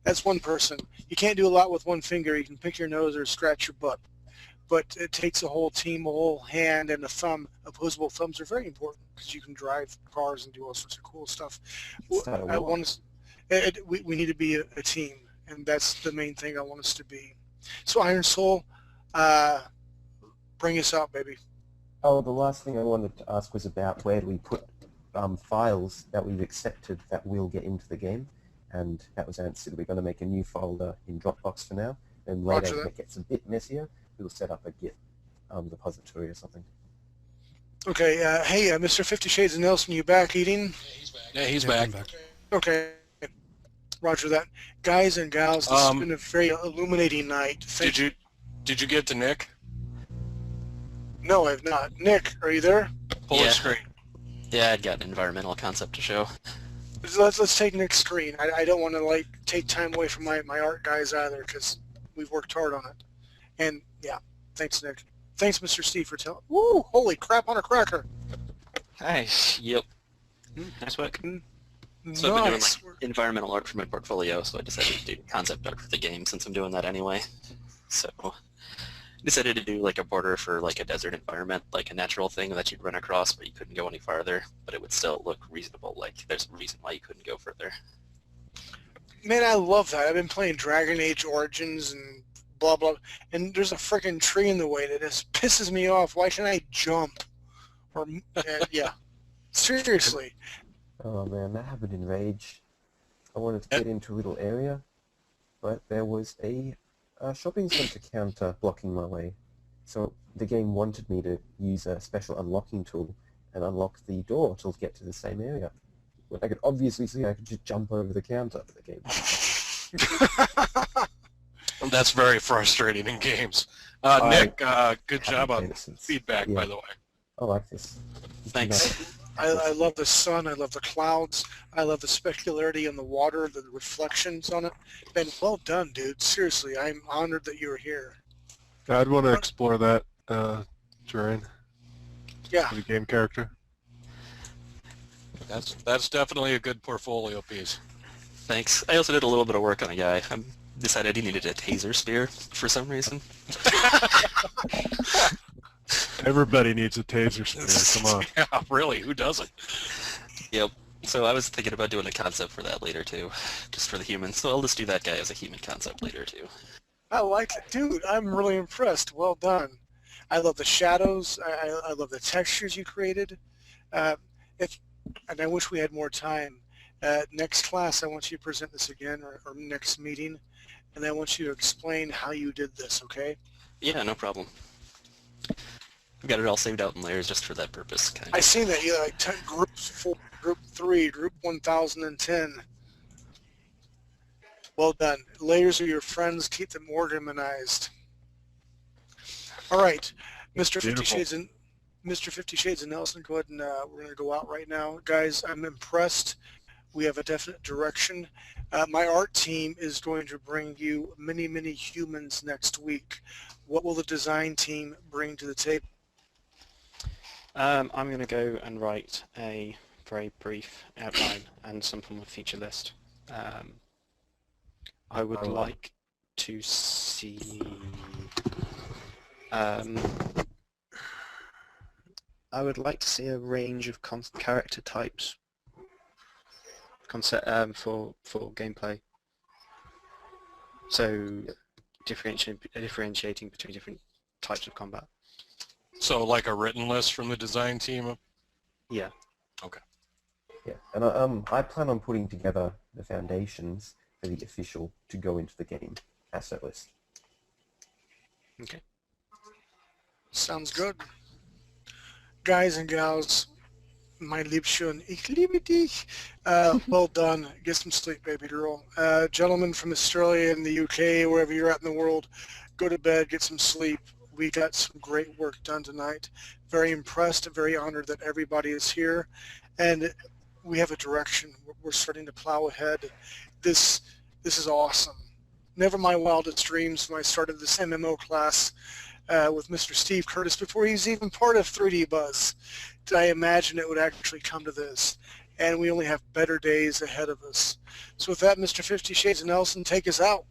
That's one person. You can't do a lot with one finger. You can pick your nose or scratch your butt. But it takes a whole team, a whole hand, and a thumb. Opposable thumbs are very important because you can drive cars and do all sorts of cool stuff. We need to be a team, and that's the main thing I want us to be. So Iron Soul, bring us out, baby. Oh, the last thing I wanted to ask was about where do we put files that we've accepted that will get into the game. And that was answered. We're going to make a new folder in Dropbox for now, and later when it gets a bit messier, we'll set up a Git repository or something. Okay, hey, Mr. 50 Shades of Nelson, you back eating? Yeah, he's back. Okay, roger that. Guys and gals, this has been a very illuminating night. Did you get to Nick? No, I have not. Nick, are you there? Pull the screen. Yeah, I'd got an environmental concept to show. Let's take Nick's screen. I don't want to take time away from my art guys either because we've worked hard on it. And yeah, thanks Nick. Thanks Mr. Steve for telling. Woo! Holy crap on a cracker. Nice. Yep. Nice work. So I've been doing environmental art for my portfolio, so I decided to do concept art for the game since I'm doing that anyway. So I decided to do a border for a desert environment, a natural thing that you'd run across, but you couldn't go any farther, but it would still look reasonable. There's a reason why you couldn't go further. Man, I love that. I've been playing Dragon Age Origins and blah blah, and there's a freaking tree in the way that just pisses me off. Why can't I jump? Or yeah, seriously. Oh man, that happened in Rage. I wanted to get into a little area, but there was a shopping center counter blocking my way. So the game wanted me to use a special unlocking tool and unlock the door to get to the same area. When I could obviously see I could just jump over the counter for the game. That's very frustrating in games. Nick, good job on feedback, by the way. I like this. Thanks. I love the sun. I love the clouds. I love the specularity in the water, the reflections on it. Ben, well done, dude. Seriously, I'm honored that you were here. I'd want to explore that terrain. Yeah. For the game character. That's definitely a good portfolio piece. Thanks. I also did a little bit of work on a guy. I decided he needed a taser spear for some reason. Everybody needs a taser spear. Come on. Yeah, really, who doesn't? Yep. So I was thinking about doing a concept for that later too, just for the humans. So I'll just do that guy as a human concept later too. I like it. Dude, I'm really impressed. Well done. I love the shadows. I love the textures you created. And I wish we had more time. Next class, I want you to present this again, or next meeting, and I want you to explain how you did this, okay? Yeah, no problem. I've got it all saved out in layers just for that purpose. Kind of. I seen that. You like group 4, group 3, group 1010. Well done. Layers are your friends. Keep them organized. All right, Mr. 50 Shades and Mr. 50 Shades and Nelson, go ahead and we're going to go out right now. Guys, I'm impressed. We have a definite direction. My art team is going to bring you many, many humans next week. What will the design team bring to the table? I'm going to go and write a very brief outline and some form of feature list. I would like to see... I would like to see a range of character types for gameplay. So differentiating between different types of combat. So like a written list from the design team? Yeah. Okay. Yeah, and I plan on putting together the foundations for the official to go into the game asset list. Okay. Sounds good. Guys and gals, my Liebchen, ich liebe dich. Well done. Get some sleep, baby girl. Gentlemen from Australia and the UK, wherever you're at in the world, go to bed, get some sleep. We got some great work done tonight. Very impressed, very honored that everybody is here. And we have a direction. We're starting to plow ahead. This is awesome. Never my wildest dreams when I started this MMO class with Mr. Steve Curtis before he was even part of 3D Buzz. Did I imagine it would actually come to this? And we only have better days ahead of us. So with that, Mr. 50 Shades of Nelson, take us out.